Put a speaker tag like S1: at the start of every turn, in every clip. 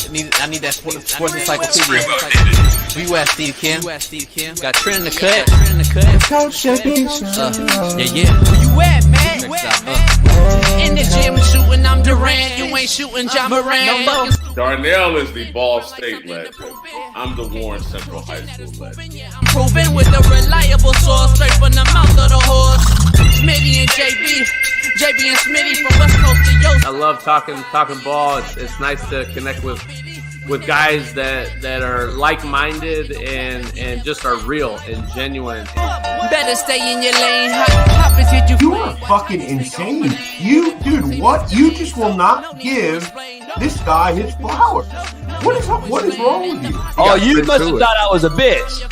S1: I need that sports encyclopedia. Where you at, Steve Kim? Got Trent in the cut.
S2: Coach Shabby.
S1: Yeah. Where you at, man?
S3: In the gym shooting, I'm Durant. You ain't shooting John Moran.
S4: Darnell is the Ball State legend. I'm the Warren Central High School legend.
S3: I'm proving with a reliable source, straight from the mouth of the horse. Smitty and JB and Smitty from West Coast to Yost.
S5: I love talking ball. It's nice to connect with guys that are like-minded and just are real and genuine.
S3: Better stay in your lane. How did
S2: You are fucking insane. Dude, what? You just will not give this guy his flowers. What is wrong with you?
S6: Oh, you must have thought I was a bitch.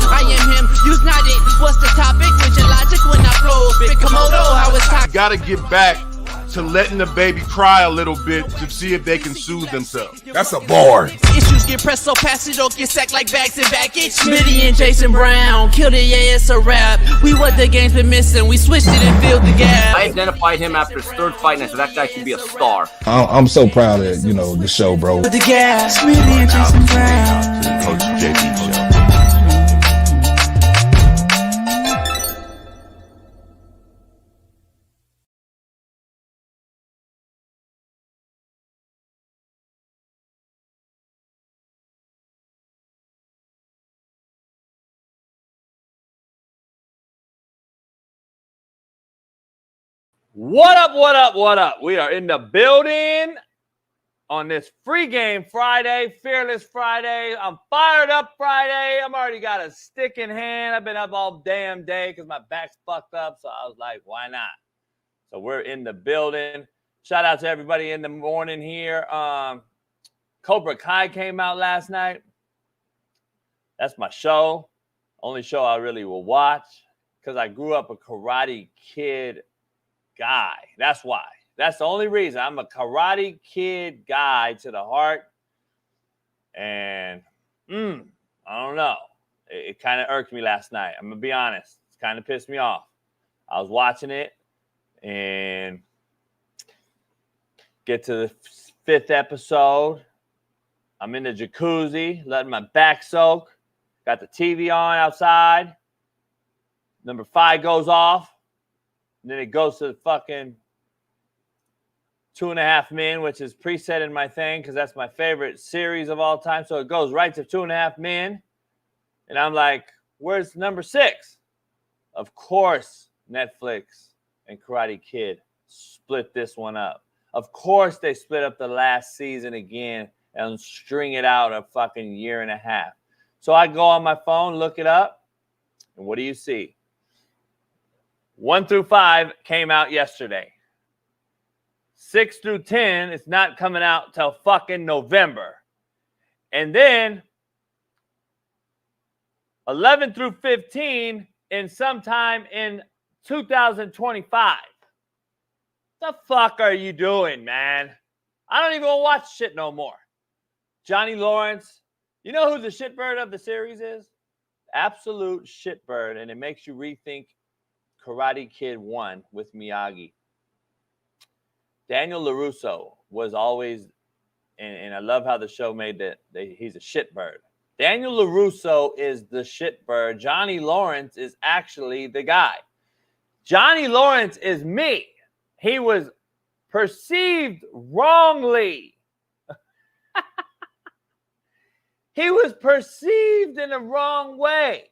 S3: I am him. Use not it. What's the topic? With your logic when I flow. Big Komodo, how it's talking.
S7: Got to get back to letting the baby cry a little bit to see if they can soothe themselves.
S2: That's a bar.
S3: Issues get pressed so past it don't get sacked like bags and baggage. Smitty and Jason Brown killed it, yeah, it's a rap. We what the game's been missing, we switched it and filled the gap.
S5: I identified him after his third fight, and I said that guy should be a star.
S8: I'm so proud of the show, bro.
S3: The gap. Smitty and Jason Brown.
S7: Coach JP show.
S6: What up? We are in the building on this free game Friday, Fearless Friday. I'm fired up Friday. I'm already got a stick in hand. I've been up all damn day because my back's fucked up. So I was like, why not? So we're in the building. Shout out to everybody in the morning here. Cobra Kai came out last night. That's my show. Only show I really will watch because I grew up a Karate Kid guy. That's why. That's the only reason. I'm a Karate Kid guy to the heart. And I don't know. It kind of irked me last night. I'm going to be honest. It kind of pissed me off. I was watching it and get to the 5th episode. I'm in the jacuzzi, letting my back soak. Got the TV on outside. Number 5 goes off. And then it goes to the fucking 2.5 Men, which is preset in my thing because that's my favorite series of all time. So it goes right to 2.5 Men. And I'm like, where's number 6? Of course, Netflix and Karate Kid split this one up. Of course, they split up the last season again and string it out a fucking 1.5 years. So I go on my phone, look it up. And what do you see? 1 through 5 came out yesterday. 6 through 10 is not coming out till fucking November. And then 11 through 15 in sometime in 2025. The fuck are you doing, man? I don't even watch shit no more. Johnny Lawrence. You know who the shitbird of the series is? Absolute shitbird. And it makes you rethink Karate Kid 1 with Miyagi. Daniel LaRusso was always, and I love how the show made that he's a shitbird. Daniel LaRusso is the shitbird. Johnny Lawrence is actually the guy. Johnny Lawrence is me. He was perceived wrongly. He was perceived in the wrong way.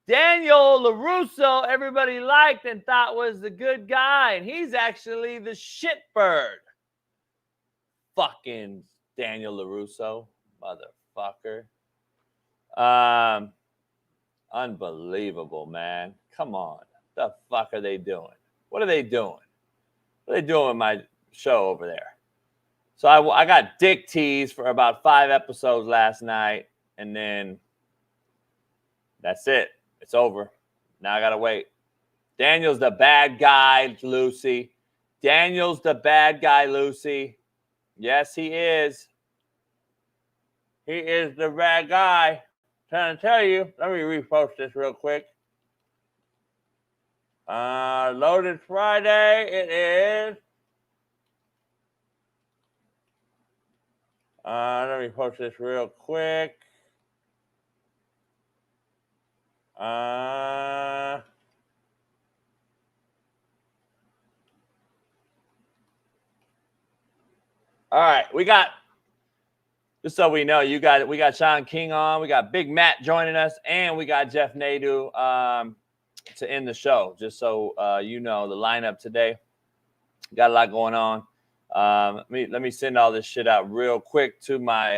S6: Daniel LaRusso, everybody liked and thought was the good guy, and he's actually the shitbird. Fucking Daniel LaRusso, motherfucker. Unbelievable, man. Come on. What the fuck are they doing? What are they doing? What are they doing with my show over there? So I got dick teased for about 5 episodes last night, and then that's it. It's over. Now I got to wait. Daniel's the bad guy, Lucy. Daniel's the bad guy, Lucy. Yes, he is. He is the bad guy. Trying to tell you. Let me repost this real quick. Loaded Friday. It is Let me post this real quick. All right, we got, just so we know, we got Shaun King on, we got Big Matt joining us, and we got Jeff Nadu to end the show. Just so you know the lineup today. Got a lot going on. Let me send all this shit out real quick to my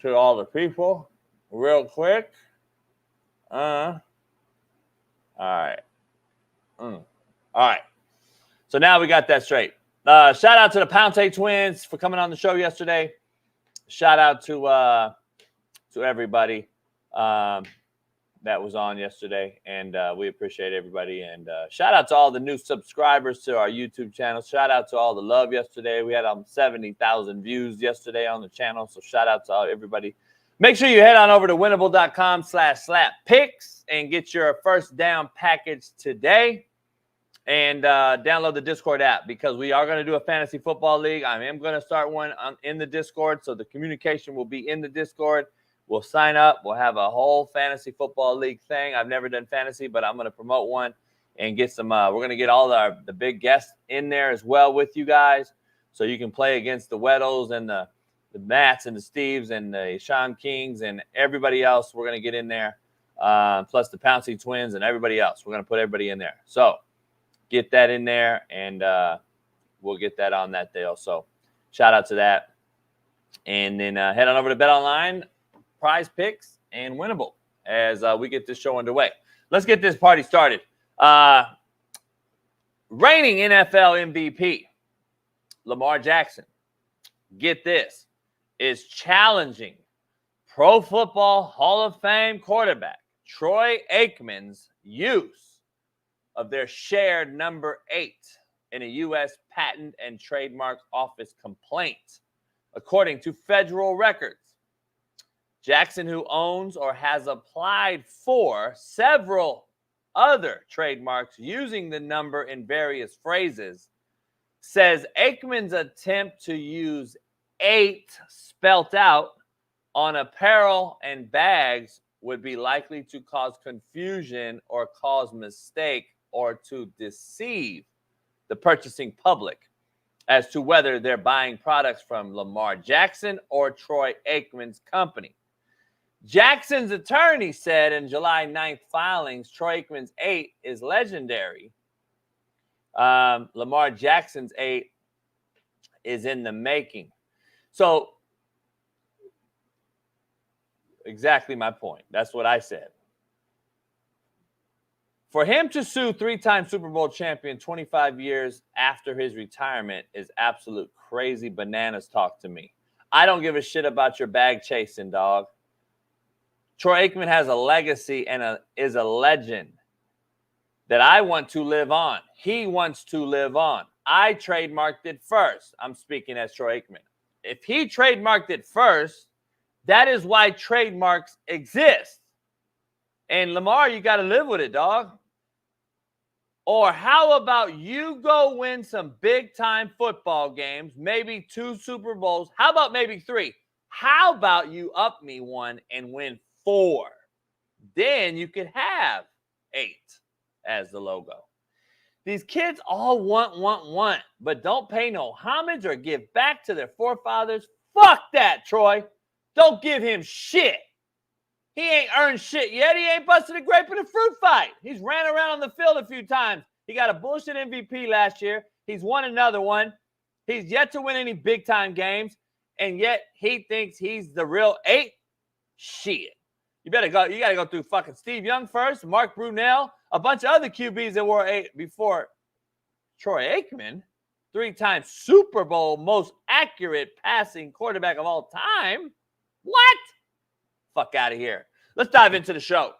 S6: to all the people real quick. All right. All right. So now we got that straight. Shout out to the Ponte twins for coming on the show yesterday. Shout out to everybody that was on yesterday, and we appreciate everybody. And shout out to all the new subscribers to our YouTube channel. Shout out to all the love yesterday. We had 70,000 views yesterday on the channel, so shout out to everybody. Make sure you head on over to winnable.com/slappicks and get your first down package today. And download the Discord app, because we are going to do a fantasy football league. I am going to start one in the Discord, so the communication will be in the Discord. We'll sign up. We'll have a whole fantasy football league thing. I've never done fantasy, but I'm going to promote one and get some. We're going to get all the big guests in there as well with you guys, so you can play against the Weddles and the Matts and the Steves and the Shaun Kings and everybody else. We're going to get in there, plus the Pouncey twins and everybody else. We're going to put everybody in there. So get that in there, and we'll get that on that deal. So shout out to that. And then head on over to Bet Online, Prize Picks, and Winnable as we get this show underway. Let's get this party started. Reigning NFL MVP, Lamar Jackson, get this, is challenging Pro Football Hall of Fame quarterback Troy Aikman's use of their shared number 8 in a U.S. Patent and Trademark Office complaint, according to federal records. Jackson, who owns or has applied for several other trademarks using the number in various phrases, says Aikman's attempt to use 8 spelt out on apparel and bags would be likely to cause confusion or cause mistake or to deceive the purchasing public as to whether they're buying products from Lamar Jackson or Troy Aikman's company. Jackson's attorney said in July 9th filings, Troy Aikman's 8 is legendary. Lamar Jackson's 8 is in the making. So, exactly my point. That's what I said. For him to sue 3-time Super Bowl champion 25 years after his retirement is absolute crazy bananas talk to me. I don't give a shit about your bag chasing, dog. Troy Aikman has a legacy and is a legend that I want to live on. He wants to live on. I trademarked it first. I'm speaking as Troy Aikman. If he trademarked it first, that is why trademarks exist. And Lamar, you got to live with it, dog. Or how about you go win some big-time football games, maybe 2 Super Bowls. How about maybe 3? How about you up me one and win 4? Then you could have 8 as the logo. These kids all want, but don't pay no homage or give back to their forefathers. Fuck that, Troy. Don't give him shit. He ain't earned shit yet. He ain't busted a grape in a fruit fight. He's ran around on the field a few times. He got a bullshit MVP last year. He's won another one. He's yet to win any big-time games, and yet he thinks he's the real 8. Shit. You got to go through fucking Steve Young first, Mark Brunell, a bunch of other QBs that were 8 before Troy Aikman, 3-time Super Bowl most accurate passing quarterback of all time. What? Fuck out of here. Let's dive into the show.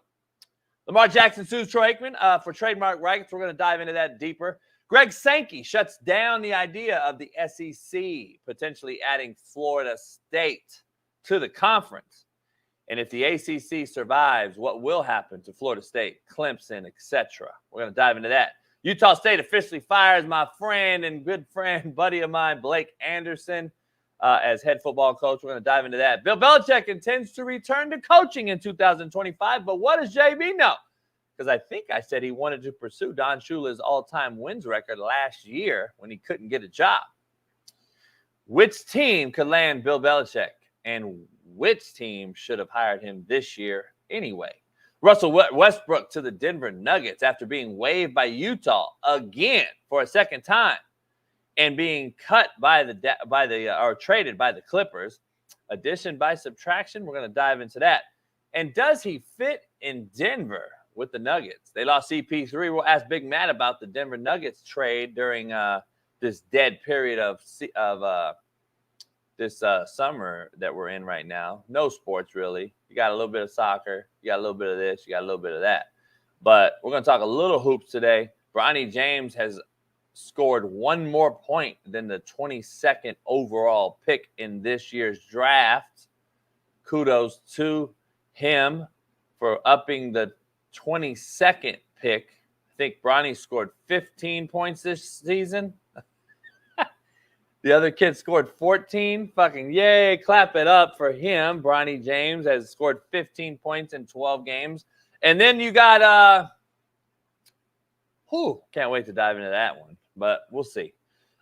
S6: Lamar Jackson sues Troy Aikman for trademark rights. We're going to dive into that deeper. Greg Sankey shuts down the idea of the SEC potentially adding Florida State to the conference. And if the ACC survives, what will happen to Florida State, Clemson, etc.? We're going to dive into that. Utah State officially fires my friend and good friend, buddy of mine, Blake Anderson. as head football coach. We're going to dive into that. Bill Belichick intends to return to coaching in 2025, but what does JB know? Because I think I said he wanted to pursue Don Shula's all-time wins record last year when he couldn't get a job. Which team could land Bill Belichick, and which team should have hired him this year anyway? Russell Westbrook to the Denver Nuggets after being waived by Utah again for a second time and being cut or traded by the Clippers. Addition by subtraction, we're going to dive into that. And does he fit in Denver with the Nuggets? They lost CP3. We'll ask Big Matt about the Denver Nuggets trade during this dead period of this summer that we're in right now. No sports, really. You got a little bit of soccer. You got a little bit of this. You got a little bit of that. But we're going to talk a little hoops today. Bronny James has scored one more point than the 22nd overall pick in this year's draft. Kudos to him for upping the 22nd pick. I think Bronny scored 15 points this season. The other kid scored 14. Fucking yay. Clap it up for him. Bronny James has scored 15 points in 12 games. And then you got, can't wait to dive into that one, but we'll see.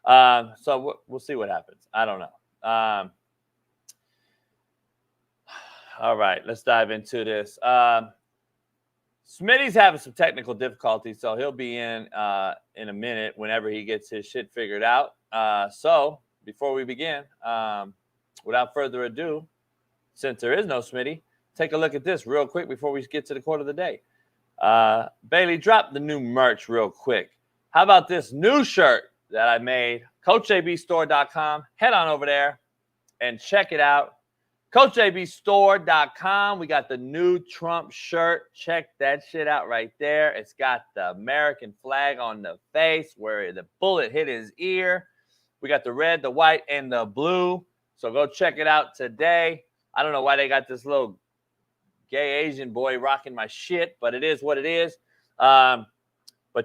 S6: So we'll see what happens. I don't know. All right, let's dive into this. Smitty's having some technical difficulties, so he'll be in a minute whenever he gets his shit figured out. So before we begin, without further ado, since there is no Smitty, take a look at this real quick before we get to the quote of the day. Bailey, drop the new merch real quick. How about this new shirt that I made? CoachJBStore.com. Head on over there and check it out. CoachJBStore.com. We got the new Trump shirt. Check that shit out right there. It's got the American flag on the face where the bullet hit his ear. We got the red, the white, and the blue. So go check it out today. I don't know why they got this little gay Asian boy rocking my shit, but it is what it is. But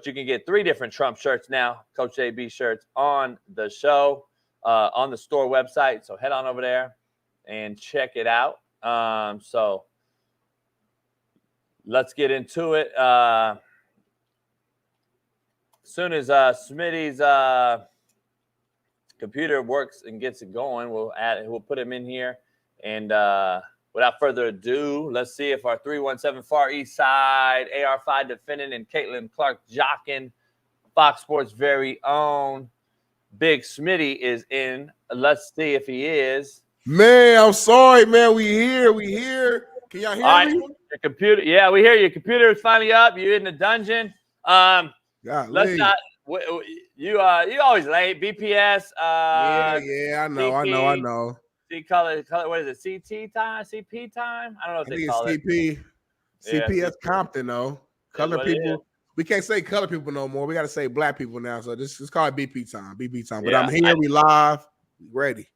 S6: you can get 3 different Trump shirts now, Coach JB shirts, on the show, on the store website. So head on over there and check it out. So let's get into it. As soon as Smitty's computer works and gets it going, we'll put him in here. And without further ado, let's see if our 317 Far East Side AR5 defendant and Caitlin Clark Jockin, Fox Sports' very own Big Smitty is in. Let's see if he is.
S7: Man, I'm sorry, man. We here. Can y'all hear me?
S6: Your computer, yeah, we hear you. Your computer is finally up. You're in the dungeon. Let's not. You always late. BPS.
S7: Yeah, I know.
S6: See color. What is it? CT time? CP time? I don't know what they call it.
S7: CP. CPS Compton, though. Color people. We can't say color people no more. We got to say black people now. So this is called BP time. BP time. But I'm here. We live. We ready.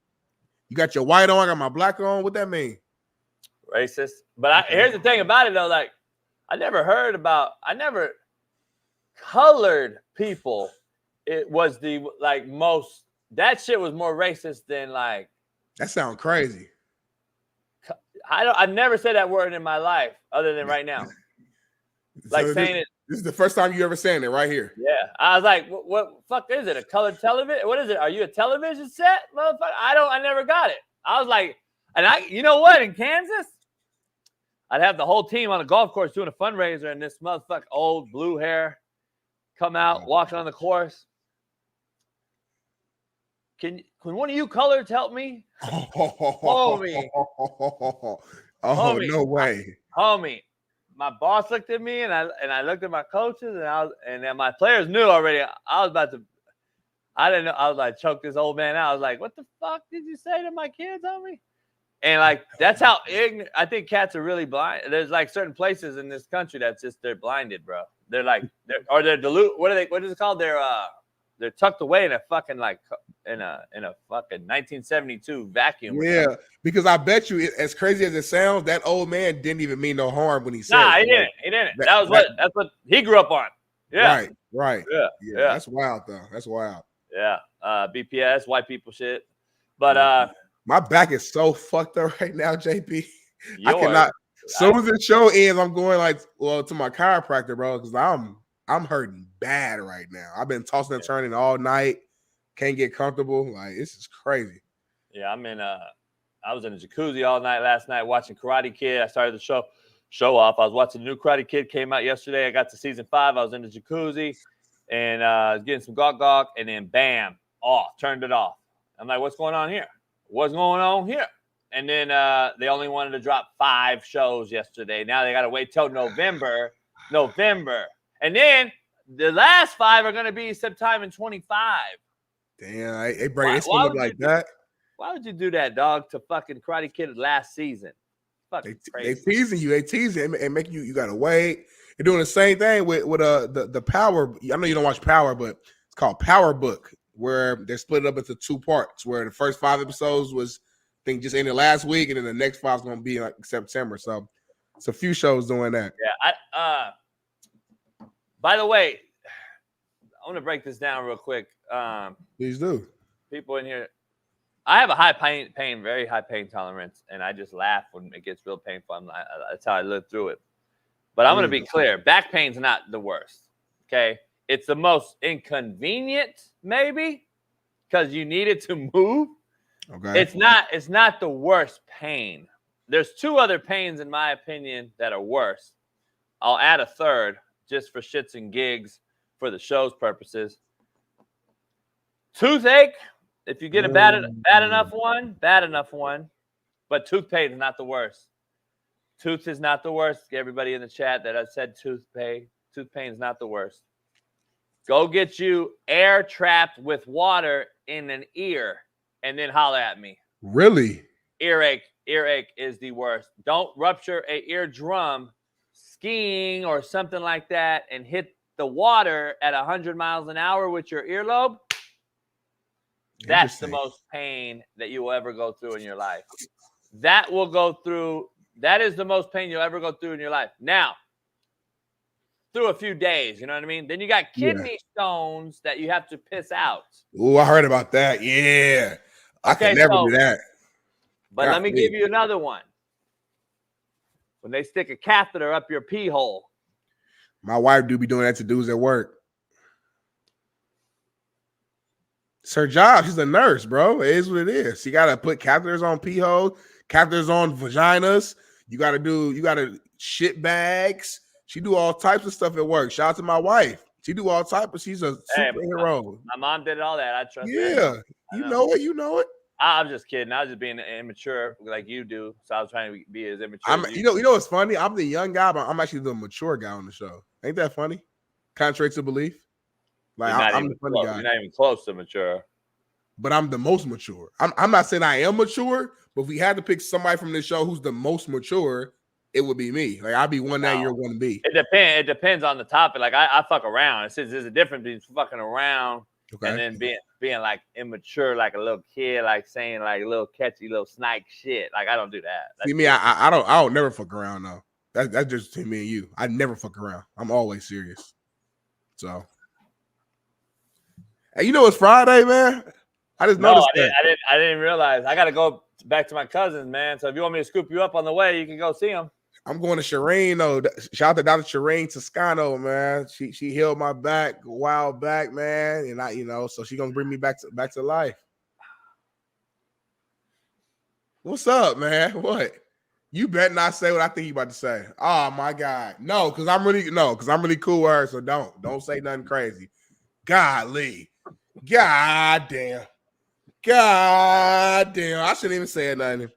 S7: You got your white on, I got my black on. What that mean?
S6: Racist. But here's the thing about it, though. Like, I never colored people. It was most. That shit was more racist than like.
S7: That sounds crazy.
S6: I've never said that word in my life, other than right now. Like
S7: so
S6: saying it.
S7: This is the first time you ever saying it right here.
S6: Yeah, I was like, "What fuck is it? A colored television? What is it? Are you a television set, motherfucker?" I never got it. I was like, you know what? In Kansas, I'd have the whole team on a golf course doing a fundraiser, and this motherfucker, old blue hair, come out, walk on the course. Can one of you coloreds help me? Homie.
S7: Homie. No way.
S6: Homie. My boss looked at me and I looked at my coaches and then my players knew already. I didn't know. I was like, choke this old man out. I was like, what the fuck did you say to my kids, homie? And like, that's how ignorant. I think cats are really blind. There's like certain places in this country that's just, they're blinded, bro. They're like, they're dilute. What is it called? They're tucked away in a fucking in a fucking 1972 vacuum.
S7: Yeah, because I bet you, as crazy as it sounds, that old man didn't even mean no harm when he said.
S6: Nah, he didn't. That's what he grew up on. Yeah.
S7: Right.
S6: Yeah.
S7: That's wild though. That's wild.
S6: Yeah. BPS, white people shit. But
S7: My back is so fucked up right now, JP. I
S6: Yours.
S7: cannot. As soon as the show ends, I'm going to my chiropractor, bro, because I'm hurting bad right now. I've been tossing and turning all night. Can't get comfortable. Like, this is crazy.
S6: Yeah, I was in the jacuzzi all night last night watching Karate Kid. I started the show off. I was watching the new Karate Kid, came out yesterday. I got to season 5. I was in the jacuzzi and getting some gawk, and then bam, turned it off. I'm like, what's going on here? What's going on here? And then they only wanted to drop 5 shows yesterday. Now they got to wait till November. And then the last 5 are going to be sometime in 25.
S7: Damn, they bring it up like that.
S6: Why would you do that, dog, to fucking Karate Kid last season? Fucking
S7: They
S6: crazy.
S7: teasing you. They teasing and making you got to wait. They're doing the same thing with the Power. I know you don't watch Power, but it's called Power Book, where they're split up into 2 parts, where the first 5 episodes was, I think, just ended last week, and then the next 5 is going to be like September. So it's a few shows doing that.
S6: Yeah. By the way, I want to break this down real quick.
S7: Please do.
S6: People in here, I have a high pain, very high pain tolerance, and I just laugh when it gets real painful. That's how I live through it. But I'm going to be clear. Back pain's not the worst, okay? It's the most inconvenient, maybe, because you need it to move.
S7: Okay.
S6: It's not the worst pain. There's 2 other pains, in my opinion, that are worse. I'll add a third just for shits and gigs for the show's purposes. Toothache, if you get a bad enough one, but tooth pain is not the worst. Tooth is not the worst. Everybody in the chat that I said tooth pain is not the worst. Go get you air trapped with water in an ear and then holler at me.
S7: Really?
S6: Earache is the worst. Don't rupture an eardrum skiing or something like that and hit the water at 100 miles an hour with your earlobe. That's the most pain that you will ever go through in your life. That is the most pain you'll ever go through in your life. Now, through a few days, you know what I mean? Then you got kidney stones that you have to piss out.
S7: Oh, I heard about that. Yeah. I can never do that.
S6: But let me give you another one. When they stick a catheter up your pee hole.
S7: My wife do be doing that to dudes at work. It's her job. She's a nurse, bro. It is what it is. She got to put catheters on pee holes, catheters on vaginas. You got to shit bags. She do all types of stuff at work. Shout out to my wife. She do all types of, she's a superhero.
S6: My mom did all that. I trust her.
S7: Yeah. You know it.
S6: I'm just kidding. I was just being immature like you do. So I was trying to be as immature as
S7: you know what's funny? I'm the young guy, but I'm actually the mature guy on the show. Ain't that funny? Contrary to belief. Like I'm the funny guy.
S6: You're not even close to mature.
S7: But I'm the most mature. I'm not saying I am mature, but if we had to pick somebody from this show who's the most mature, it would be me. Like I'd be one that you're one B.
S6: It depends on the topic. Like I fuck around. It says there's a difference between fucking around and then being like immature, like a little kid, like saying like a little catchy little snake shit. Like I don't do that.
S7: See me, I don't never fuck around though. That's just between me and you. I never fuck around. I'm always serious. So, hey, you know it's Friday, man. I just noticed that.
S6: I didn't realize. I got to go back to my cousins, man. So if you want me to scoop you up on the way, you can go see them.
S7: I'm going to Shireen, though. Shout out to Dr. Shireen Toscano, man. She healed my back a while back, man. And so she's gonna bring me back to life. What's up, man? What? You better not say what I think you about to say. Oh my God. No, because I'm really cool with her. So don't say nothing crazy. Golly. God damn. I shouldn't even say nothing.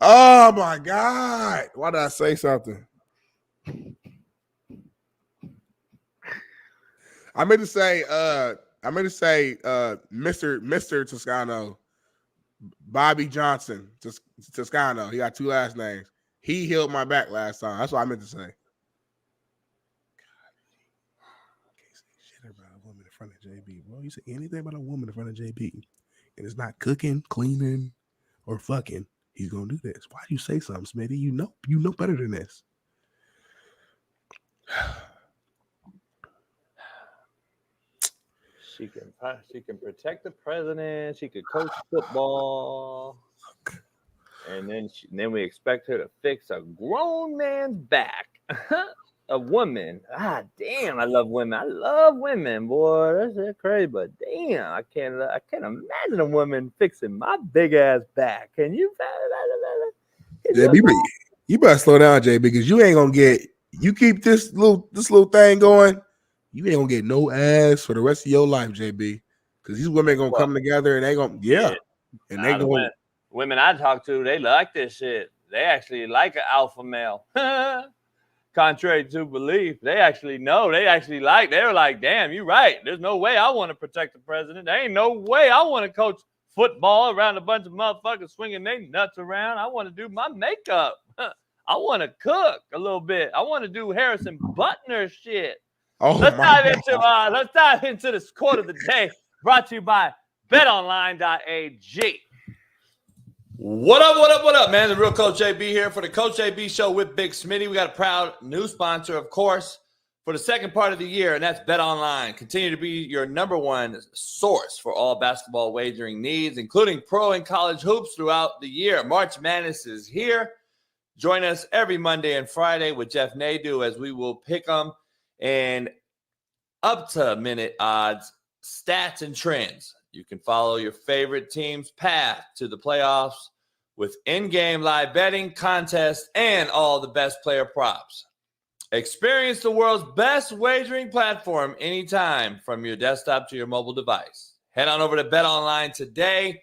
S7: Oh my God. Why did I say something? I meant to say Mr. Toscano, Bobby Johnson Toscano. He got 2 last names. He healed my back last time. That's what I meant to say. God, I can't say shit about a woman in front of JB. Bro, you say anything about a woman in front of JB, and it's not cooking, cleaning, or fucking. He's gonna do this. Why do you say something, Smitty? You know better than this.
S6: She can protect the president. She could coach football. And then we expect her to fix a grown man's back. A woman. Ah, damn, I love women. I love women, boy. That's crazy, but damn, I can't imagine a woman fixing my big ass back. Can you?
S7: JB, you better slow down, JB, because you ain't gonna get. You keep this little thing going, you ain't gonna get no ass for the rest of your life, JB. Because these women gonna come together and they gonna and they gonna.
S6: Women I talk to, they like this shit. They actually like an alpha male. Contrary to belief, they actually know. They're like, damn, you're right. There's no way I want to protect the president. There ain't no way I want to coach football around a bunch of motherfuckers swinging their nuts around. I want to do my makeup. I want to cook a little bit. I want to do Harrison Butler shit.
S7: Oh,
S6: let's dive into this quote of the day, brought to you by betonline.ag.
S9: What up, man? The real Coach JB here for the Coach JB Show with Big Smitty. We got a proud new sponsor, of course, for the second part of the year, and that's BetOnline. Continue to be your number one source for all basketball wagering needs, including pro and college hoops throughout the year. March Madness is here. Join us every Monday and Friday with Jeff Nadu as we will pick them and up-to-minute odds, stats, and trends. You can follow your favorite team's path to the playoffs with in-game live betting, contests, and all the best player props. Experience the world's best wagering platform anytime from your desktop to your mobile device. Head on over to BetOnline today.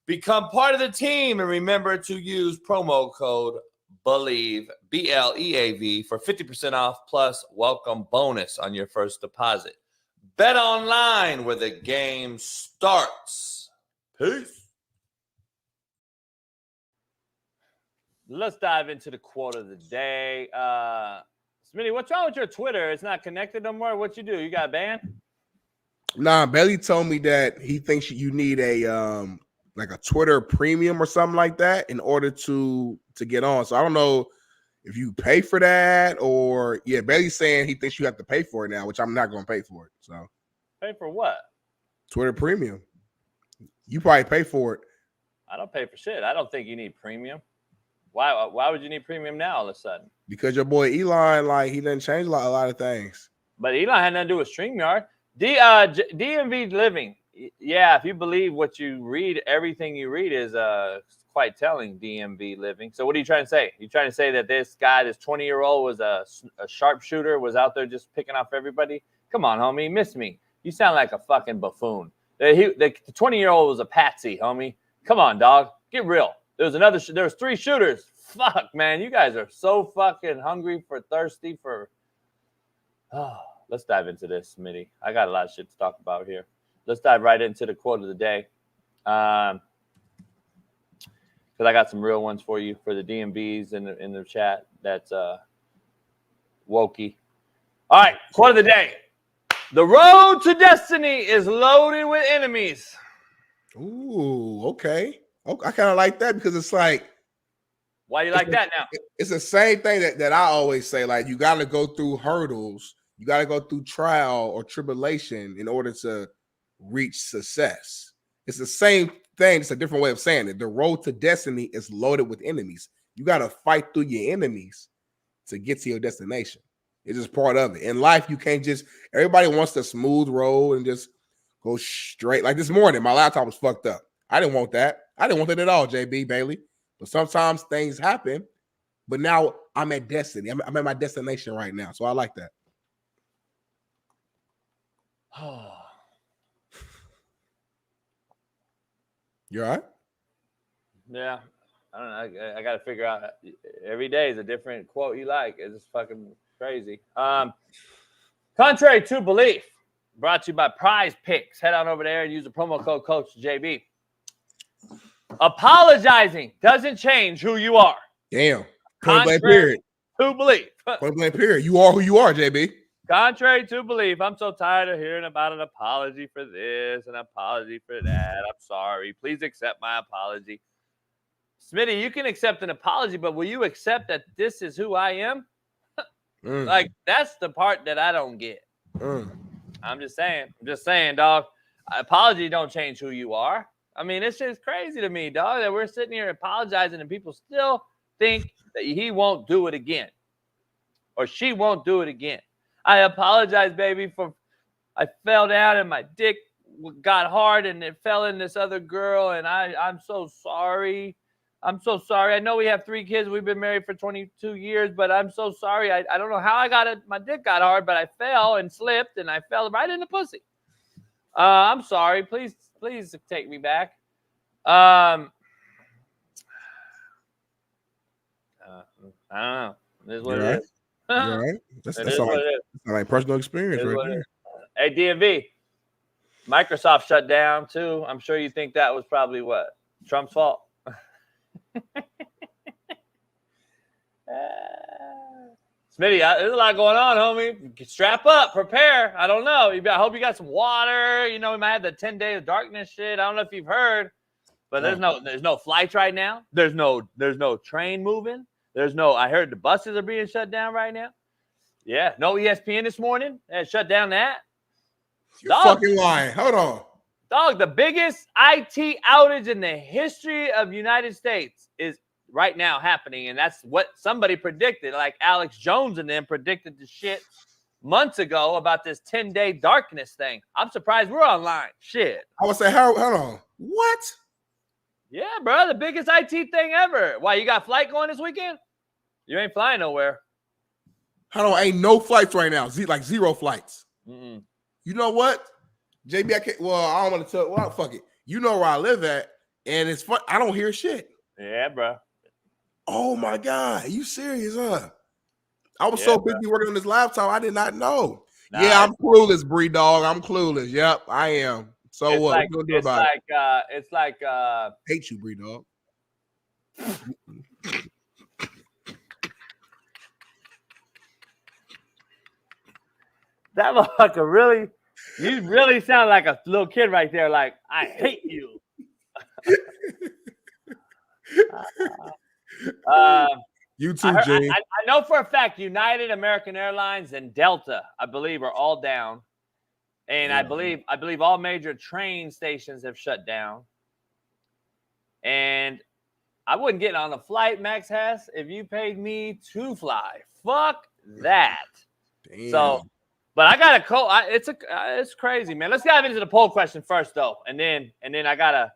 S9: Become part of the team and remember to use promo code BELIEVE, BLEAV, for 50% off plus welcome bonus on your first deposit. Bet online where the game starts. Peace.
S6: Let's dive into the quote of the day. Smitty, what's wrong with your Twitter? It's not connected no more. What you do? You got banned?
S7: Nah, Bailey told me that he thinks you need a like a Twitter premium or something like that in order to get on. So I don't know if you pay for that or Bailey's saying he thinks you have to pay for it now, which I'm not going to pay for it. So
S6: pay for what?
S7: Twitter premium. You probably pay for it.
S6: I don't pay for shit. I don't think you need premium. Why would you need premium now all of a sudden?
S7: Because your boy Elon, he done changed a lot of things.
S6: But Elon had nothing to do with StreamYard. DMV living. Yeah, if you believe what you read, everything you read is quite telling. DMV living. So what are you trying to say? You trying to say that this guy, this 20-year-old, was a sharpshooter, was out there just picking off everybody? Come on, homie, miss me. You sound like a fucking buffoon. The 20-year-old was a patsy, homie. Come on, dog, get real. There was 3 shooters. Fuck, man, you guys are so fucking thirsty for. Oh, let's dive into this, Smitty. I got a lot of shit to talk about here. Let's dive right into the quote of the day. Because I got some real ones for you for the DMVs in the chat. That's wokey. All right, quote of the day. The road to destiny is loaded with enemies.
S7: Ooh, okay. I kind of like that because it's like.
S6: Why do you like that now?
S7: It's the same thing that I always say. Like, you got to go through hurdles. You got to go through trial or tribulation in order to reach success. It's the same thing. It's a different way of saying it. The road to destiny is loaded with enemies. You got to fight through your enemies to get to your destination. It's just part of it. In life, you can't just, everybody wants the smooth road and just go straight. Like this morning, my laptop was fucked up. I didn't want that. I didn't want that at all, JB Bailey. But sometimes things happen. But now I'm at destiny. I'm at my destination right now. So I like that. You all right?
S6: Yeah. I don't know. I got to figure out. Every day is a different quote you like. It's just fucking crazy. Contrary to belief, brought to you by Prize Picks. Head on over there and use the promo code Coach JB. Apologizing doesn't change who you are.
S7: Damn. Point blank period.
S6: To belief.
S7: Point blank period. You are who you are, JB.
S6: Contrary to belief, I'm so tired of hearing about an apology for this, an apology for that. I'm sorry. Please accept my apology. Smitty, you can accept an apology, but will you accept that this is who I am? Like, that's the part that I don't get. I'm just saying, dog. Apology don't change who you are. I mean, it's just crazy to me, dog, that we're sitting here apologizing and people still think that he won't do it again or she won't do it again. I apologize, baby, for I fell down and my dick got hard and it fell in this other girl, and I'm so sorry. I'm so sorry. I know we have 3 kids. We've been married for 22 years, but I'm so sorry. I don't know how I got it. My dick got hard, but I fell and slipped, and I fell right in the pussy. I'm sorry. Please take me back. I don't know. It is what it is.
S7: You're right. That's like personal experience right there.
S6: Hey, DMV. Microsoft shut down, too. I'm sure you think that was probably what? Trump's fault? Smitty, there's a lot going on, homie. Strap up, prepare. I don't know. I hope you got some water. You know, we might have the 10 days of darkness shit. I don't know if you've heard, but there's no flights right now. There's no train moving. I heard the buses are being shut down right now. Yeah, no ESPN this morning. They shut down that.
S7: You're fucking lying. Hold on.
S6: Dog, the biggest IT outage in the history of United States is right now happening, and that's what somebody predicted. Like Alex Jones and them predicted the shit months ago about this 10-day darkness thing. I'm surprised we're online. Shit.
S7: I would say, hold on. What?
S6: Yeah, bro, the biggest IT thing ever. Why, you got a flight going this weekend? You ain't flying nowhere.
S7: Hold on, ain't no flights right now. Like 0 flights.
S6: Mm-mm.
S7: You know what? JB, I can't. Well, I don't want to tell. Well, fuck it. You know where I live at, and it's fun. I don't hear shit.
S6: Yeah, bro.
S7: Oh my God, you serious, huh? I was so busy working on this laptop, I did not know. Nah, yeah, I'm clueless, Bree dog. I'm clueless. Yep, I am. So what? What you gonna do about it?
S6: It's like
S7: hate you, Bree dog.
S6: That motherfucker really. You really sound like a little kid right there. Like, I hate you.
S7: You too, Jay.
S6: I know for a fact United, American Airlines, and Delta, I believe, are all down. And I believe all major train stations have shut down. And I wouldn't get on a flight, Max Hess, if you paid me to fly. Fuck that.
S7: Damn.
S6: So. But I got a call. It's crazy, man. Let's dive into the poll question first, though, and then I gotta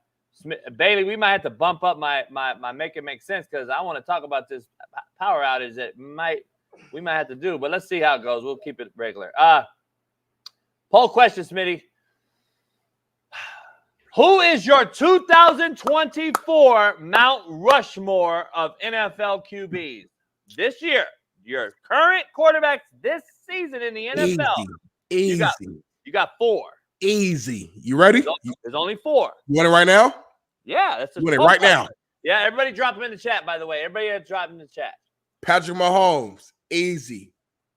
S6: Bailey. We might have to bump up my make it make sense because I want to talk about this power outage that we might have to do. But let's see how it goes. We'll keep it regular. Poll question, Smitty. Who is your 2024 Mount Rushmore of NFL QBs this year? Your current quarterbacks this season in the NFL.
S7: Easy.
S6: You got 4.
S7: Easy. You ready?
S6: There's only 4.
S7: You want it right now?
S6: Yeah, that's
S7: you want it right now.
S6: Yeah, everybody drop them in the chat, by the way. Everybody drop them in the chat.
S7: Patrick Mahomes, easy.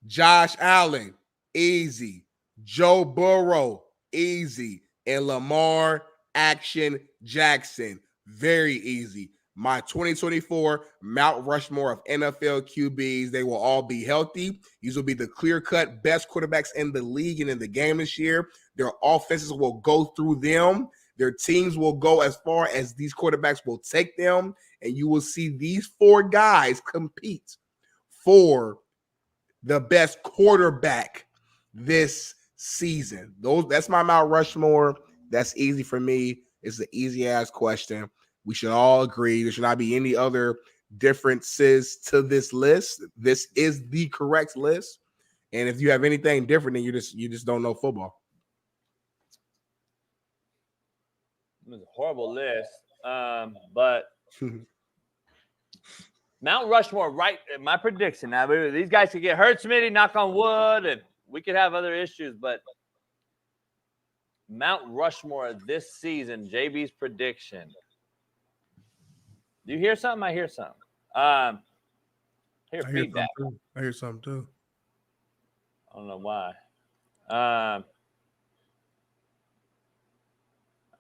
S7: Josh Allen, easy. Joe Burrow, easy. And Lamar Action Jackson, very easy. My 2024 Mount Rushmore of NFL QBs, they will all be healthy. These will be the clear-cut best quarterbacks in the league and in the game this year. Their offenses will go through them. Their teams will go as far as these quarterbacks will take them. And you will see these 4 guys compete for the best quarterback this season. That's my Mount Rushmore. That's easy for me. It's an easy-ass question. We should all agree there should not be any other differences to this list. This is the correct list. And if you have anything different, then you just don't know football.
S6: It's a horrible list. But Mount Rushmore, right? My prediction. Now, these guys could get hurt, Smitty, knock on wood, and we could have other issues, but Mount Rushmore this season, JB's prediction. Do you hear something? I hear something. I hear feedback.
S7: I hear something too.
S6: I don't know why.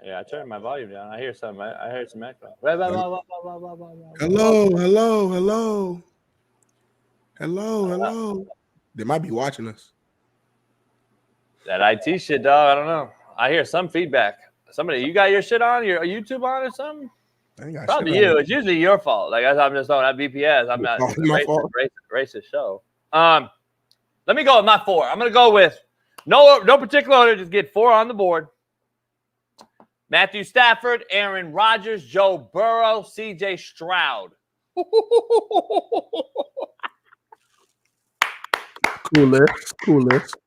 S6: Yeah, I turned my volume down. I hear something. I heard some echo.
S7: Hello. They might be watching us.
S6: That IT shit, dog. I don't know. I hear some feedback. Somebody, you got your shit on? Your YouTube on or something? Probably you. It's usually your fault. Like I'm just on that BPS. I'm not racist show. Let me go with my 4. I'm gonna go with no particular order. Just get 4 on the board. Matthew Stafford, Aaron Rodgers, Joe Burrow, CJ Stroud.
S7: Coolest.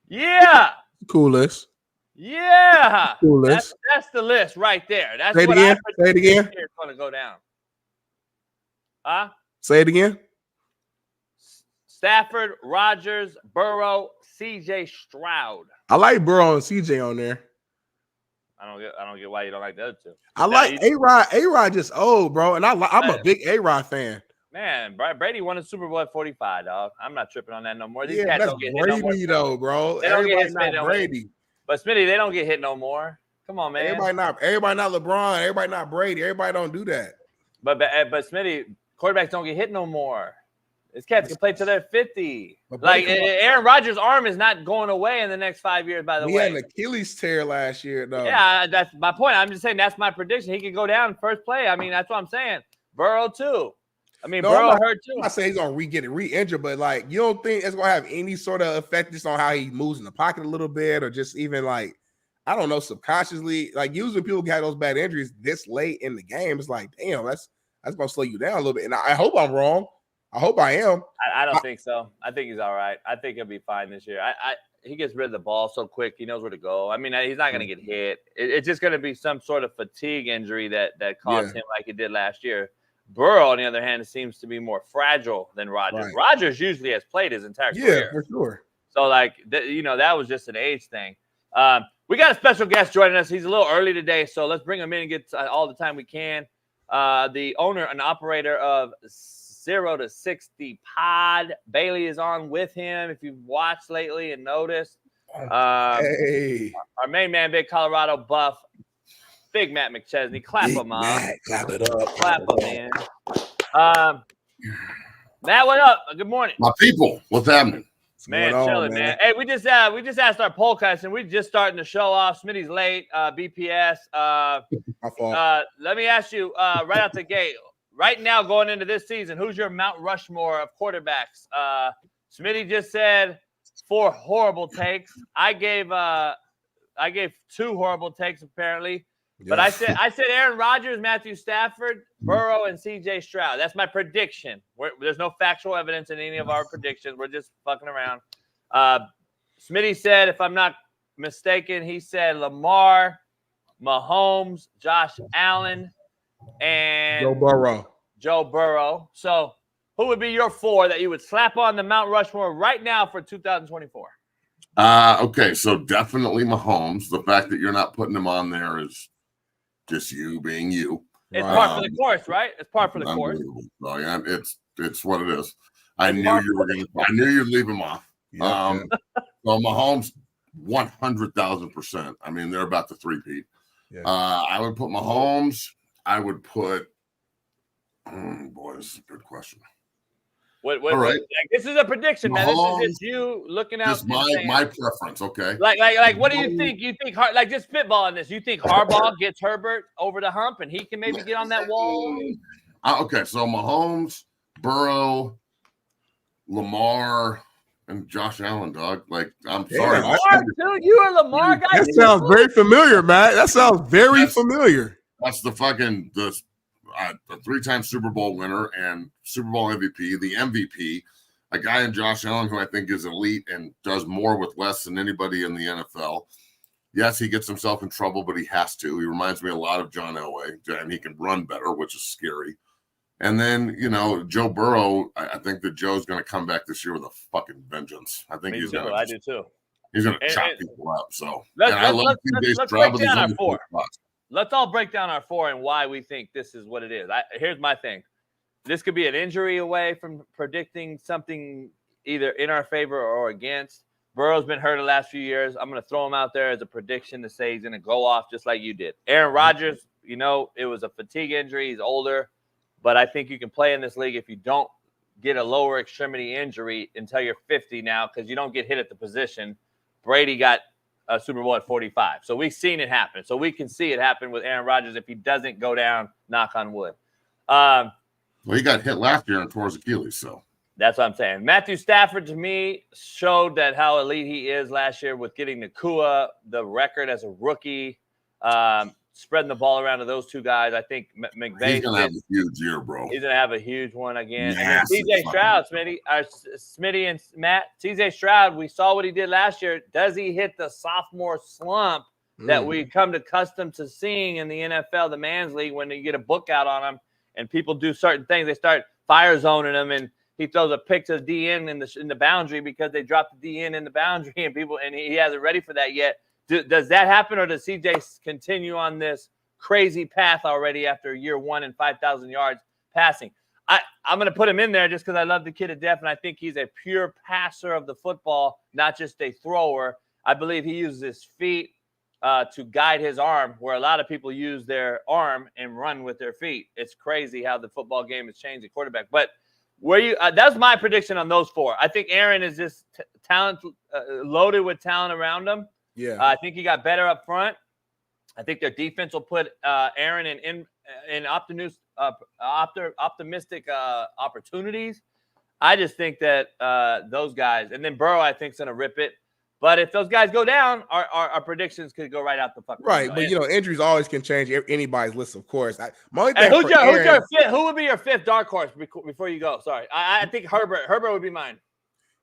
S6: Yeah.
S7: Coolest.
S6: Yeah.
S7: Coolest.
S6: That's the list right there. That's
S7: Say
S6: what
S7: it again.
S6: It's going to go down. Huh?
S7: Say it again.
S6: Stafford, Rodgers, Burrow, CJ Stroud.
S7: I like Burrow and CJ on there.
S6: I don't get why you don't like the other two.
S7: I like A-Rod. A-Rod just old, bro, and I'm a big A-Rod fan.
S6: Man, Brady won a Super Bowl at 45, dog. I'm not tripping on that no more. These
S7: cats
S6: that's
S7: don't get Brady hit no more. Though, bro.
S6: They don't
S7: everybody
S6: get hit
S7: not Brady.
S6: But Smitty, they don't get hit no more. Come on, man.
S7: Everybody not LeBron. Everybody not Brady. Everybody don't do that.
S6: But Smitty, quarterbacks don't get hit no more. These cats can play till they're 50. Like Aaron Rodgers' arm is not going away in the next 5 years. By the way,
S7: he had an Achilles tear last year, though.
S6: Yeah, that's my point. I'm just saying that's my prediction. He could go down first play. I mean, that's what I'm saying. Burrow too. I mean, Burrow hurt too.
S7: I'm not saying he's gonna get re-injured, but like, you don't think it's gonna have any sort of effect just on how he moves in the pocket a little bit, or just even like, I don't know, subconsciously. Like usually people get those bad injuries this late in the game. It's like, damn, that's gonna slow you down a little bit. And I hope I'm wrong. I hope I am.
S6: I don't think so. I think he's all right. I think he'll be fine this year. He gets rid of the ball so quick. He knows where to go. I mean, he's not going to get hit. It's just going to be some sort of fatigue injury that caused him like it did last year. Burrow, on the other hand, seems to be more fragile than Rodgers. Right. Rodgers usually has played his entire career.
S7: Yeah, for sure.
S6: So, like, that was just an age thing. We got a special guest joining us. He's a little early today, so let's bring him in and get all the time we can. The owner and operator of 0 to 60 Pod. Bailey is on with him. If you've watched lately and noticed, our main man, big Colorado buff, big Matt Minczm. Clap him up.
S7: Clap it up.
S6: Clap him in. Matt, what up? Good morning,
S10: my people. What's happening?
S6: Man, chilling, man. Hey, we just asked our poll question. We're just starting the show off. Smitty's late. BPS. Let me ask you right out the gate. Right now, going into this season, who's your Mount Rushmore of quarterbacks? Smitty just said 4 horrible takes. I gave 2 horrible takes apparently, but I said Aaron Rodgers, Matthew Stafford, Burrow, and CJ Stroud. That's my prediction. There's no factual evidence in any of our predictions. We're just fucking around. Smitty said, if I'm not mistaken, he said Lamar, Mahomes, Josh Allen, and Joe Burrow. So who would be your 4 that you would slap on the Mount Rushmore right now for 2024?
S10: Okay, so definitely Mahomes. The fact that you're not putting him on there is just you being you.
S6: It's part for the course, right? It's part for the course.
S10: Oh yeah, it's what it is. I knew you'd leave him off.
S7: Yeah.
S10: So Mahomes, 100,000%. I mean, they're about to three-peat. Yeah. I would put Mahomes. I would put. Boy, this is a good question.
S6: All right. This is a prediction, man.
S10: Mahomes,
S6: this is just you looking out.
S10: Just my preference, okay.
S6: Like, what do you think? You think like just spitballing this? You think Harbaugh gets Herbert over the hump and he can maybe get on that wall?
S10: Okay, so Mahomes, Burrow, Lamar, and Josh Allen, dog. Like, I'm sorry.
S6: Lamar, dude, you are Lamar guy.
S7: That sounds very familiar, man. That sounds very familiar.
S10: That's the 3-time Super Bowl winner and Super Bowl MVP, the MVP, a guy in Josh Allen who I think is elite and does more with less than anybody in the NFL. Yes, he gets himself in trouble, but he has to. He reminds me a lot of John Elway, and he can run better, which is scary. And then, Joe Burrow, I think that Joe's going to come back this year with a fucking vengeance. I think
S6: I do too.
S10: He's going to chop people up. So
S6: let's break down our 4. Let's all break down our 4 and why we think this is what it is. Here's my thing. This could be an injury away from predicting something either in our favor or against. Burrow's been hurt the last few years. I'm going to throw him out there as a prediction to say he's going to go off just like you did. Aaron Rodgers, it was a fatigue injury. He's older. But I think you can play in this league if you don't get a lower extremity injury until you're 50 now because you don't get hit at the position. Brady got a Super Bowl at 45. So we've seen it happen. So we can see it happen with Aaron Rodgers if he doesn't go down, knock on wood.
S10: Well, he got hit last year and tore his Achilles, so.
S6: That's what I'm saying. Matthew Stafford, to me, showed that how elite he is last year with getting Nakua, the record as a rookie, spreading the ball around to those two guys. I think McVay.
S10: He's going to have a huge year, bro.
S6: He's going to have a huge one again.
S10: Massive
S6: And CJ Stroud, Smitty and Matt. CJ Stroud, we saw what he did last year. Does he hit the sophomore slump that we come accustomed to seeing in the NFL, the man's league, when you get a book out on him and people do certain things? They start fire zoning him, and he throws a pick to the DN in the boundary because they dropped the DN in the boundary, and he hasn't ready for that yet. Does that happen, or does CJ continue on this crazy path already after year 1 and 5,000 yards passing? I'm going to put him in there just because I love the kid to death, and I think he's a pure passer of the football, not just a thrower. I believe he uses his feet to guide his arm, where a lot of people use their arm and run with their feet. It's crazy how the football game has changed at quarterback. But that's my prediction on those 4. I think Aaron is just talent, loaded with talent around him.
S7: Yeah,
S6: I think he got better up front. I think their defense will put Aaron in optimistic opportunities. I just think that those guys, and then Burrow, I think, is going to rip it. But if those guys go down, our predictions could go right out the fucking
S7: right.
S6: window.
S7: But injuries always can change anybody's list, of course.
S6: Who would be your 5th dark horse before you go? Sorry, I think Herbert. Herbert would be mine.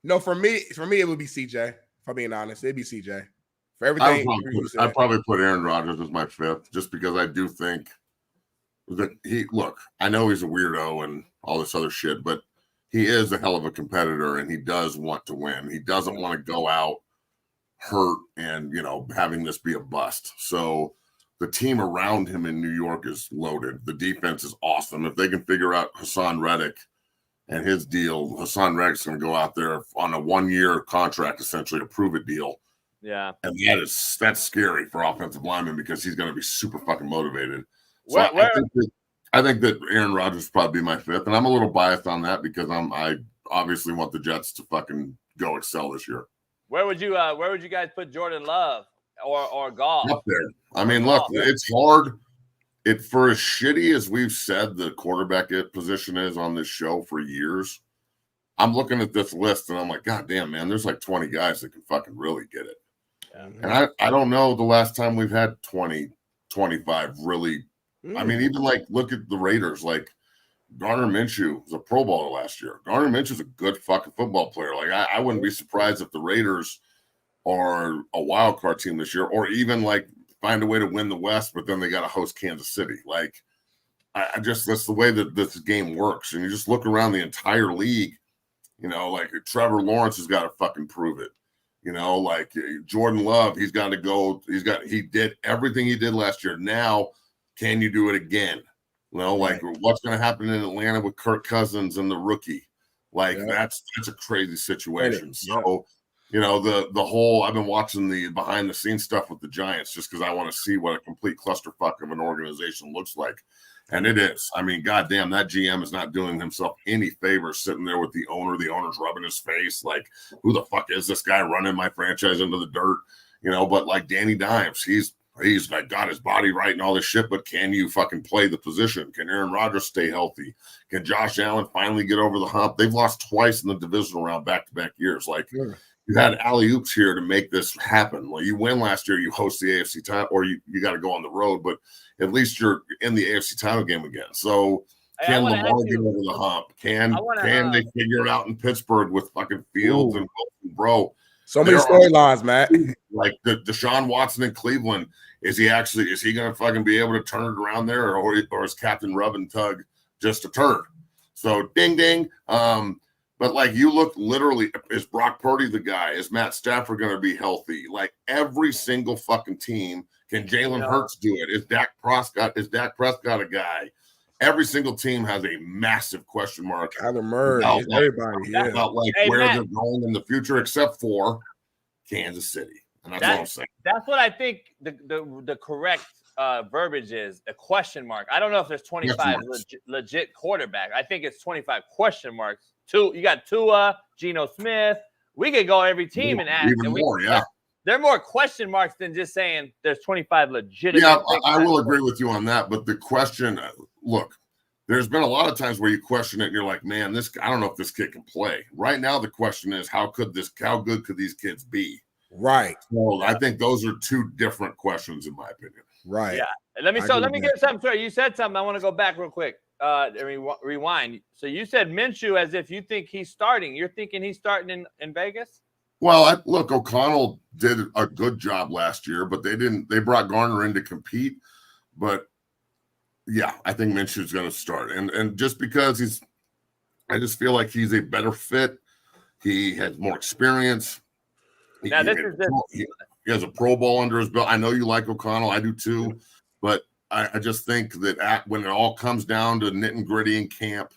S7: No, for me, it would be CJ. If I'm being honest, it'd be CJ. For everything,
S10: I'd probably put Aaron Rodgers as my 5th, just because I do think that I know he's a weirdo and all this other shit, but he is a hell of a competitor, and he does want to win. He doesn't want to go out hurt and having this be a bust. So the team around him in New York is loaded. The defense is awesome. If they can figure out Hassan Reddick and his deal, Hassan Reddick's going to go out there on a 1-year contract, essentially a prove-it deal.
S6: Yeah, and
S10: that's scary for offensive linemen because he's going to be super fucking motivated. So I think that Aaron Rodgers would probably be my 5th, and I'm a little biased on that because I obviously want the Jets to fucking go excel this year.
S6: Where would you guys put Jordan Love or Goff?
S10: Up there. I mean, look, it's hard. For as shitty as we've said the quarterback position is on this show for years, I'm looking at this list and I'm like, God damn, man, there's like 20 guys that can fucking really get it. Yeah, and I don't know the last time we've had 20, 25 really. I mean, even look at the Raiders, Darnell Minshew was a Pro Bowler last year. Darnell Minczm's a good fucking football player. I wouldn't be surprised if the Raiders are a wild card team this year, or even find a way to win the West, but then they got to host Kansas City. That's the way that this game works. And you just look around the entire league, Trevor Lawrence has got to fucking prove it. Jordan Love, he's got to go. He did everything he did last year. Now, can you do it again? What's going to happen in Atlanta with Kirk Cousins and the rookie? That's a crazy situation. So, the whole, I've been watching the behind the scenes stuff with the Giants just because I want to see what a complete clusterfuck of an organization looks like. And it is. I mean, goddamn, that GM is not doing himself any favors sitting there with the owner. The owner's rubbing his face who the fuck is this guy running my franchise into the dirt? But Danny Dimes, he's got his body right and all this shit, but can you fucking play the position? Can Aaron Rodgers stay healthy? Can Josh Allen finally get over the hump? They've lost twice in the divisional round back-to-back years. You had alley-oops here to make this happen. You win last year, you host the AFC title, or you got to go on the road, but at least you're in the AFC title game again. So can Lamar get over the hump? Can they figure it out in Pittsburgh with fucking Fields and bro?
S7: So many storylines, Matt.
S10: The Deshaun Watson in Cleveland, is he going to fucking be able to turn it around there, or is Captain Rub and Tug just a turn? So ding ding. But you look literally, is Brock Purdy the guy? Is Matt Stafford going to be healthy? Every single fucking team. Can Jalen Hurts do it? Is Dak Prescott a guy? Every single team has a massive question mark.
S7: Kyler Murray, everybody,
S10: about where they're going in the future, except for Kansas City. And that's what I'm saying.
S6: That's what I think the correct verbiage is, a question mark. I don't know if there's 25 legit quarterback. I think it's 25 question marks. You got Tua, Geno Smith. We could go every team and add
S10: even more, yeah.
S6: they're more question marks than just saying there's 25 legitimate.
S10: Yeah, I will agree with you on that. But the question, look, there's been a lot of times where you question it and you're like, man, I don't know if this kid can play. Right now, the question is, how good could these kids be?
S7: Right.
S10: So I think those are two different questions, in my opinion.
S7: Right.
S6: Yeah. Let me get something straight. You said something. I want to go back real quick. Rewind. So you said Minshew as if you think he's starting. You're thinking he's starting in Vegas?
S10: Well, look, O'Connell did a good job last year, but they brought Garner in to compete. But yeah, I think Minshew's going to start. And just because I just feel like he's a better fit. He has more experience. He has a Pro Bowl under his belt. I know you like O'Connell. I do too. But I just think that when it all comes down to nit and gritty in camp,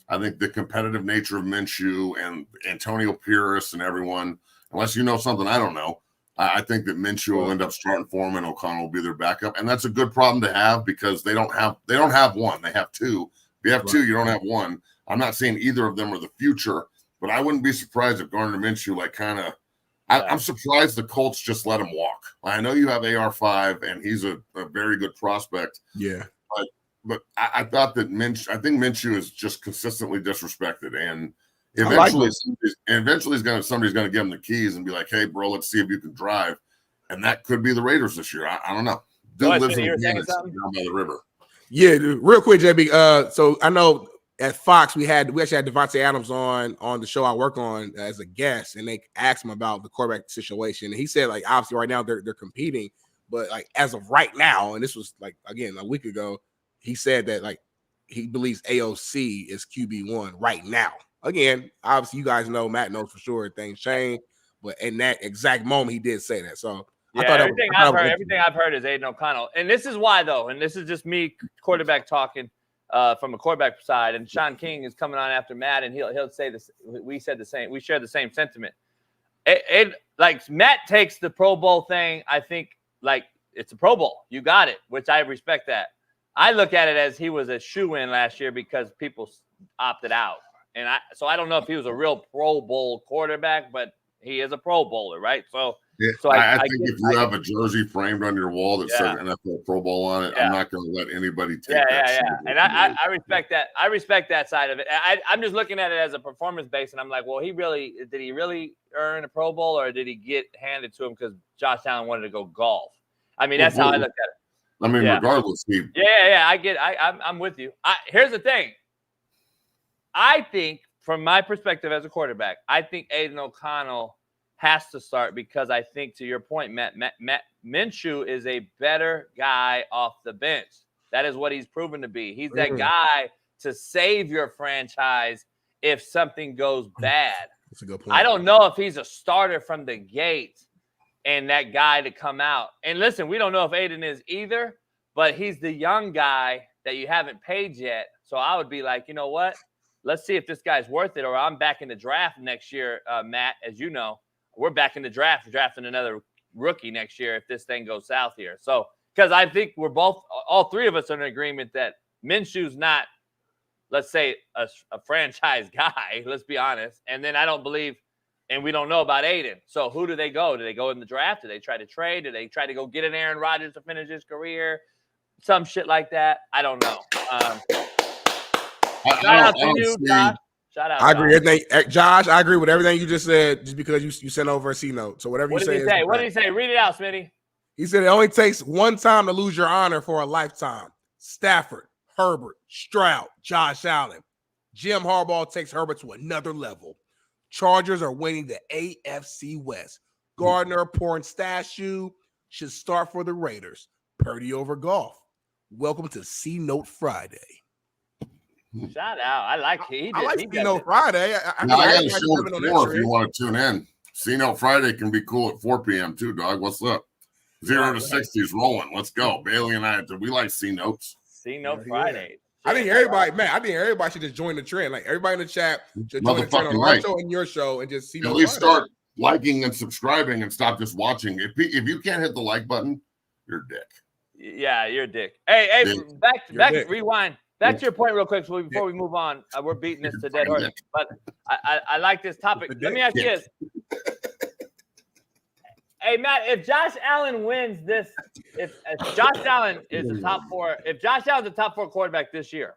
S10: I think the competitive nature of Minshew and Antonio Pierce and everyone, unless you know something I don't know, I think that Minshew will end up starting for him and O'Connell will be their backup. And that's a good problem to have because they don't have one. They have two. If you have two, you don't have one. I'm not saying either of them are the future, but I wouldn't be surprised if Gardner Minshew I'm surprised the Colts just let him walk. I know you have AR5 and he's a very good prospect.
S7: Yeah.
S10: But I thought that Minshew is just consistently disrespected. And eventually somebody's gonna give him the keys and be like, hey, bro, let's see if you can drive. And that could be the Raiders this year. I don't know. Dude lives in Kansas down by the river.
S7: Yeah, dude, real quick, JB. So I know at Fox we actually had Devontae Adams on the show I work on as a guest, and they asked him about the quarterback situation. And he said, like, obviously right now they're competing, but like as of right now, and this was like again a week ago, he said that like he believes AOC is QB1 right now. Again, obviously you guys know, Matt knows for sure things change, but in that exact moment he did say that. So
S6: everything I've heard is Aiden O'Connell, and this is why though, and this is just me quarterback talking. From a quarterback side, and Shaun King is coming on after Matt, and he'll say this. We said the same. We share the same sentiment. Like Matt takes the Pro Bowl thing. I think like it's a Pro Bowl. You got it, which I respect that. I look at it as he was a shoe-in last year because people opted out, and I don't know if he was a real Pro Bowl quarterback, but he is a Pro Bowler, right? So.
S10: Yeah, so I think if you have a jersey framed on your wall that says NFL Pro Bowl on it, I'm not going to let anybody take that.
S6: Yeah. And I respect that. I respect that side of it. I'm just looking at it as a performance base, and I'm like, well, did he really earn a Pro Bowl, or did he get handed to him because Josh Allen wanted to go golf? I mean, that's how I look at it.
S10: I mean, regardless,
S6: I get. I'm with you. Here's the thing. I think, from my perspective as a quarterback, I think Aiden O'Connell has to start because I think, to your point, Matt Minshew is a better guy off the bench. That is what he's proven to be. He's that guy to save your franchise if something goes bad.
S7: That's a good point.
S6: I don't know if he's a starter from the gate and that guy to come out. And listen, we don't know if Aiden is either, but he's the young guy that you haven't paid yet. So I would be like, you know what? Let's see if this guy's worth it, or I'm back in the draft next year, Matt, as you know. We're back in the draft, drafting another rookie next year if this thing goes south here. So, because I think we're all three of us are in agreement that Minshew's not, let's say, a franchise guy. Let's be honest. And then I don't believe, and we don't know about Aiden. So who do they go? Do they go in the draft? Do they try to trade? Do they try to go get an Aaron Rodgers to finish his career? Some shit like that. I don't know. Shout out to you, Josh. Shout out.
S7: I agree. Josh, I agree with everything you just said, just because you sent over a C note. So whatever you say.
S6: What did he say? Read it out, Smitty.
S7: He said it only takes one time to lose your honor for a lifetime. Stafford, Herbert, Stroud, Josh Allen. Jim Harbaugh takes Herbert to another level. Chargers are winning the AFC West. Gardner, Pornstache should start for the Raiders. Purdy over Goff. Welcome to C Note Friday.
S6: Shout out. I like it.
S7: I like C-Note Friday.
S10: I got a show at 4 if you want to tune in. C-Note Friday can be cool at 4 p.m. too, dog. What's up? 0 to 60 is rolling. Let's go. Bailey and I, we like C-Notes.
S6: C-Note Friday.
S7: I think everybody should just join the trend. Like, everybody in the chat should join the trend on our show and your show and just C-Note
S10: At least start liking and subscribing and stop just watching. If you can't hit the like button, you're a dick.
S6: Yeah, you're a dick. Hey, back, rewind. Back to your point real quick before we move on. We're beating this to dead horse. But I like this topic. Let me ask you this. Hey Matt, if Josh Allen wins this, if Josh Allen is a top 4, if Josh Allen's a top 4 quarterback this year,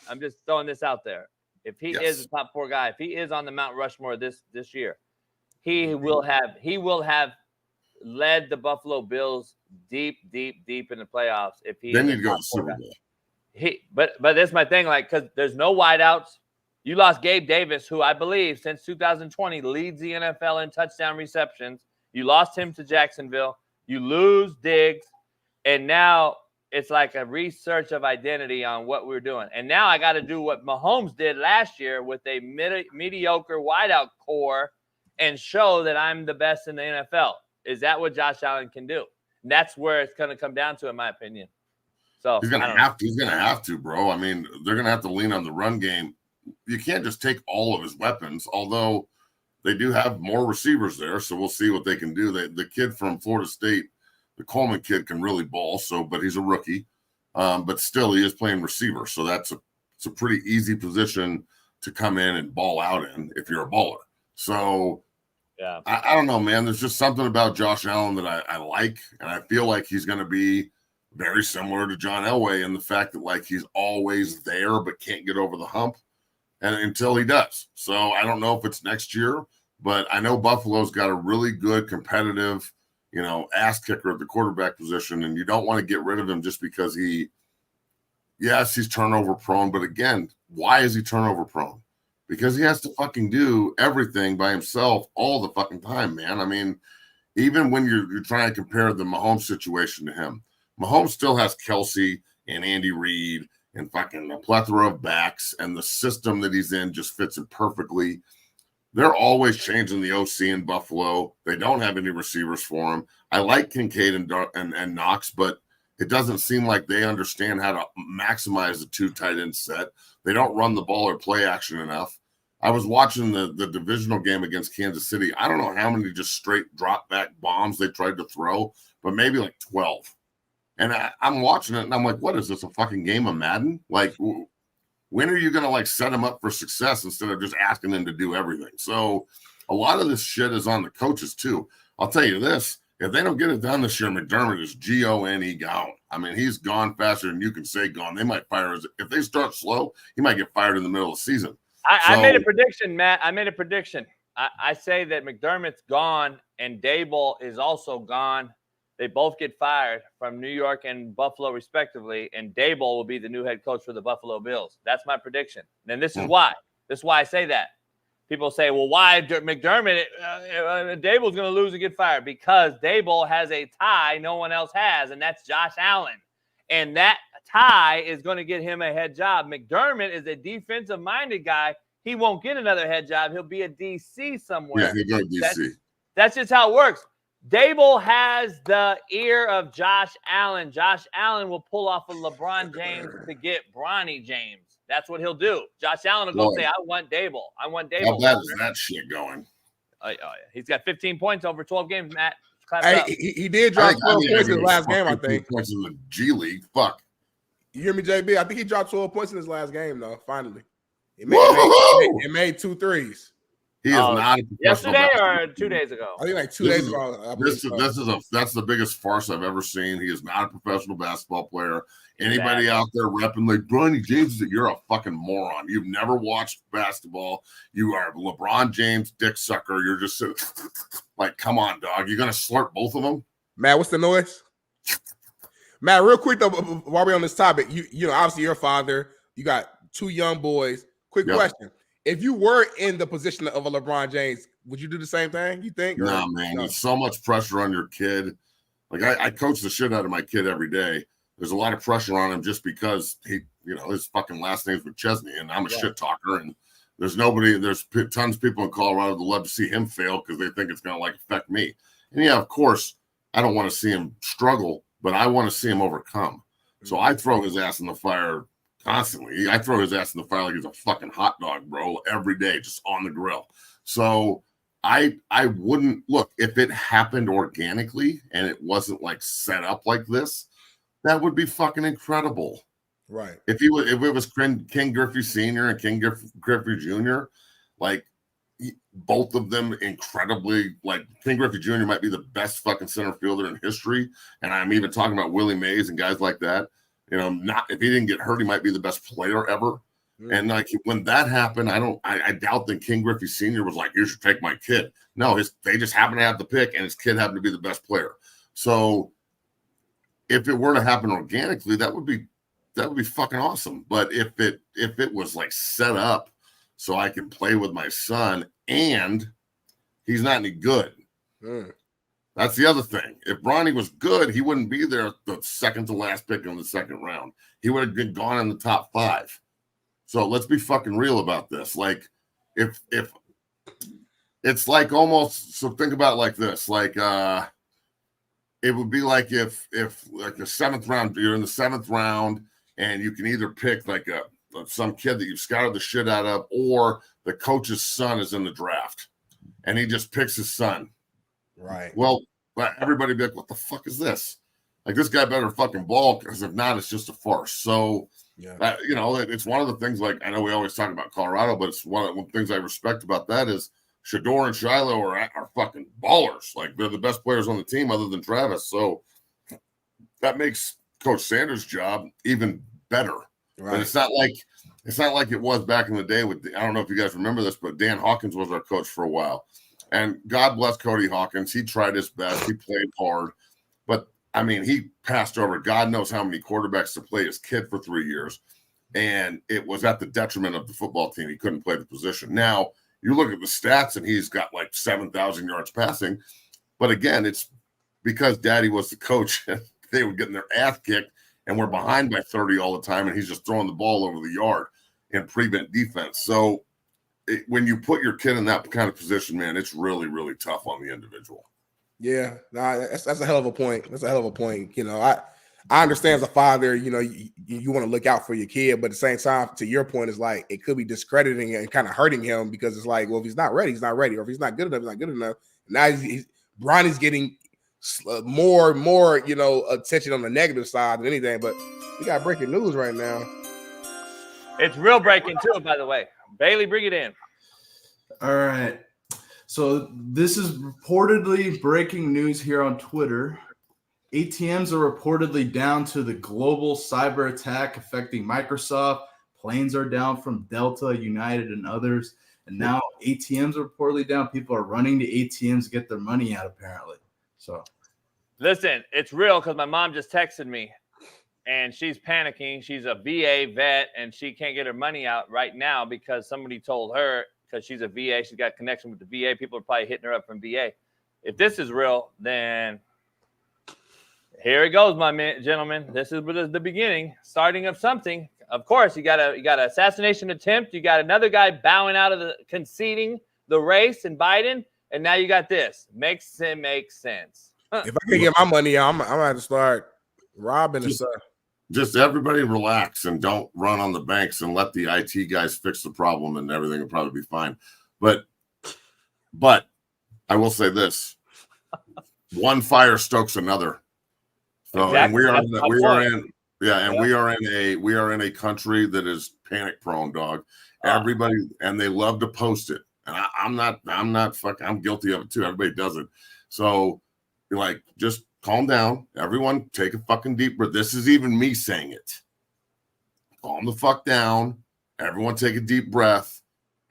S6: I'm just throwing this out there. If he is a top 4 guy, if he is on the Mount Rushmore this year, he will have led the Buffalo Bills deep in the playoffs. If he
S10: then you'd go to Super Bowl.
S6: But that's my thing, like, because there's no wideouts. You lost Gabe Davis, who I believe since 2020 leads the NFL in touchdown receptions. You lost him to Jacksonville. You lose Diggs, and now it's like a research of identity on what we're doing. And now I got to do what Mahomes did last year with a mediocre wideout core and show that I'm the best in the NFL. Is that what Josh Allen can do? And that's where it's going to come down to, in my opinion. So
S10: he's going to have to. He's going to have to, bro. I mean, they're going to have to lean on the run game. You can't just take all of his weapons, although they do have more receivers there, so we'll see what they can do. The kid from Florida State, the Coleman kid, can really ball. But he's a rookie, but still he is playing receiver, so it's a pretty easy position to come in and ball out in if you're a baller. So
S6: yeah,
S10: I don't know, man. There's just something about Josh Allen that I like, and I feel like he's going to be very similar to John Elway in the fact that like he's always there but can't get over the hump. And until he does. So I don't know if it's next year, but I know Buffalo's got a really good competitive, ass kicker at the quarterback position. And you don't want to get rid of him just because he's turnover prone. But again, why is he turnover prone? Because he has to fucking do everything by himself all the fucking time, man. I mean, even when you're trying to compare the Mahomes situation to him, Mahomes still has Kelsey and Andy Reid and fucking a plethora of backs, and the system that he's in just fits it perfectly. They're always changing the OC in Buffalo. They don't have any receivers for him. I like Kincaid and Knox, but it doesn't seem like they understand how to maximize the 2 tight end set. They don't run the ball or play action enough. I was watching the divisional game against Kansas City. I don't know how many just straight drop back bombs they tried to throw, but maybe like 12. And I'm watching it, and I'm like, what is this, a fucking game of Madden? Like, when are you going to, like, set them up for success instead of just asking them to do everything? So a lot of this shit is on the coaches, too. I'll tell you this. If they don't get it done this year, McDermott is Gone gone. I mean, he's gone faster than you can say gone. They might fire his – if they start slow, he might get fired in the middle of the season.
S6: I made a prediction, Matt. I made a prediction. I say that McDermott's gone and Dable is also gone. They both get fired from New York and Buffalo, respectively, and Dable will be the new head coach for the Buffalo Bills. That's my prediction. And this is why. This is why I say that. People say, well, why McDermott? Dable's going to lose and get fired because Dable has a tie no one else has, and that's Josh Allen. And that tie is going to get him a head job. McDermott is a defensive-minded guy. He won't get another head job. He'll be a DC somewhere.
S10: Yeah, he'll go to DC.
S6: That's just how it works. Dable has the ear of Josh Allen. Josh Allen will pull off a LeBron James to get Bronny James. That's what he'll do. Josh Allen will go say, I want Dable. I want Dable.
S10: How bad is that shit going?
S6: Oh, yeah. He's got 15 points over 12 games, Matt.
S7: Hey, he did drop 12 points in his last game, I think.
S10: Points in the G League. Fuck.
S7: You hear me, JB? I think he dropped 12 points in his last game, though, finally. He made 2 threes.
S10: He is not
S6: yesterday or 2 days ago.
S7: I think like 2 days ago.
S10: That's the biggest farce I've ever seen. He is not a professional basketball player. Anybody out there repping like Bronny James, you're a fucking moron. You've never watched basketball. You are LeBron James dick sucker. You're just like, come on, dog. You're gonna slurp both of them?
S7: Matt, what's the noise? Matt, real quick though, while we're on this topic, you know, obviously you're a father. You got 2 young boys. Quick question. If you were in the position of a LeBron James, would you do the same thing, you think?
S10: No, man. There's so much pressure on your kid. Like, I coach the shit out of my kid every day. There's a lot of pressure on him just because his fucking last name's McChesney, and I'm a shit talker. And there's tons of people in Colorado that love to see him fail because they think it's going to, like, affect me. And, yeah, of course, I don't want to see him struggle, but I want to see him overcome. So I throw his ass in the fire constantly. I throw his ass in the fire like he's a fucking hot dog, bro, every day, just on the grill. So I wouldn't look if it happened organically and it wasn't like set up like this. That would be fucking incredible,
S7: right?
S10: If it was King Griffey Sr. and King Griffey Jr., like both of them incredibly, like King Griffey Jr. might be the best fucking center fielder in history. And I'm even talking about Willie Mays and guys like that. You know, not if he didn't get hurt, he might be the best player ever. And like when that happened, I doubt that King Griffey Sr. was like, you should take my kid. No, they just happened to have the pick, and his kid happened to be the best player. So if it were to happen organically, that would be fucking awesome. But if it was like set up so I can play with my son and he's not any good. That's the other thing. If Bronny was good, he wouldn't be there the second to last pick in the second round. He would have been gone in the top 5. So let's be fucking real about this. Like if it's like almost, so think about it like this, like it would be like if like the 7th round, you're in the 7th round and you can either pick like some kid that you've scouted the shit out of, or the coach's son is in the draft and he just picks his son.
S7: Right.
S10: Well, everybody be like, what the fuck is this? Like, this guy better fucking ball, because if not, it's just a farce. So, yeah, you know, it's one of the things, like, I know we always talk about Colorado, but it's one of the things I respect about that is Shador and Shiloh are fucking ballers. Like, they're the best players on the team other than Travis. So that makes Coach Sanders' job even better. Right. But it's not like it was back in the day with, I don't know if you guys remember this, but Dan Hawkins was our coach for a while. And God bless Cody Hawkins. He tried his best. He played hard. But, I mean, he passed over God knows how many quarterbacks to play his kid for 3 years. And it was at the detriment of the football team. He couldn't play the position. Now, you look at the stats, and he's got like 7,000 yards passing. But, again, it's because Daddy was the coach. They were getting their ass kicked, and we're behind by 30 all the time, and he's just throwing the ball over the yard in prevent defense. So, when you put your kid in that kind of position, man, it's really, really tough on the individual.
S7: Yeah, that's a hell of a point. That's a hell of a point. You know, I understand as a father, you know, you want to look out for your kid, but at the same time, to your point, it's like it could be discrediting and kind of hurting him, because it's like, well, if he's not ready, he's not ready, or if he's not good enough, he's not good enough. Now Bronny's getting more, you know, attention on the negative side than anything. But we got breaking news right now.
S6: It's real breaking too, by the way. Bailey, bring it in.
S11: All right. So this is reportedly breaking news here on Twitter. ATMs are reportedly down to the global cyber attack affecting Microsoft. Planes are down from Delta, United, and others. And now ATMs are reportedly down. People are running to ATMs to get their money out, apparently. So,
S6: listen, it's real because my mom just texted me. And she's panicking. She's a VA vet, and she can't get her money out right now because somebody told her, because she's a VA, she's got connection with the VA. People are probably hitting her up from VA. If this is real, then here it goes, my gentlemen. This is the beginning, starting of something. Of course, you got an assassination attempt. You got another guy bowing out of conceding the race in Biden, and now you got this. Makes sense. Huh.
S7: If I can get my money out, I'm going to have to start robbing and stuff.
S10: Just everybody relax and don't run on the banks, and let the IT guys fix the problem, and everything will probably be fine. But I will say this: one fire stokes another. So, exactly. And we are in a country that is panic prone, dog. Everybody, and they love to post it. And I'm guilty of it too. Everybody does it. So you're like, just calm down. Everyone take a fucking deep breath. This is even me saying it. Calm the fuck down. Everyone take a deep breath.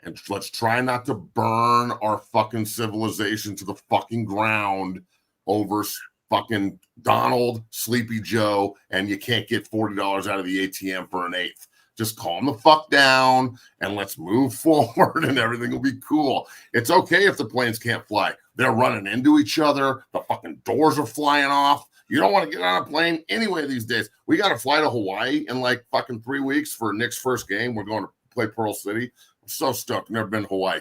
S10: And let's try not to burn our fucking civilization to the fucking ground over fucking Donald, Sleepy Joe, and you can't get $40 out of the ATM for an eighth. Just calm the fuck down and let's move forward, and everything will be cool. It's okay if the planes can't fly. They're running into each other. The fucking doors are flying off. You don't want to get on a plane anyway these days. We got to fly to Hawaii in like fucking 3 weeks for Nick's first game. We're going to play Pearl City. I'm so stoked. Never been to Hawaii.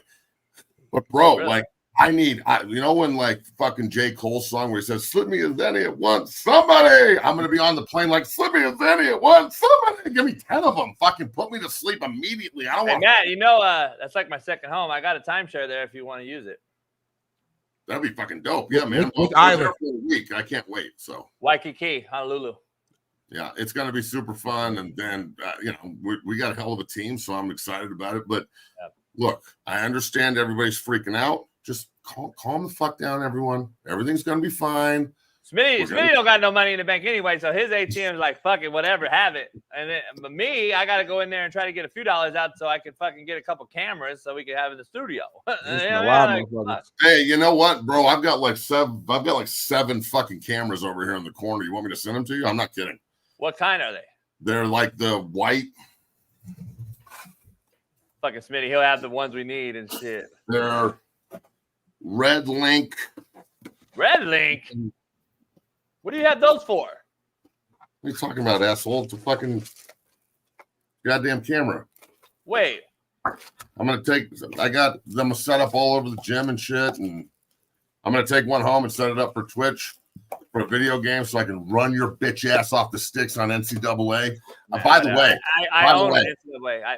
S10: But, bro, really? Like, when like fucking J. Cole's song where he says, slip me a Zenny at once, somebody. I'm going to be on the plane like, slip me a Zenny at once, somebody. Give me 10 of them. Fucking put me to sleep immediately. I don't want.
S6: Matt, that's like my second home. I got a timeshare there if you want to use it.
S10: That'd be fucking dope. Yeah, man.
S7: Which island?
S10: For a week. I can't wait. So
S6: Waikiki, Honolulu.
S10: Yeah, it's going to be super fun. And then, we got a hell of a team, so I'm excited about it. But look, I understand everybody's freaking out. Just calm the fuck down, everyone. Everything's going to be fine.
S6: Smitty don't got no money in the bank anyway, so his ATM is like, fuck it, whatever, have it. And then, but me, I got to go in there and try to get a few dollars out so I can fucking get a couple cameras so we can have in the studio.
S10: Hey, you know what, bro? I've got like seven fucking cameras over here in the corner. You want me to send them to you? I'm not kidding.
S6: What kind are they?
S10: They're like the white.
S6: Fucking Smitty, he'll have the ones we need and shit.
S10: They're Red Link.
S6: Red Link? What do you have those for?
S10: What are you talking about, asshole? It's a fucking goddamn camera.
S6: Wait.
S10: I got them set up all over the gym and shit, and I'm going to take one home and set it up for Twitch for a video game so I can run your bitch ass off the sticks on NCAA. By the way,
S6: I own NCAA. I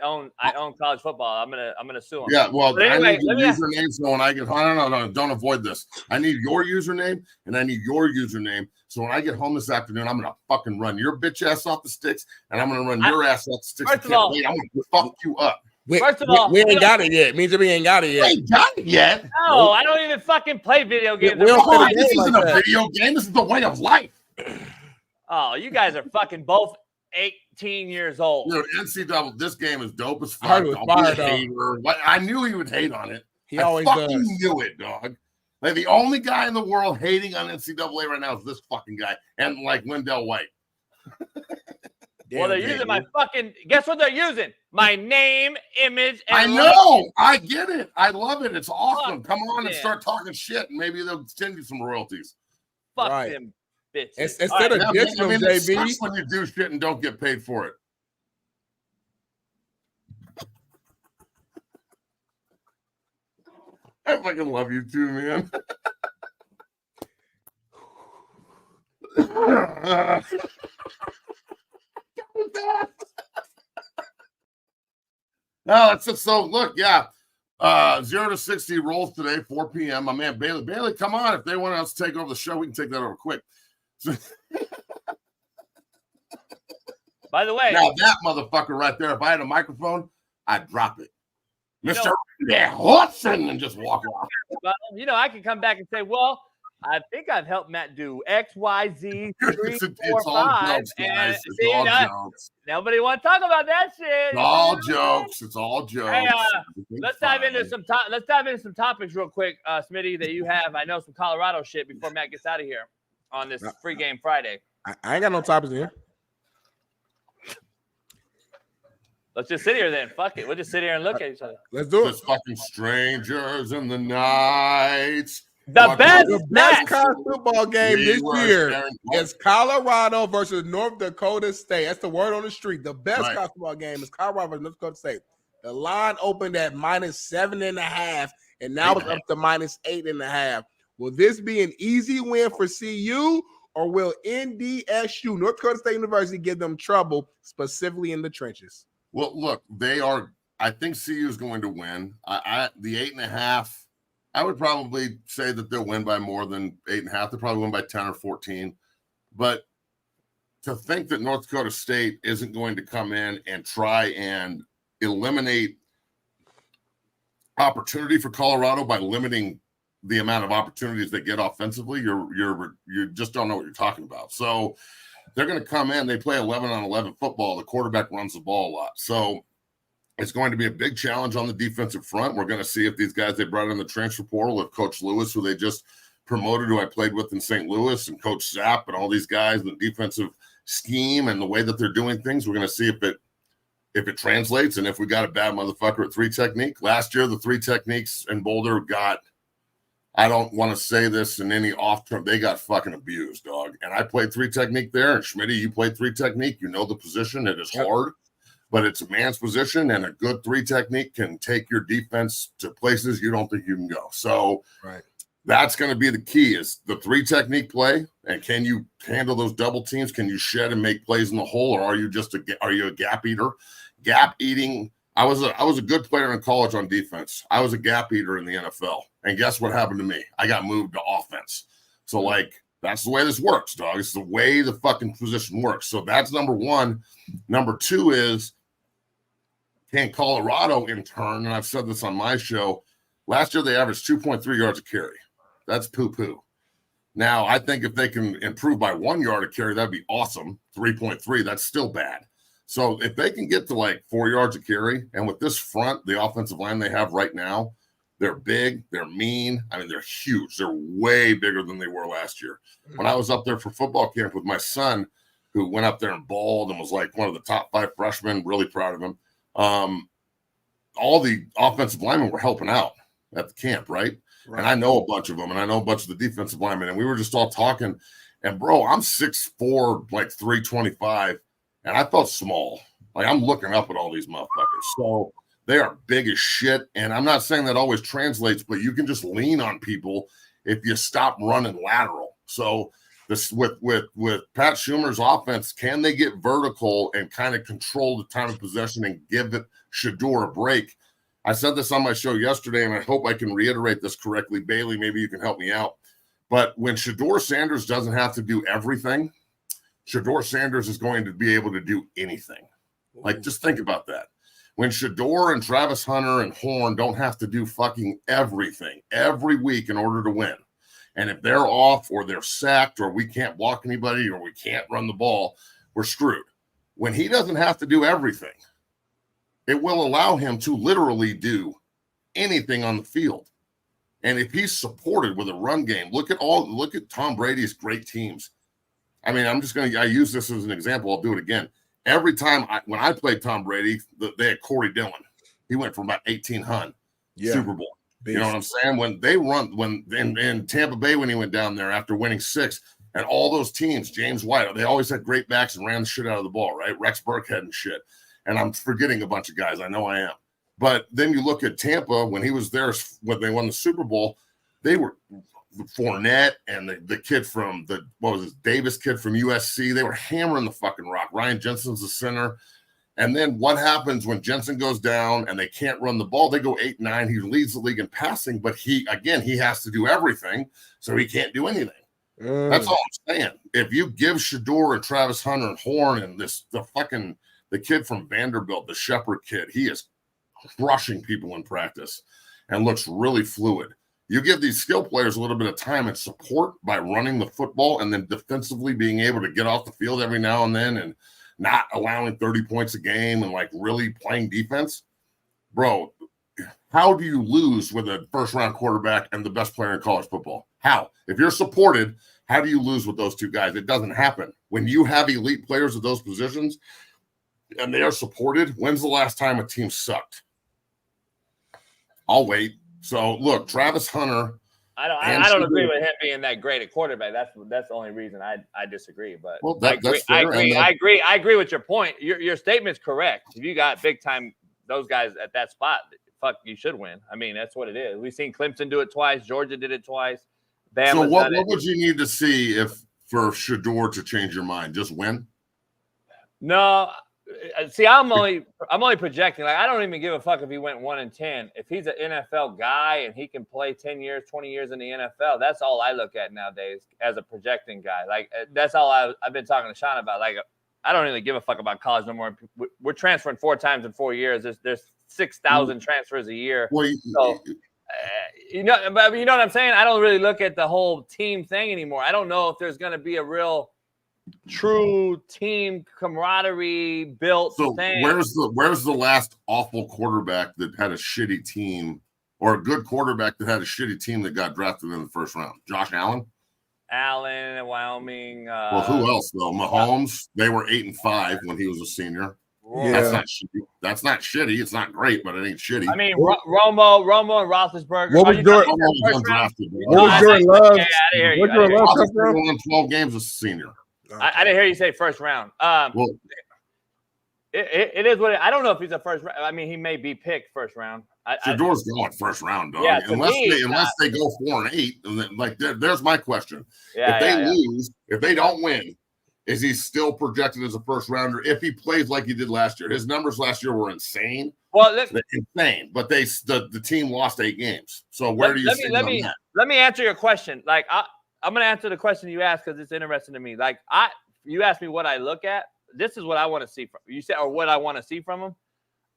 S6: own college football. I'm gonna sue them.
S10: Yeah, well,
S6: but anyway,
S10: I need your username so when I get home. No, don't avoid this. I need your username and I need your username. So when I get home this afternoon, I'm gonna fucking run your bitch ass off the sticks, and I'm gonna run your ass off the sticks.
S6: First of all,
S10: I'm gonna fuck you up.
S6: First of all,
S7: we ain't got it yet. Means we ain't got it yet.
S10: We ain't got it yet.
S6: No, I don't even fucking play video games.
S10: This isn't a video game. This is the way of life.
S6: Oh, you guys are fucking both 18 years old.
S10: Dude, NCAA, this game is dope as fuck.
S7: I heard it was fire,
S10: I knew he would hate on it.
S7: He
S10: I
S7: always
S10: fucking
S7: does.
S10: knew it, dog. Like the only guy in the world hating on NCAA right now is this fucking guy, and like Wendell White.
S6: Well, they're using my fucking. Guess what they're using? My name, image, and
S10: I know. I get it. I love it. It's awesome. Come on and
S6: yeah.
S10: start talking shit, and maybe they'll send you some royalties.
S6: Fuck
S7: Right.
S6: them bitches.
S7: Instead of dissing them,
S10: it
S7: JB.
S10: sucks when you do shit and don't get paid for it. I fucking love you too, man. No, that's just so look, yeah. 0 to 60 rolls today, 4 p.m. My man Bailey. Bailey, come on. If they want us to take over the show, we can take that over quick.
S6: By the way,
S10: now that motherfucker right there, if I had a microphone, I'd drop it. Mr. Hudson, and just walk off.
S6: Well, I can come back and say, well, I think I've helped Matt do X, Y, Z, 3, 4, 5.
S10: Jokes,
S6: and
S10: it's all jokes.
S6: Nobody want to talk about that shit.
S10: It's all jokes. It's all jokes.
S6: Hey, let's dive into some topics real quick, Smitty, that you have. I know some Colorado shit before Matt gets out of here on this free game Friday.
S7: I ain't got no topics in here.
S6: Let's just sit here then. Fuck it. We'll just sit here and look at each other.
S7: Let's do it.
S10: Just fucking strangers in the night.
S6: The best
S7: college football game this year is Colorado versus North Dakota State. That's the word on the street. The best college football game is Colorado versus North Dakota State. The line opened at -7.5, and now it's up to -8.5. Will this be an easy win for CU, or will NDSU, North Dakota State University, give them trouble, specifically in the trenches?
S10: Well, look, they are. I think CU is going to win. The 8.5. I would probably say that they'll win by more than 8.5. They'll probably win by 10 or 14. But to think that North Dakota State isn't going to come in and try and eliminate opportunity for Colorado by limiting the amount of opportunities they get offensively, you just don't know what you're talking about. So they're going to come in. They play 11-on-11 football. The quarterback runs the ball a lot. So it's going to be a big challenge on the defensive front. We're going to see if these guys they brought in the transfer portal, if Coach Lewis, who they just promoted, who I played with in St. Louis, and Coach Zapp and all these guys, the defensive scheme and the way that they're doing things, we're going to see if it translates and if we got a bad motherfucker at 3 technique. Last year, the 3 techniques in Boulder got, I don't want to say this in any off term, they got fucking abused, dog. And I played 3 technique there, and Schmitty, you played 3 technique. You know the position. It is hard. But it's a man's position, and a good 3 technique can take your defense to places you don't think you can go. So that's going to be the key is the 3 technique play, and can you handle those double teams? Can you shed and make plays in the hole, or are you a gap eater? Gap eating. I was a good player in college on defense. I was a gap eater in the NFL, and guess what happened to me? I got moved to offense. So that's the way this works, dog. It's the way the fucking position works. So that's number one. Number two is, Can Colorado, in turn, and I've said this on my show, last year they averaged 2.3 yards a carry. That's poo-poo. Now, I think if they can improve by 1 yard a carry, that'd be awesome. 3.3, that's still bad. So if they can get to like 4 yards a carry, and with this front, the offensive line they have right now, they're big, they're mean. I mean, they're huge. They're way bigger than they were last year. When I was up there for football camp with my son, who went up there and balled and was like one of the top 5 freshmen, really proud of him. All the offensive linemen were helping out at the camp, right? And I know a bunch of them, and I know a bunch of the defensive linemen, and we were just all talking. And, bro, I'm 6'4", like 325, and I felt small. Like, I'm looking up at all these motherfuckers. So they are big as shit, and I'm not saying that always translates, but you can just lean on people if you stop running lateral. So this with Pat Schumer's offense, can they get vertical and kind of control the time of possession and give Shedeur a break? I said this on my show yesterday, and I hope I can reiterate this correctly. Bailey, maybe you can help me out. But when Shedeur Sanders doesn't have to do everything, Shedeur Sanders is going to be able to do anything. Like, just think about that. When Shedeur and Travis Hunter and Horn don't have to do fucking everything every week in order to win, and if they're off or they're sacked or we can't block anybody or we can't run the ball, we're screwed. When he doesn't have to do everything, it will allow him to literally do anything on the field. And if he's supported with a run game, look at Tom Brady's great teams. I mean, I use this as an example. I'll do it again. Every time when I played Tom Brady, they had Corey Dillon. He went from about 1,800 Super Bowl. Beast. You know what I'm saying? When they run, in Tampa Bay, when he went down there after winning 6, and all those teams, James White, they always had great backs and ran the shit out of the ball, right? Rex Burkhead and shit. And I'm forgetting a bunch of guys. I know I am. But then you look at Tampa, when he was there, when they won the Super Bowl, they were Fournette and the kid from Davis kid from USC. They were hammering the fucking rock. Ryan Jensen's the center. And then what happens when Jensen goes down and they can't run the ball? They go 8-9. He leads the league in passing, but he has to do everything, so he can't do anything. That's all I'm saying. If you give Shedeur and Travis Hunter and Horn and the kid from Vanderbilt, the Shepherd kid, he is crushing people in practice and looks really fluid. You give these skill players a little bit of time and support by running the football and then defensively being able to get off the field every now and then and not allowing 30 points a game and like really playing defense. Bro, how do you lose with a first-round quarterback and the best player in college football? How? If you're supported, how do you lose with those two guys? It doesn't happen. When you have elite players at those positions and they are supported, when's the last time a team sucked? I'll wait. So look, Travis Hunter.
S6: I don't agree with him being that great at quarterback. That's the only reason I disagree. But I agree with your point. Your statement's correct. If you got big time those guys at that spot, fuck, you should win. I mean, that's what it is. We've seen Clemson do it twice. Georgia did it twice. Bama's
S10: so what would you need to see for Shedeur to change your mind? Just win?
S6: No. See, I'm only projecting. Like, I don't even give a fuck if he went 1-10. If he's an NFL guy and he can play 10 years, 20 years in the NFL, that's all I look at nowadays as a projecting guy. Like, that's all I've been talking to Shaun about. Like, I don't really give a fuck about college no more. We're transferring 4 times in 4 years. There's 6,000 transfers a year.
S10: Well,
S6: so, you know what I'm saying? I don't really look at the whole team thing anymore. I don't know if there's going to be a real true team camaraderie built thing.
S10: Where's the last awful quarterback that had a shitty team, or a good quarterback that had a shitty team that got drafted in the first round? Josh Allen
S6: at Wyoming.
S10: Well, who else though? Mahomes. They were 8-5 when he was a senior.
S7: Yeah.
S10: That's not shitty. That's not shitty. It's not great, but it ain't shitty.
S6: I mean, Romo and Roethlisberger.
S7: What was Jordan? What was Jordan Love? What Jordan Love come from?
S10: Won 12 games as a senior.
S6: I didn't hear you say first round. Well, it is what I don't know if he's a first round. I mean, he may be picked first round.
S10: Shedeur's going first round, dog.
S6: Yeah,
S10: unless they go 4-8, and then, like there's my question. If they lose, if they don't win, is he still projected as a first rounder if he plays like he did last year? His numbers last year were insane.
S6: Well,
S10: insane, but the team lost 8 games. So where do you see
S6: let me answer your question. Like I'm going to answer the question you asked because it's interesting to me. Like you asked me what I look at. This is what I want to see from you said, or what I want to see from him.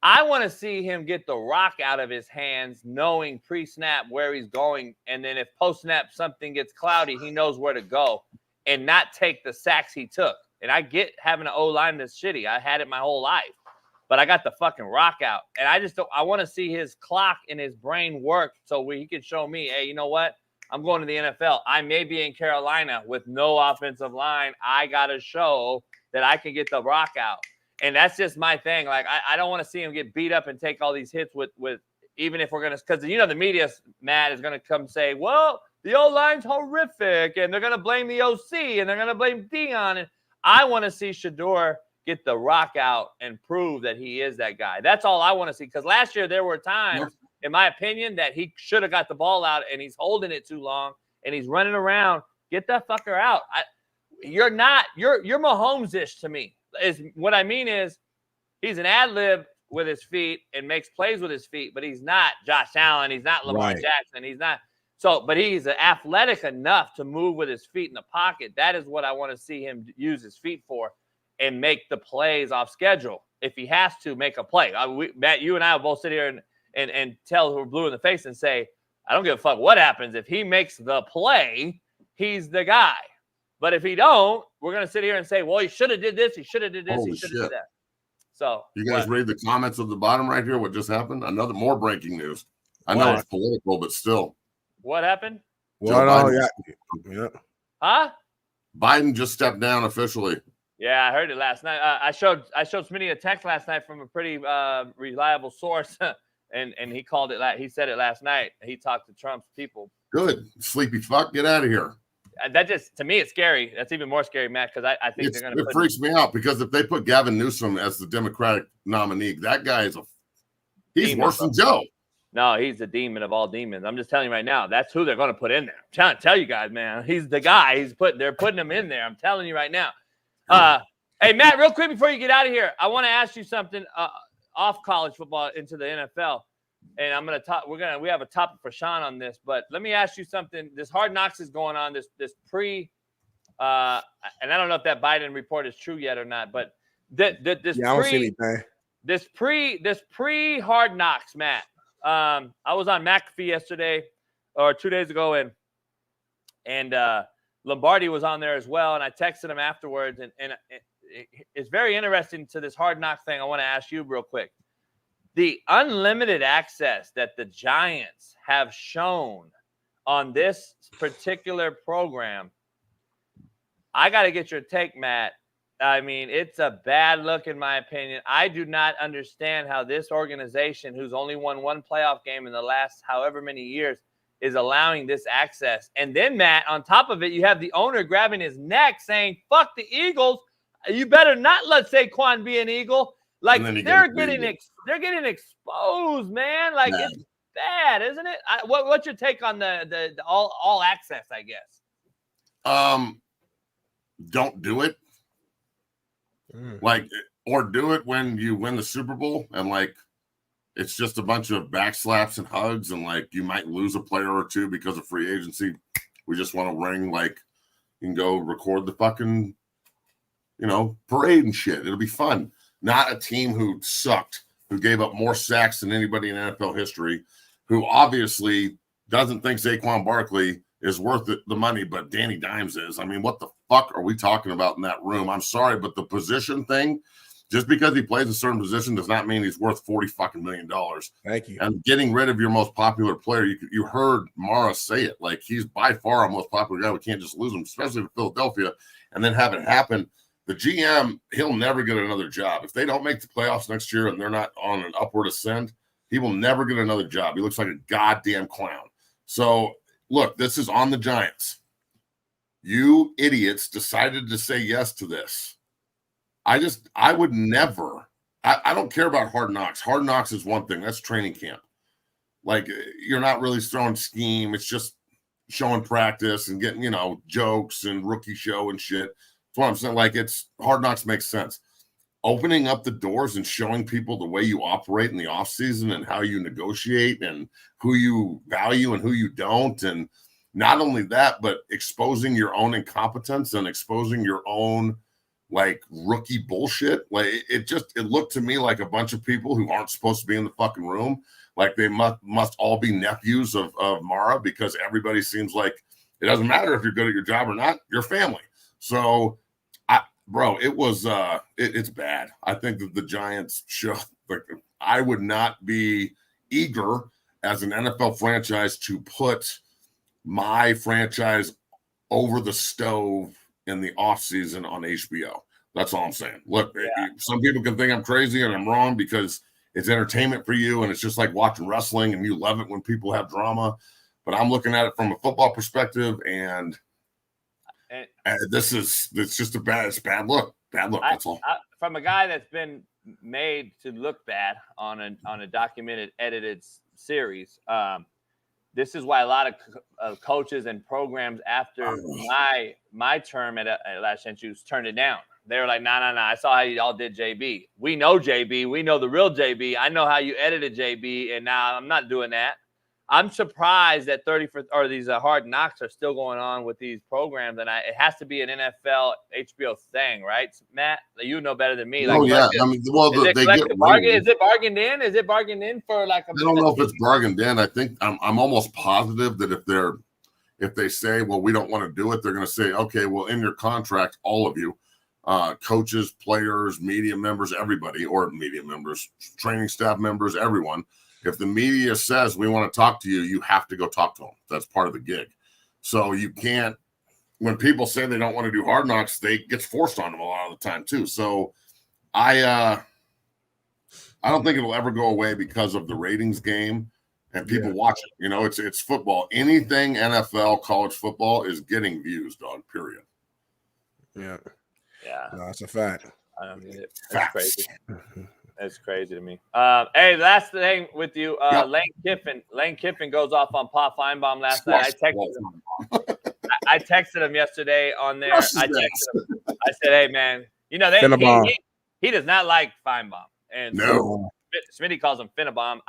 S6: I want to see him get the rock out of his hands, knowing pre-snap where he's going. And then if post-snap something gets cloudy, he knows where to go and not take the sacks he took. And I get having an O-line that's shitty. I had it my whole life. But I got the fucking rock out. And I want to see his clock and his brain work so he can show me, hey, you know what? I'm going to the NFL. I may be in Carolina with no offensive line. I got to show that I can get the rock out. And that's just my thing. Like, I don't want to see him get beat up and take all these hits with even if we're going to, because, you know, the media, Matt, is going to come say, well, the O-line's horrific, and they're going to blame the OC, and they're going to blame Dion. And I want to see Shedeur get the rock out and prove that he is that guy. That's all I want to see. Because last year there were times, in my opinion, that he should have got the ball out, and he's holding it too long, and he's running around. Get that fucker out. You're Mahomes-ish to me. What I mean is he's an ad-lib with his feet and makes plays with his feet, but he's not Josh Allen. He's not Lamar Jackson. He's not. So, but he's athletic enough to move with his feet in the pocket. That is what I want to see him use his feet for and make the plays off schedule. If he has to make a play. Matt, you and I will both sit here and tell who we're blue in the face and say, I don't give a fuck what happens. If he makes the play, he's the guy. But if he don't, we're going to sit here and say, well, he should have did this. He should have did this.
S10: Holy
S6: he should have
S10: shit.
S6: did that. So
S10: you guys read the comments at the bottom right here? What just happened? More breaking news. I know it's political, but still.
S6: What happened?
S7: Yeah.
S6: Huh?
S10: Biden just stepped down officially.
S6: Yeah, I heard it last night. I showed Smitty a text last night from a pretty reliable source, and he called it. He said it last night. He talked to Trump's people.
S10: Good, sleepy fuck, get out of here.
S6: That just, to me, it's scary. That's even more scary, Matt, because I think they're going to.
S10: It freaks me out because if they put Gavin Newsom as the Democratic nominee, that guy is he's worse than Joe.
S6: No, he's the demon of all demons. I'm just telling you right now. That's who they're going to put in there. I'm trying to tell you guys, man. He's the guy. They're putting him in there. I'm telling you right now. Hey, Matt, real quick before you get out of here, I want to ask you something off college football into the NFL. And I'm going to talk. We have a topic for Shaun on this, but let me ask you something. This Hard Knocks is going on. This pre, and I don't know if that Biden report is true yet or not, but this
S7: I don't see anything.
S6: This pre Hard Knocks, Matt. I was on McAfee yesterday or 2 days ago, and Lombardi was on there as well, and I texted him afterwards, and it's very interesting to this Hard Knock thing. I want to ask you real quick. The unlimited access that the Giants have shown on this particular program, I got to get your take, Matt. I mean, it's a bad look in my opinion. I do not understand how this organization, who's only won one playoff game in the last however many years, is allowing this access. And then, Matt, on top of it, you have the owner grabbing his neck saying, fuck the Eagles. You better not let Saquon be an Eagle. Like, they're getting exposed, man. Like, it's bad, isn't it? What's your take on the all access, I guess?
S10: Don't do it. Like, or do it when you win the Super Bowl and, like, it's just a bunch of backslaps and hugs and, like, you might lose a player or two because of free agency. We just want to ring, like, you can go record the fucking, parade and shit. It'll be fun. Not a team who sucked, who gave up more sacks than anybody in NFL history, who obviously doesn't think Saquon Barkley is worth the money, but Danny Dimes is. I mean, what the fuck are we talking about in that room? I'm sorry, but the position thing, just because he plays a certain position does not mean he's worth $40 million.
S7: Thank you.
S10: And getting rid of your most popular player, you heard Mara say it. Like, he's by far our most popular guy. We can't just lose him, especially with Philadelphia, and then have it happen. The GM, he'll never get another job. If they don't make the playoffs next year and they're not on an upward ascend, he will never get another job. He looks like a goddamn clown. So, look, this is on the Giants. You idiots decided to say yes to this. I would never. I don't care about Hard Knocks. Hard Knocks is one thing. That's training camp. Like, you're not really throwing scheme. It's just showing practice and getting, jokes and rookie show and shit. That's what I'm saying. Like, it's Hard Knocks makes sense. Opening up the doors and showing people the way you operate in the offseason and how you negotiate and who you value and who you don't. And not only that, but exposing your own incompetence and exposing your own like rookie bullshit. Like it looked to me like a bunch of people who aren't supposed to be in the fucking room. Like they must all be nephews of Mara, because everybody seems like it doesn't matter if you're good at your job or not, you're family. So it was it's bad. I think that the Giants show, like, I would not be eager as an NFL franchise to put my franchise over the stove in the offseason on HBO. That's all I'm saying. Look, some people can think I'm crazy and I'm wrong because it's entertainment for you and it's just like watching wrestling and you love it when people have drama. But I'm looking at it from a football perspective, and it's just a bad look. Bad look. That's all.
S6: From a guy that's been made to look bad on a documented, edited series. This is why a lot of coaches and programs after my term at Last Chance Juice turned it down. They were like, nah. I saw how you all did JB. We know JB. We know the real JB. I know how you edited JB, and now I'm not doing that. I'm surprised that these hard knocks are still going on with these programs, and it has to be an NFL HBO thing, right, Matt? You know better than me.
S10: Like,
S6: yeah.
S10: I mean, well, they get
S6: bargain. Is it bargained in? Is it bargained in for like a?
S10: I don't know if it's bargained in. I think I'm almost positive that if they say, well, we don't want to do it, they're going to say, okay, well, in your contract, all of you, coaches, players, media members, everybody, or media members, training staff members, everyone. If the media says we want to talk to you, you have to go talk to them. That's part of the gig. So you can't, when people say they don't want to do Hard Knocks, they gets forced on them a lot of the time too. So I don't think it'll ever go away because of the ratings game and people watch it. You know, it's football. Anything NFL, college football is getting views, dog, period.
S7: Yeah.
S6: Yeah.
S7: No, that's a fact.
S6: I don't get it. That's crazy. That's crazy to me. Hey, last thing with you, Lane Kiffin goes off on Paul Feinbaum last night. I texted him yesterday on there. I texted him. I said, "Hey, man, you know he does not like Feinbaum." And
S10: no,
S6: Smitty calls him Finnebomb.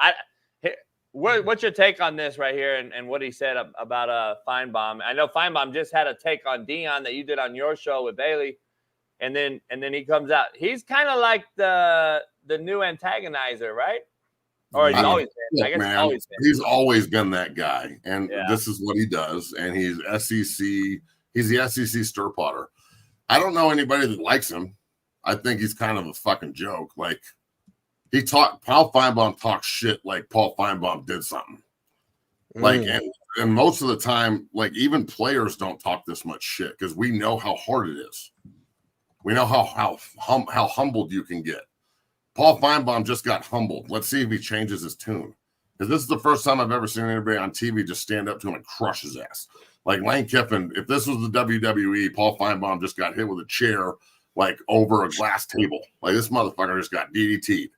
S6: What's your take on this right here and what he said about Feinbaum? I know Feinbaum just had a take on Dion that you did on your show with Bailey. And then he comes out. He's kind of like the new antagonizer, right? Or he's always been. I guess
S10: man, he's always been that guy. And this is what he does. And he's SEC. He's the SEC stir potter. I don't know anybody that likes him. I think he's kind of a fucking joke. Like Paul Feinbaum talks shit like Paul Feinbaum did something. Like, and most of the time, like even players don't talk this much shit because we know how hard it is. We know how humbled you can get. Paul Feinbaum just got humbled. Let's see if he changes his tune. Because this is the first time I've ever seen anybody on TV just stand up to him and crush his ass. Like Lane Kiffin, if this was the WWE, Paul Feinbaum just got hit with a chair like over a glass table. Like this motherfucker just got DDT'd.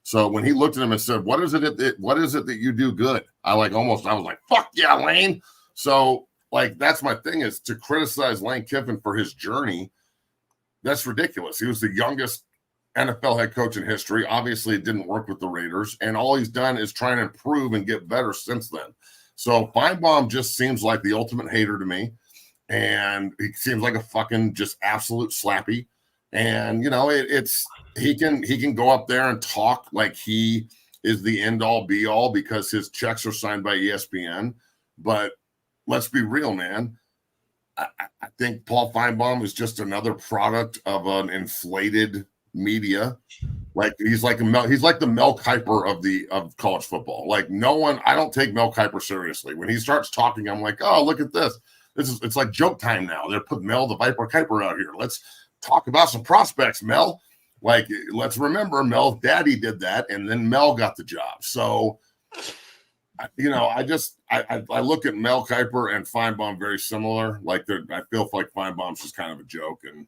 S10: So when he looked at him and said, what is it that you do good? I was like, fuck yeah, Lane. So like that's my thing, is to criticize Lane Kiffin for his journey. That's ridiculous. He was the youngest NFL head coach in history. Obviously, it didn't work with the Raiders, and all he's done is try and improve and get better since then. So Feinbaum just seems like the ultimate hater to me, and he seems like a fucking just absolute slappy. And you know, he can go up there and talk like he is the end all be all because his checks are signed by ESPN. But let's be real, man. I think Paul Feinbaum is just another product of an inflated media. Like he's like the Mel Kiper of college football. Like I don't take Mel Kiper seriously. When he starts talking, I'm like, oh, look at this. It's like joke time now. They're putting Mel the Viper Kiper out here. Let's talk about some prospects, Mel. Like, let's remember Mel's daddy did that, and then Mel got the job. So you know, I look at Mel Kiper and Feinbaum very similar. Like I feel like Feinbaum's just kind of a joke. And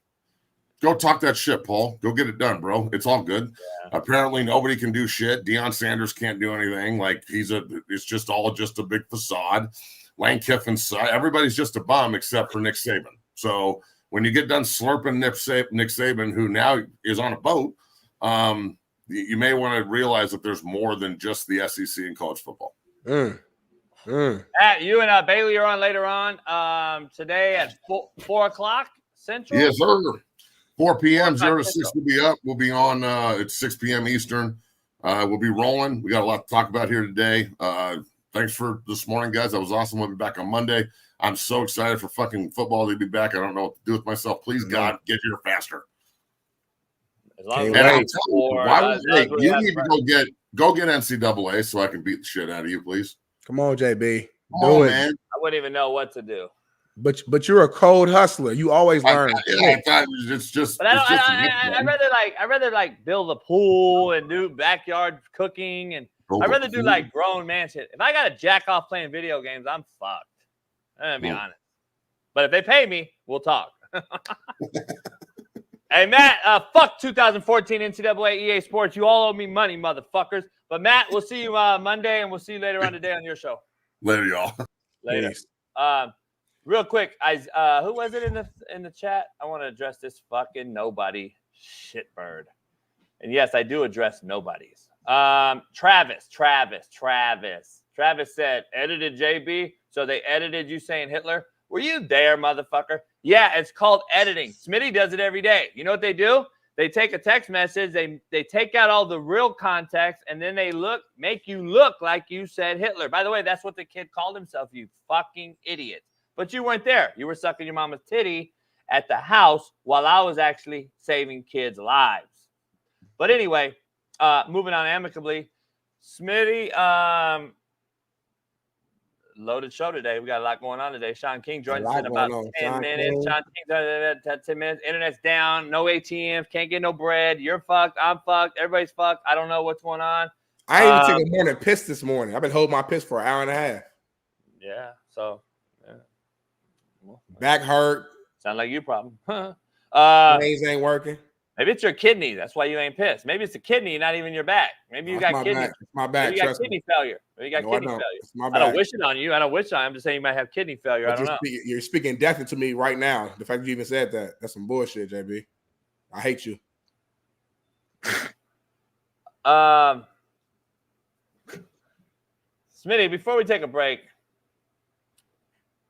S10: go talk that shit, Paul. Go get it done, bro. It's all good. Yeah. Apparently nobody can do shit. Deion Sanders can't do anything. Like it's just a big facade. Lane Kiffin, everybody's just a bum except for Nick Saban. So when you get done slurping Nick Saban, who now is on a boat, you may want to realize that there's more than just the SEC in college football.
S6: Matt, you and Bailey are on later on today at 4 o'clock Central.
S10: Yes, sir. 4 p.m. 0 to 6 will be up. We'll be on at 6 p.m. Eastern. We'll be rolling. We got a lot to talk about here today. Thanks for this morning, guys. That was awesome. We'll be back on Monday. I'm so excited for fucking football to be back. I don't know what to do with myself. Please, God, get here faster.
S6: As long as
S10: and I'll tell you, you need to go get NCAA so I can beat the shit out of you, please.
S7: Come on, JB.
S10: Come on, man.
S6: I wouldn't even know what to do.
S7: But you're a cold hustler. You always learn.
S10: I thought it's just.
S6: But I'd rather like build a pool and do backyard cooking, and I'd rather do like grown man shit. If I got to jack off playing video games, I'm fucked. I'm gonna be honest. But if they pay me, we'll talk. Hey, Matt, fuck 2014 NCAA EA Sports. You all owe me money, motherfuckers. But, Matt, we'll see you Monday, and we'll see you later on today on your show.
S10: Later, y'all.
S6: Later. Real quick, who was it in the chat? I want to address this fucking nobody shitbird. And, yes, I do address nobodies. Travis said, edited JB, so they edited you saying Hitler. Were you there, motherfucker? Yeah, it's called editing. Smitty does it every day. You know what they do? They take a text message, they take out all the real context, and then they make you look like you said Hitler. By the way, that's what the kid called himself, you fucking idiot. But you weren't there. You were sucking your mama's titty at the house while I was actually saving kids' lives. But anyway, moving on amicably, Smitty, loaded show today. We got a lot going on today. Shaun King joined us in about 10 minutes. Shaun King, 10 minutes. Internet's down. No ATMs. Can't get no bread. You're fucked. I'm fucked. Everybody's fucked. I don't know what's going on.
S7: I ain't even taking a morning piss this morning. I've been holding my piss for an hour and a half.
S6: Yeah. So, yeah.
S7: Well, back hurt.
S6: Sound like you problem.
S7: Brains ain't working.
S6: Maybe it's your kidney. That's why you ain't pissed. Maybe it's the kidney, not even your back. Maybe you got kidney.
S7: It's my back.
S6: Maybe you got kidney failure. Maybe you got kidney failure. I don't wish it on you. I don't wish it on you. I'm just saying you might have kidney failure. I don't know.
S7: You're speaking death into me right now. The fact that you even said that's some bullshit, JB. I hate you.
S6: Smitty, before we take a break,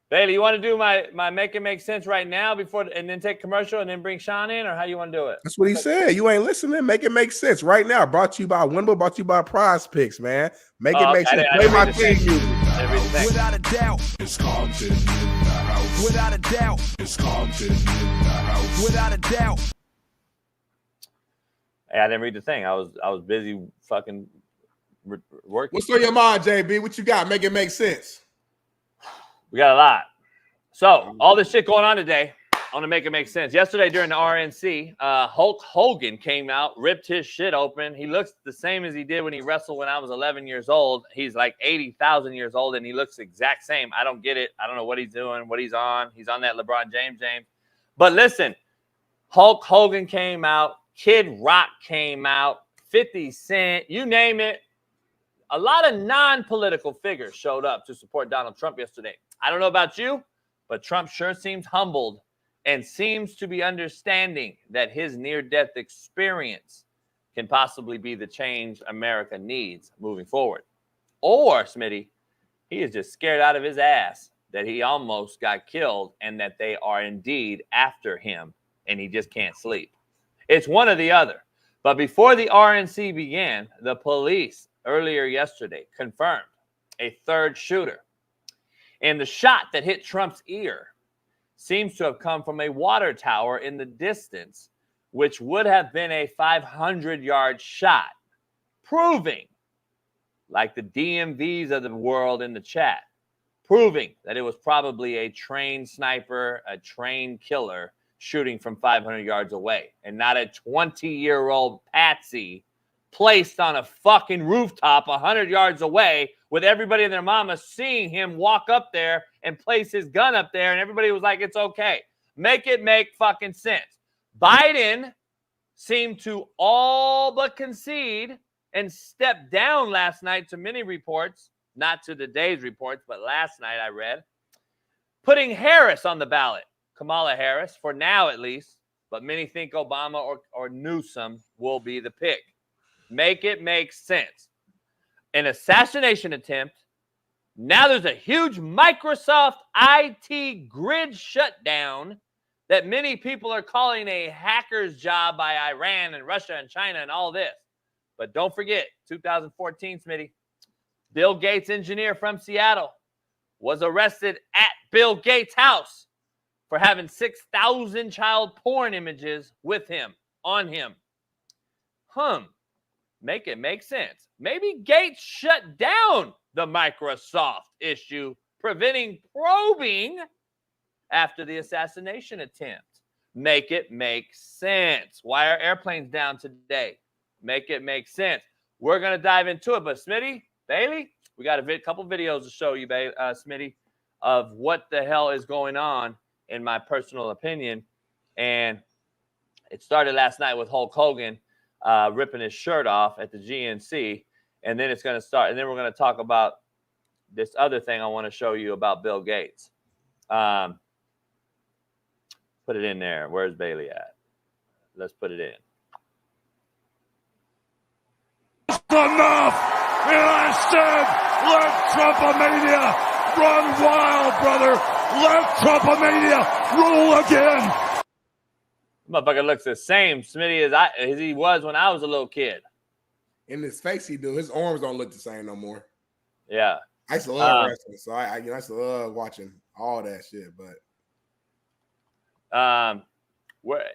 S6: Bailey, you want to do my make it make sense right now and then take commercial and then bring Shaun in, or how you want to do it?
S7: That's what he said. You ain't listening. Make it make sense right now. Brought to you by Winnable, brought to you by Prize Picks, man. Make it make sense. Play my team music.
S12: Without a doubt, it's Compton in the house. Without a doubt, it's Compton in the house. Without a doubt.
S6: Hey, I didn't read the thing. I was busy fucking working.
S7: What's on your mind, JB? What you got? Make it make sense.
S6: We got a lot. So, all this shit going on today, I want to make it make sense. Yesterday during the RNC, Hulk Hogan came out, ripped his shit open. He looks the same as he did when he wrestled when I was 11 years old. He's like 80,000 years old, and he looks the exact same. I don't get it. I don't know what he's doing, what he's on. He's on that LeBron James. But listen, Hulk Hogan came out. Kid Rock came out. 50 Cent, you name it. A lot of non-political figures showed up to support Donald Trump yesterday. I don't know about you, but Trump sure seems humbled and seems to be understanding that his near-death experience can possibly be the change America needs moving forward. Or, Smitty, he is just scared out of his ass that he almost got killed and that they are indeed after him and he just can't sleep. It's one or the other. But before the RNC began, the police earlier yesterday confirmed a third shooter. And the shot that hit Trump's ear seems to have come from a water tower in the distance, which would have been a 500-yard shot, proving, like the DMVs of the world in the chat, proving that it was probably a trained sniper, a trained killer shooting from 500 yards away, and not a 20-year-old patsy placed on a fucking rooftop 100 yards away with everybody and their mama seeing him walk up there and place his gun up there, and everybody was like, it's okay. Make it make fucking sense. Biden seemed to all but concede and step down last night to many reports, not to today's reports, but last night I read, putting Harris on the ballot, Kamala Harris, for now at least, but many think Obama or Newsom will be the pick. Make it make sense. An assassination attempt. Now there's a huge Microsoft IT grid shutdown that many people are calling a hacker's job by Iran and Russia and China and all this. But don't forget, 2014, Smitty, Bill Gates' engineer from Seattle was arrested at Bill Gates' house for having 6,000 child porn images with him, on him. Make it make sense. Maybe Gates shut down the Microsoft issue, preventing probing after the assassination attempt. Make it make sense. Why are airplanes down today? Make it make sense. We're going to dive into it. But Smitty, Bailey, we got a couple videos to show you, Smitty, of what the hell is going on, in my personal opinion. And it started last night with Hulk Hogan ripping his shirt off at the GNC. And then it's going to start. And then we're going to talk about this other thing I want to show you about Bill Gates. Put it in there. Where's Bailey at? Let's put it in.
S12: Enough! Elastic! Let Trumpomania run wild, brother! Let Trumpomania rule again!
S6: Motherfucker looks the same, Smitty, as he was when I was a little kid.
S7: In his face, he do. His arms don't look the same no more.
S6: Yeah.
S7: I used to love wrestling, so I used to love watching all that shit. But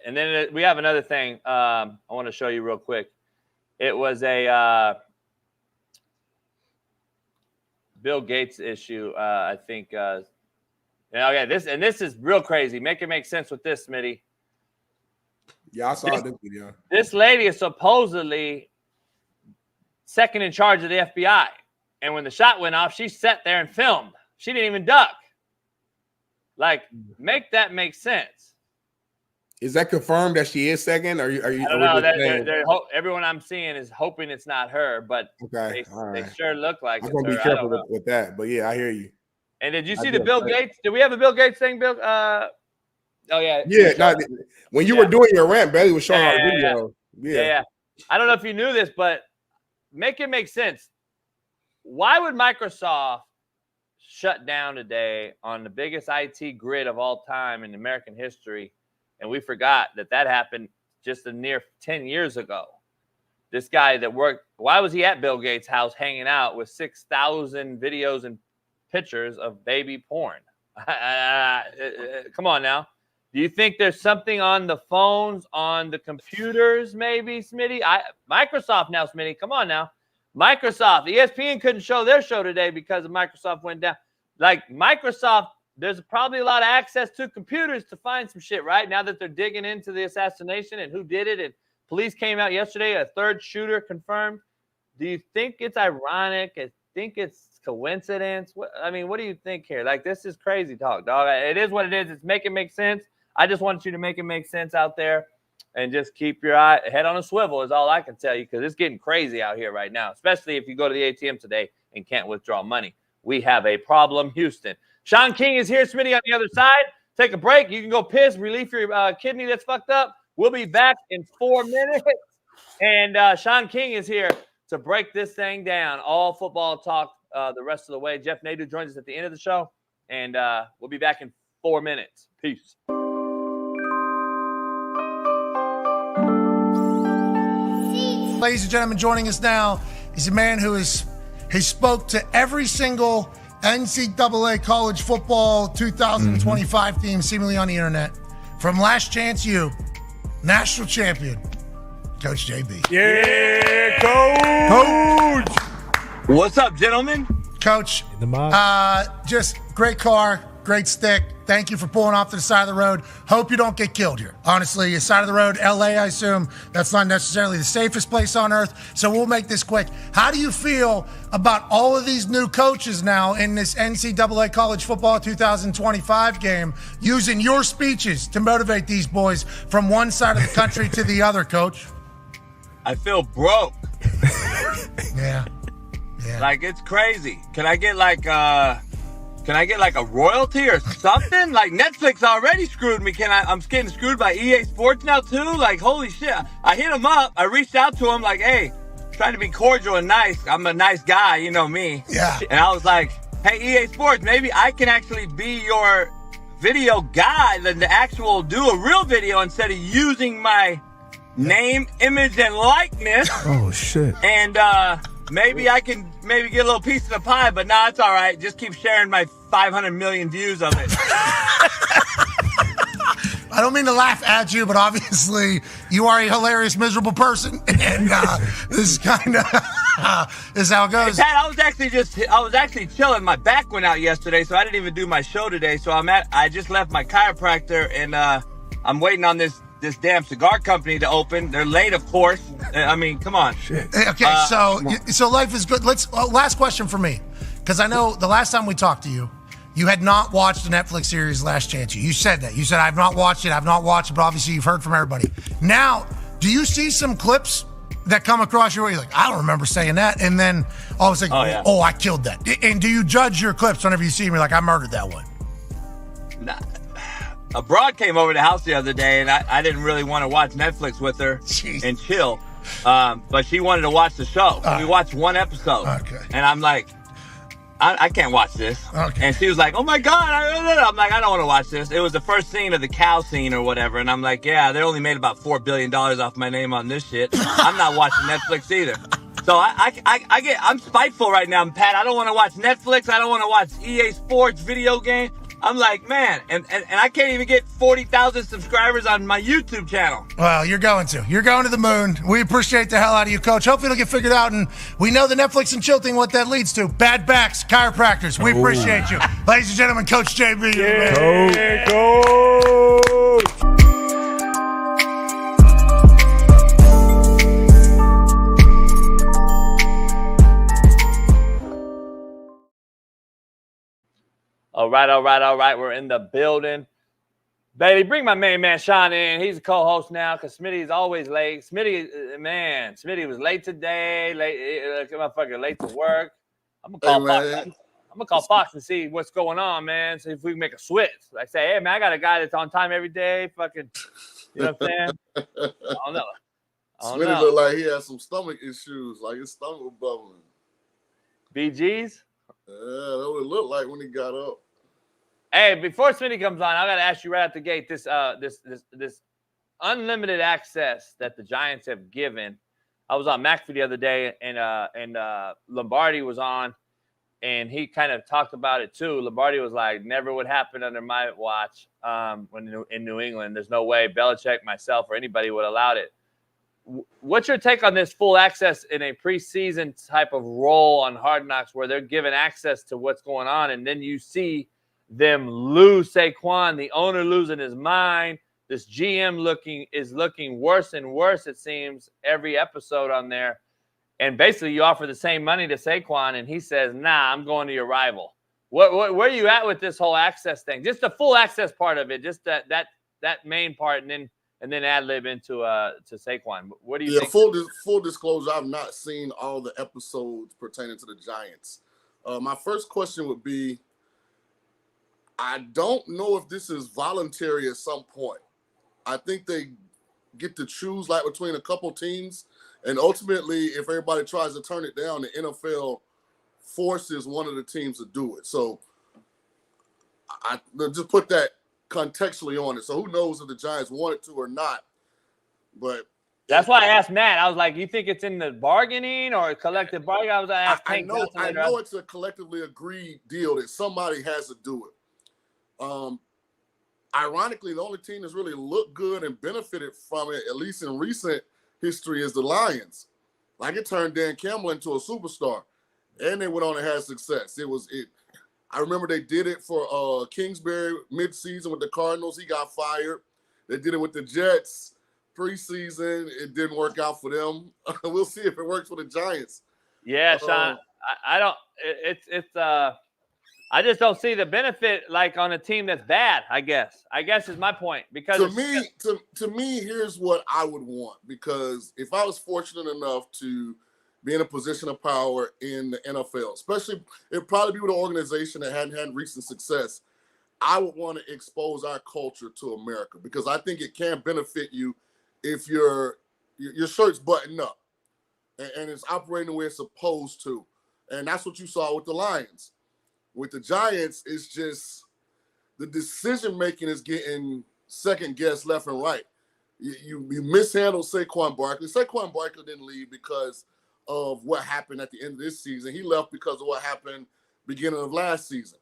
S6: and then we have another thing I want to show you real quick. It was a Bill Gates issue, I think. Okay, this is real crazy. Make it make sense with this, Smitty.
S7: Yeah, I saw this video.
S6: This lady is supposedly second in charge of the FBI. And when the shot went off, she sat there and filmed. She didn't even duck. Like, make that make sense.
S7: Is that confirmed that she is second? Are you?
S6: I don't know. Everyone I'm seeing is hoping it's not her, but
S7: okay,
S6: they sure look like
S7: I'm
S6: it's
S7: gonna
S6: her.
S7: be careful with that. But yeah, I hear you.
S6: And did you see the Bill Gates? Did we have a Bill Gates thing, Bill? Oh yeah.
S7: Yeah. When you were doing your rant, Bailey was showing our video.
S6: Yeah. I don't know if you knew this, but make it make sense. Why would Microsoft shut down today on the biggest IT grid of all time in American history? And we forgot that happened just a near 10 years ago. This guy that worked, why was he at Bill Gates' house hanging out with 6,000 videos and pictures of baby porn? Come on now. Do you think there's something on the phones, on the computers, maybe, Smitty? Microsoft now, Smitty. Come on now. Microsoft. ESPN couldn't show their show today because Microsoft went down. Like, Microsoft, there's probably a lot of access to computers to find some shit, right? Now that they're digging into the assassination and who did it. And police came out yesterday, a third shooter confirmed. Do you think it's ironic? I think it's coincidence. What do you think here? Like, this is crazy talk, dog. It is what it is. It's make it make sense. I just want you to make it make sense out there and just keep your head on a swivel is all I can tell you, because it's getting crazy out here right now, especially if you go to the ATM today and can't withdraw money. We have a problem, Houston. Shaun King is here, Smitty, on the other side. Take a break. You can go piss, relieve your kidney that's fucked up. We'll be back in 4 minutes. And Shaun King is here to break this thing down. All football talk the rest of the way. Jeff Nadu joins us at the end of the show. And we'll be back in 4 minutes. Peace.
S13: Ladies and gentlemen, joining us now is a man who he spoke to every single NCAA college football 2025 team seemingly on the internet. From Last Chance U, national champion, Coach JB.
S12: Yeah, Coach!
S13: What's up, gentlemen? Coach, just great car, great stick. Thank you for pulling off to the side of the road. Hope you don't get killed here. Honestly, side of the road, LA, I assume that's not necessarily the safest place on earth. So we'll make this quick. How do you feel about all of these new coaches now in this NCAA college football 2025 game using your speeches to motivate these boys from one side of the country to the other, Coach?
S14: I feel broke.
S13: Yeah.
S14: Like, it's crazy. Can I get like a royalty or something? Like, Netflix already screwed me. I'm getting screwed by EA Sports now too? Like, holy shit. I hit him up. I reached out to him like, hey, trying to be cordial and nice. I'm a nice guy, you know me.
S13: Yeah.
S14: And I was like, hey, EA Sports, maybe I can actually be your video guy than to actual do a real video instead of using my name, image, and likeness.
S12: Oh shit.
S14: And maybe I can get a little piece of the pie, but nah, it's all right. Just keep sharing my 500 million views of it.
S13: I don't mean to laugh at you, but obviously you are a hilarious, miserable person, and this is kind of is how it goes.
S14: Hey, Pat, I was actually chilling. My back went out yesterday, so I didn't even do my show today. So I just left my chiropractor, and I'm waiting on this damn cigar company to open. They're late, of course. I mean, come on.
S13: Shit. Okay, so life is good. Last question for me, because I know the last time we talked to you, you had not watched the Netflix series Last Chance You. You said that. You said, I've not watched it, but obviously you've heard from everybody. Now, do you see some clips that come across your way? You're like, I don't remember saying that. And then all of a sudden, oh, I killed that. And do you judge your clips whenever you see them? You're like, I murdered that one.
S14: Nah. A broad came over to the house the other day, and I didn't really want to watch Netflix with her and chill. But she wanted to watch the show. We watched one episode.
S13: Okay.
S14: And I'm like, I can't watch this.
S13: Okay.
S14: And she was like, oh my God. I'm like, I don't want to watch this. It was the first scene of the cow scene or whatever. And I'm like, yeah, they only made about $4 billion off my name on this shit. I'm not watching Netflix either. So I'm spiteful right now, Pat. I don't want to watch Netflix. I don't want to watch EA Sports video game. I'm like, man, and I can't even get 40,000 subscribers on my YouTube channel.
S13: Well, you're going to the moon. We appreciate the hell out of you, Coach. Hopefully it'll get figured out, and we know the Netflix and chill thing, what that leads to. Bad backs, chiropractors. We appreciate you. Ladies and gentlemen, Coach JB.
S12: Yeah, Coach.
S6: All right. We're in the building. Baby, bring my main man Shaun in. He's a co-host now because Smitty's always late. Smitty was late today. Late to work. I'm gonna call Fox and see what's going on, man. See if we can make a switch. Like say, hey man, I got a guy that's on time every day. Fucking, you know what I'm saying? I don't know.
S10: Smitty looked like he had some stomach issues, like his stomach was bubbling.
S6: BG's?
S10: Yeah, that's what it looked like when he got up.
S6: Hey, before Smitty comes on, I gotta ask you right out the gate this unlimited access that the Giants have given. I was on McAfee the other day, and Lombardi was on, and he kind of talked about it too. Lombardi was like, "Never would happen under my watch." When in New England, there's no way Belichick, myself, or anybody would allow it. What's your take on this full access in a preseason type of role on Hard Knocks, where they're given access to what's going on, and then you see them lose Saquon, the owner losing his mind, this GM is looking worse and worse, it seems, every episode on there, and basically you offer the same money to Saquon, and he says, "Nah, I'm going to your rival." Where are you at with this whole access thing? Just the full access part of it, just that main part, and then ad lib into to Saquon. What do you think?
S10: Full disclosure, I've not seen all the episodes pertaining to the Giants. My first question would be, I don't know if this is voluntary at some point. I think they get to choose like between a couple teams, and ultimately, if everybody tries to turn it down, the NFL forces one of the teams to do it. So I just put that contextually on it. So who knows if the Giants wanted to or not. But
S6: that's why I asked Matt. I was like, you think it's in the bargaining or a collective bargain? I
S10: know it's a collectively agreed deal that somebody has to do it. Ironically, the only team that's really looked good and benefited from it, at least in recent history, is the Lions. Like, it turned Dan Campbell into a superstar, and they went on and had success. I remember they did it for Kingsbury midseason with the Cardinals. He got fired. They did it with the Jets preseason. It didn't work out for them. We'll see if it works for the Giants.
S6: Yeah, Shaun. I don't. I just don't see the benefit like on a team that's bad. I guess is my point, because
S10: to me, here's what I would want, because if I was fortunate enough to be in a position of power in the NFL, especially it'd probably be with an organization that hadn't had recent success, I would want to expose our culture to America, because I think it can benefit you if your shirt's buttoned up and it's operating the way it's supposed to. And that's what you saw with the Lions. With the Giants, it's just
S15: the decision making is getting second guessed left and right. You mishandled Saquon Barkley. Saquon Barkley didn't leave because of what happened at the end of this season. He left because of what happened beginning of last season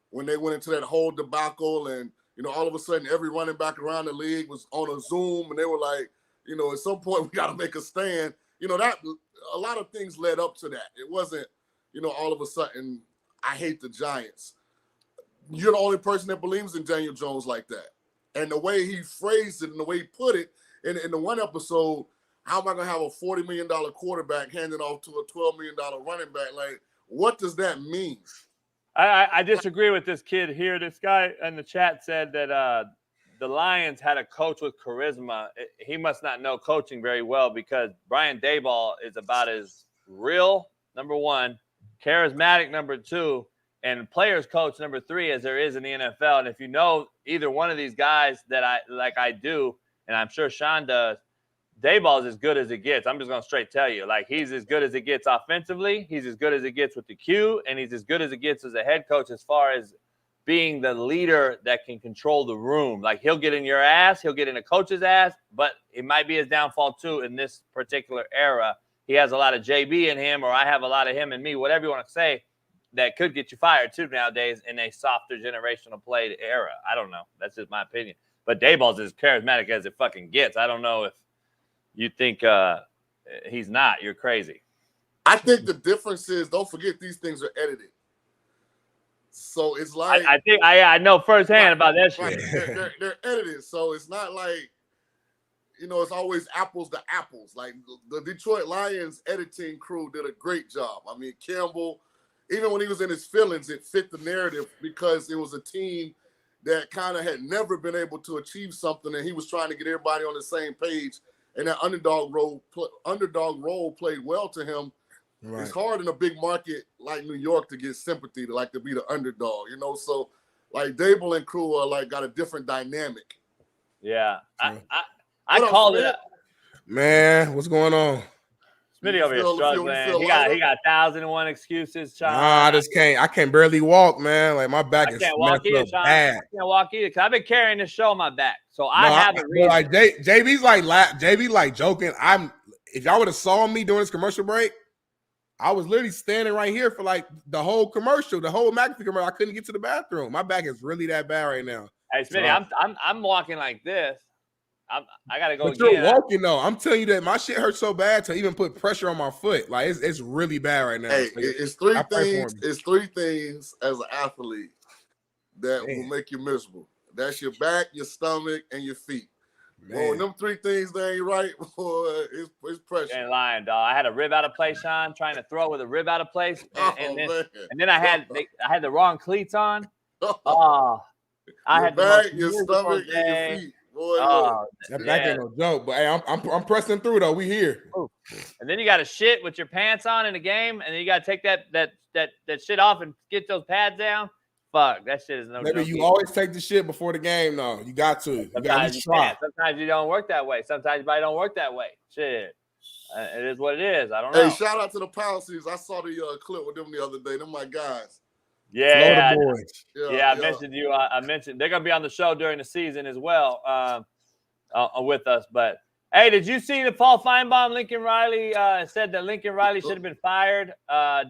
S15: when they went into that whole debacle, and all of a sudden every running back around the league was on a Zoom, and they were like, at some point we got to make a stand. That a lot of things led up to that. It wasn't, all of a sudden I hate the Giants. You're the only person that believes in Daniel Jones like that. And the way he phrased it and the way he put it in the one episode, how am I going to have a $40 million quarterback handing off to a $12 million running back? Like, what does that mean?
S6: I disagree with this kid here. This guy in the chat said that the Lions had a coach with charisma. He must not know coaching very well, because Brian Daboll is about as real, number one, charismatic, number two, and players coach, number three, as there is in the NFL. And if you know either one of these guys that I do, and I'm sure Shaun does, Daboll is as good as it gets. I'm just going to straight tell you. Like, he's as good as it gets offensively. He's as good as it gets with the Q, and he's as good as it gets as a head coach as far as being the leader that can control the room. Like, he'll get in your ass. He'll get in a coach's ass, but it might be his downfall too in this particular era. He has a lot of JB in him, or I have a lot of him in me, whatever you want to say, that could get you fired too nowadays in a softer generational played era. I don't know. That's just my opinion. But Daboll's as charismatic as it fucking gets. I don't know if you think he's not. You're crazy.
S15: I think the difference is, don't forget, these things are edited. So it's like,
S6: I think I know firsthand about that shit.
S15: Right, they're edited, so it's not like, it's always apples to apples. Like, the Detroit Lions editing crew did a great job. I mean, Campbell, even when he was in his feelings, it fit the narrative because it was a team that kind of had never been able to achieve something, and he was trying to get everybody on the same page. And that underdog role played well to him. Right. It's hard in a big market like New York to get sympathy, to be the underdog, So like Daboll and crew are got a different dynamic.
S6: Yeah, I called it.
S7: Man, what's going on?
S6: Smitty over here struggling. He got 1,001 excuses, Shaun.
S7: Nah, I can't barely walk, man. Like, my back is
S6: can't walk either, Shaun.
S7: bad.
S6: I can't walk either because I've been carrying this show on my back, so I have a reason.
S7: Like JB joking. If y'all would have saw me during this commercial break, I was literally standing right here for the whole commercial, the whole McAfee commercial. I couldn't get to the bathroom. My back is really that bad right now.
S6: Hey, Smitty, I'm walking like this. I gotta go.
S7: But you're walking though. I'm telling you that my shit hurts so bad to even put pressure on my foot. Like, it's really bad right now.
S15: Hey, it's three things. It's three things as an athlete that will make you miserable. That's your back, your stomach, and your feet. Well, when them three things they ain't right, boy, it's pressure.
S6: You ain't lying, dog. I had a rib out of place, Shaun, trying to throw with a rib out of place, and then I had the wrong cleats on. I had
S15: back, your stomach, and your feet. Boy,
S7: that back ain't no joke, but hey, I'm pressing through though. We here.
S6: And then you got to shit with your pants on in the game, and then you got to take that shit off and get those pads down. Fuck, that shit is no joke.
S7: Maybe you always take the shit before the game, though. You got to. You got to try.
S6: Sometimes you don't work that way. Sometimes your body don't work that way. Shit. It is what it is. I don't know.
S15: Hey, shout out to the Policies. I saw the clip with them the other day. Them my guys.
S6: Yeah, I mentioned you. I mentioned they're gonna be on the show during the season as well, with us. But hey, did you see the Paul Feinbaum? Lincoln Riley said that Lincoln Riley should have been fired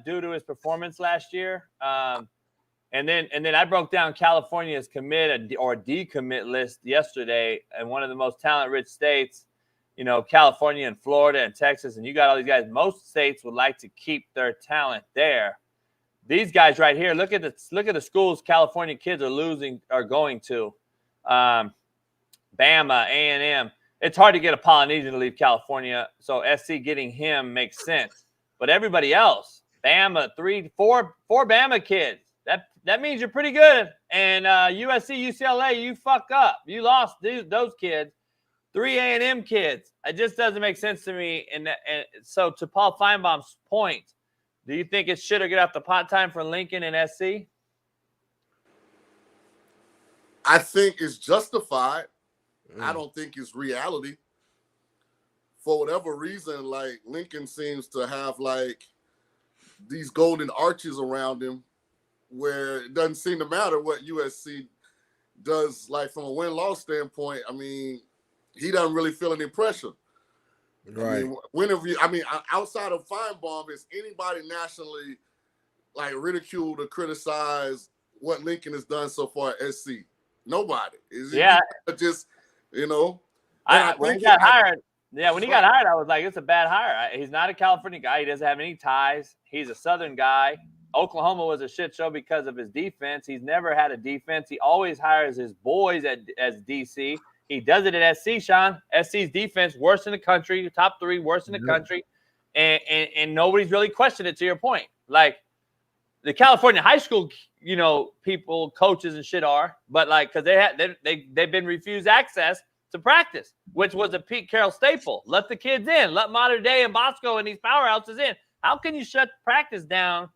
S6: due to his performance last year. And then I broke down California's commit or decommit list yesterday, and one of the most talent-rich states, California and Florida and Texas, and you got all these guys. Most states would like to keep their talent there. These guys right here, look at the schools California kids are going to. Bama, A&M. It's hard to get a Polynesian to leave California, so SC getting him makes sense. But everybody else, Bama, 4 Bama kids. That means you're pretty good. And USC, UCLA, you fuck up. You lost those kids. 3 A&M kids. It just doesn't make sense to me. And so to Paul Feinbaum's point, do you think it should have get off the pot time for Lincoln and SC?
S15: I think it's justified. I don't think it's reality. For whatever reason, Lincoln seems to have these golden arches around him, where it doesn't seem to matter what USC does, like, from a win-loss standpoint, I mean, he doesn't really feel any pressure.
S7: Right.
S15: I mean, outside of Feinbaum, is anybody nationally, like, ridiculed or criticized what Lincoln has done so far at SC? Nobody. Just, you know.
S6: When he got hired, I was like, it's a bad hire. He's not a California guy. He doesn't have any ties. He's a Southern guy. Oklahoma was a shit show because of his defense. He's never had a defense. He always hires his boys as DC. He does it at SC, Shaun. SC's defense, worst in the country, top 3, worst in the country. And nobody's really questioned it, to your point. Like, the California high school, you know, people, coaches and shit are, but like, because they've been refused access to practice, which was a Pete Carroll staple. Let the kids in. Let Mater Dei and Bosco and these powerhouses in. How can you shut practice down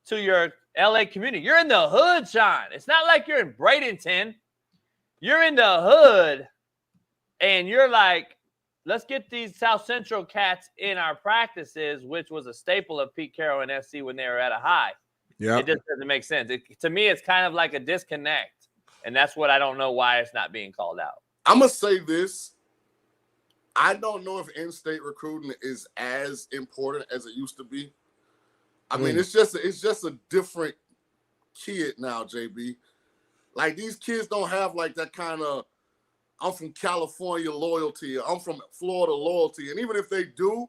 S6: to your LA community? You're in the hood, Shaun. It's not like you're in Bradenton. You're in the hood, and you're like, let's get these South Central cats in our practices, which was a staple of Pete Carroll and SC when they were at a high. Yeah, it just doesn't make sense. To me, it's kind of like a disconnect, and that's what I don't know why it's not being called out.
S15: I'm gonna say this. I don't know if in-state recruiting is as important as it used to be. I mean, it's just a different kid now, JB. Like, these kids don't have like that kind of I'm from California loyalty, I'm from Florida loyalty. And even if they do,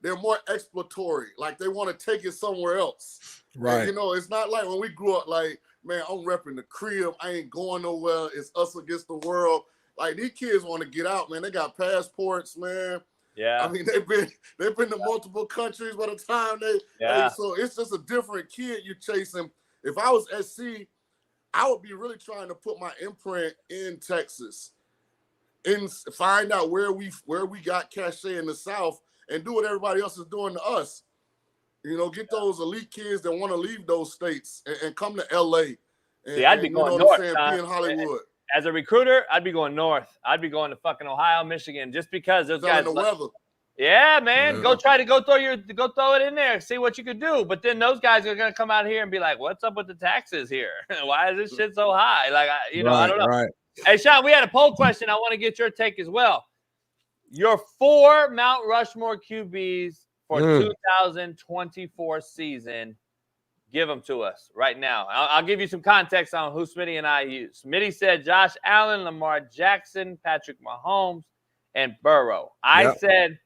S15: they're more exploratory. Like, they want to take it somewhere else. Right. And, you know, it's not like when we grew up, like, man, I'm repping the crib. I ain't going nowhere. It's us against the world. Like, these kids want to get out, man. They got passports, man.
S6: Yeah.
S15: I mean, they've been to multiple countries by the time so it's just a different kid you're chasing. If I was SC, I would be really trying to put my imprint in Texas and find out where we got cachet in the South and do what everybody else is doing to us. You know, get those elite kids that want to leave those states and come to LA. And,
S6: I'd be going north.
S15: Be in Hollywood.
S6: As a recruiter, I'd be going north. I'd be going to fucking Ohio, Michigan, just because those guys.
S15: The weather.
S6: Yeah, man. Yeah. Go throw it in there. See what you could do. But then those guys are gonna come out here and be like, "What's up with the taxes here? Why is this shit so high?" Like, I don't know. Right. Hey, Shaun, we had a poll question. I want to get your take as well. Your 4 Mount Rushmore QBs for 2024 season. Give them to us right now. I'll give you some context on who Smitty and I use. Smitty said Josh Allen, Lamar Jackson, Patrick Mahomes, and Burrow. I said,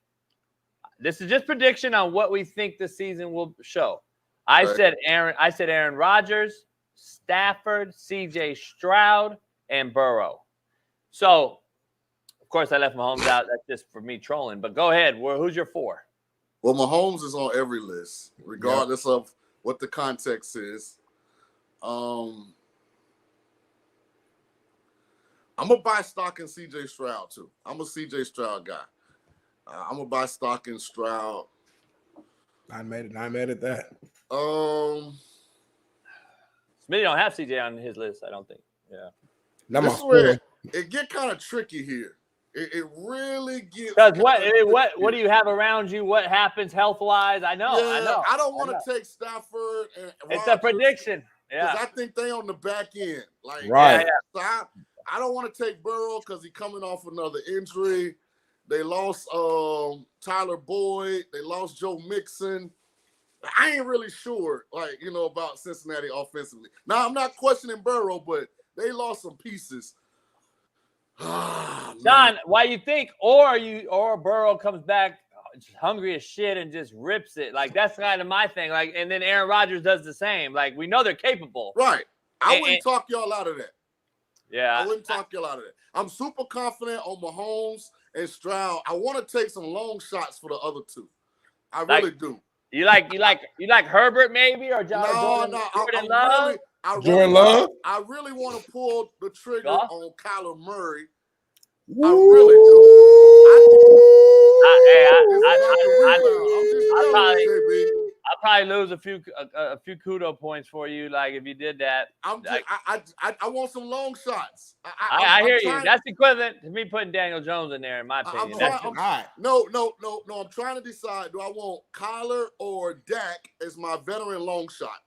S6: this is just prediction on what we think the season will show. I said Aaron Rodgers, Stafford, CJ Stroud, and Burrow. So, of course, I left Mahomes out. That's just for me trolling. But go ahead. Who's your 4?
S15: Well, Mahomes is on every list, regardless of what the context is. I'm going to buy stock in CJ Stroud, too. I'm a CJ Stroud guy. I'm going to buy stock in Stroud.
S7: I made it that.
S6: Smitty don't have CJ on his list, I don't think. Yeah.
S15: This is where it get kind of tricky here. It really gets.
S6: Because what do you have around you? What happens health wise? I know.
S15: I don't want to take Stafford and
S6: it's a prediction. Yeah,
S15: because I think they on the back end. Like,
S7: right.
S15: So I don't want to take Burrow because he's coming off another injury. They lost Tyler Boyd. They lost Joe Mixon. I ain't really sure, about Cincinnati offensively. Now, I'm not questioning Burrow, but they lost some pieces.
S6: John, why you think, or Burrow comes back hungry as shit and just rips it? Like, that's kind of my thing. Like, and then Aaron Rodgers does the same. Like, we know they're capable.
S15: Right. I wouldn't talk y'all out of that.
S6: Yeah.
S15: I wouldn't talk y'all out of that. I'm super confident on Mahomes and Stroud. I want to take some long shots for the other two. I really do.
S6: You like Herbert maybe or Jordan Love?
S7: Jordan Love?
S15: I really want to pull the trigger on Kyler Murray.
S7: I really do.
S6: I'll probably lose a few kudo points for you. Like, if you did that,
S15: I want some long shots.
S6: I hear you. That's equivalent to me putting Daniel Jones in there, in my opinion.
S15: No. I'm trying to decide: do I want Kyler or Dak as my veteran long shot?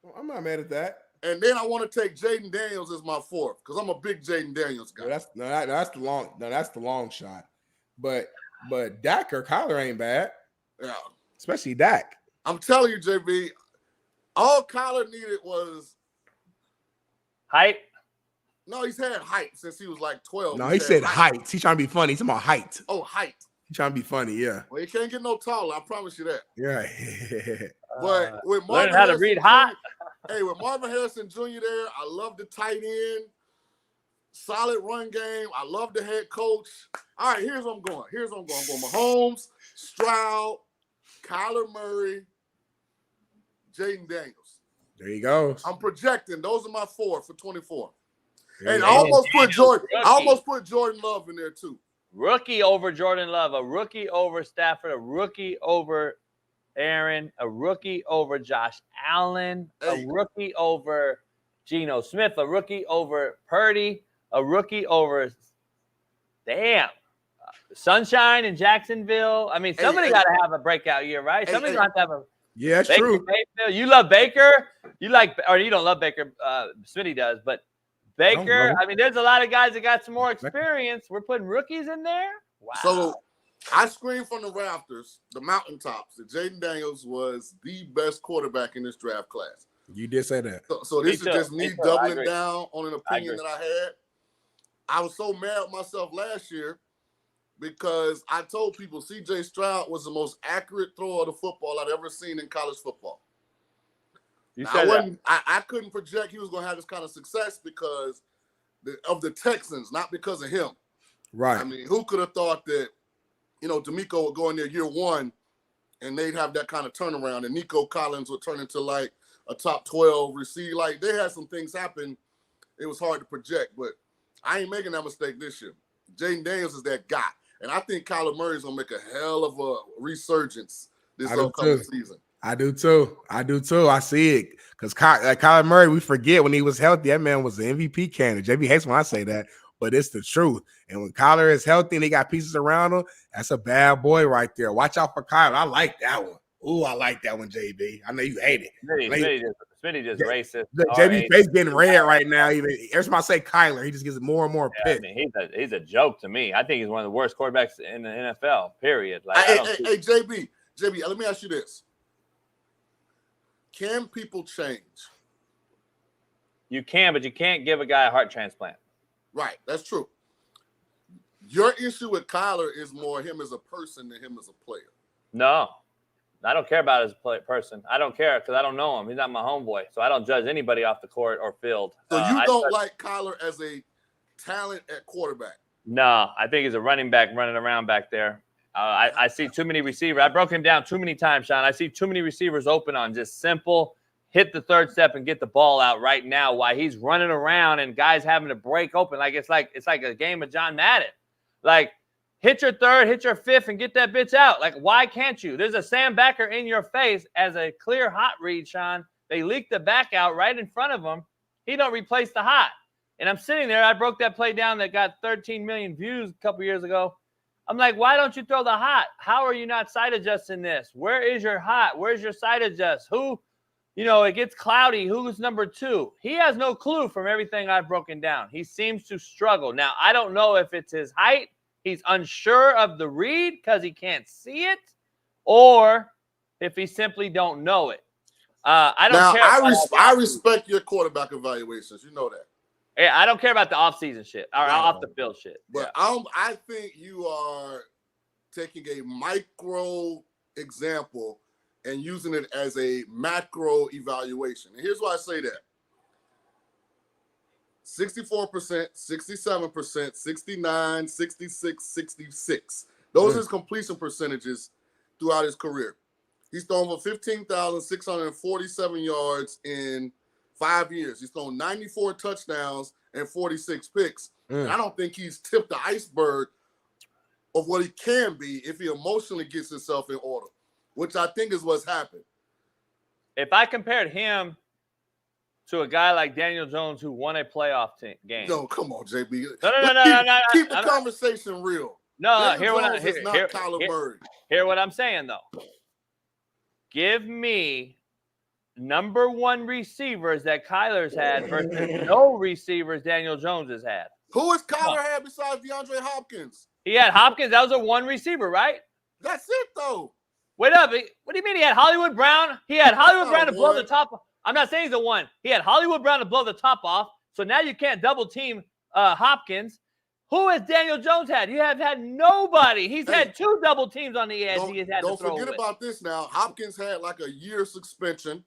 S7: Well, I'm not mad at that.
S15: And then I want to take Jaden Daniels as my fourth because I'm a big Jaden Daniels guy.
S7: That's the long shot. But Dak or Kyler ain't bad.
S15: Yeah.
S7: Especially Dak.
S15: I'm telling you, JB, all Kyler needed was
S6: height.
S15: No, he's had height since he was like 12.
S7: No, he said height. He's trying to be funny. He's talking about height.
S15: Oh, height.
S7: He's trying to be funny, yeah.
S15: Well, he can't get no taller. I promise you that.
S7: Yeah.
S15: But with
S6: learn
S15: Marvin
S6: how to read hot.
S15: Hey, with Marvin Harrison Jr. there, I love the tight end. Solid run game. I love the head coach. All right, here's what I'm going. I'm going Mahomes, Stroud, Kyler Murray, Jaden Daniels.
S7: There you go.
S15: I'm projecting. Those are my four for 24. And I almost put Jordan Love in there too.
S6: Rookie over Jordan Love, a rookie over Stafford, a rookie over Aaron, a rookie over Josh Allen, a rookie over Geno Smith, a rookie over Purdy, a rookie over Sunshine in Jacksonville. I mean, somebody got to have a breakout year, right? Somebody's got to have a.
S7: Yeah, that's
S6: Baker
S7: true.
S6: Mayfield. You love Baker. You don't love Baker. Smitty does, but Baker. I mean, there's a lot of guys that got some more experience. We're putting rookies in there. Wow.
S15: So I screamed from the rafters, the mountaintops, that Jaden Daniels was the best quarterback in this draft class.
S7: You did say that.
S15: So this is just me doubling down on an opinion that I had. I was so mad at myself last year because I told people C.J. Stroud was the most accurate thrower of the football I'd ever seen in college football. I couldn't project he was going to have this kind of success because of the Texans, not because of him.
S7: Right.
S15: I mean, who could have thought that, D'Amico would go in there year one and they'd have that kind of turnaround and Nico Collins would turn into like a top 12 receiver. Like they had some things happen. It was hard to project, but I ain't making that mistake this year. Jaden Daniels is that guy. And I think Kyler Murray's going to make a hell of a resurgence this upcoming season.
S7: I do too. I see it. Because Kyler Murray, we forget when he was healthy, that man was the MVP candidate. JB hates when I say that, but it's the truth. And when Kyler is healthy and he got pieces around him, that's a bad boy right there. Watch out for Kyler. I like that one. Ooh, I like that one, JB. I know you hate it.
S6: Smitty just racist.
S7: JB face getting red right now. Even every time I say Kyler, he just gets more and more pissed.
S6: I mean, he's a joke to me. I think he's one of the worst quarterbacks in the NFL, period. Like,
S15: hey, JB, let me ask you this. Can people change?
S6: You can, but you can't give a guy a heart transplant.
S15: Right, that's true. Your issue with Kyler is more him as a person than him as a player.
S6: No, I don't care about his person. I don't care because I don't know him. He's not my homeboy, so I don't judge anybody off the court or field.
S15: So you don't like Kyler as a talent at quarterback?
S6: No, I think he's a running back running around back there. I see too many receivers. I broke him down too many times, Shaun. I see too many receivers open on just simple hit the third step and get the ball out right now while he's running around and guys having to break open. It's like a game of John Madden. Like, hit your third, hit your fifth, and get that bitch out. Like, why can't you? There's a Sam Becker in your face as a clear hot read, Shaun. They leaked the back out right in front of him. He don't replace the hot. And I'm sitting there. I broke that play down that got 13 million views a couple years ago. I'm like, why don't you throw the hot? How are you not side adjusting this? Where is your hot? Where's your side adjust? Who, it gets cloudy. Who's number two? He has no clue from everything I've broken down. He seems to struggle. Now, I don't know if it's his height. He's unsure of the read because he can't see it, or if he simply don't know it. I don't care.
S15: I respect your quarterback evaluations. You know that.
S6: Yeah, I don't care about the off-season shit or off-the-field shit.
S15: But I think you are taking a micro example and using it as a macro evaluation. And here's why I say that. 64%, 67%, 69, 66, 66. Those are his completion percentages throughout his career. He's thrown for 15,647 yards in 5 years. He's thrown 94 touchdowns and 46 picks. And I don't think he's tipped the iceberg of what he can be if he emotionally gets himself in order, which I think is what's happened.
S6: If I compared him to a guy like Daniel Jones who won a playoff game.
S15: No, come on, JB.
S6: No.
S15: Keep the conversation real.
S6: No,
S15: hear
S6: what I'm saying, though. Give me number one receivers that Kyler's had versus no receivers Daniel Jones has had.
S15: Who has Kyler had besides DeAndre Hopkins?
S6: He had Hopkins. That was a one receiver, right?
S15: That's it, though.
S6: Wait up. What do you mean he had Hollywood Brown? He had Hollywood Brown to blow the top. I'm not saying he's a one. He had Hollywood Brown to blow the top off. So now you can't double team Hopkins. Who has Daniel Jones had? You have had nobody. He's had 2 double teams on the edge. He has had to throw.
S15: Don't forget about this now. Hopkins had like a year suspension.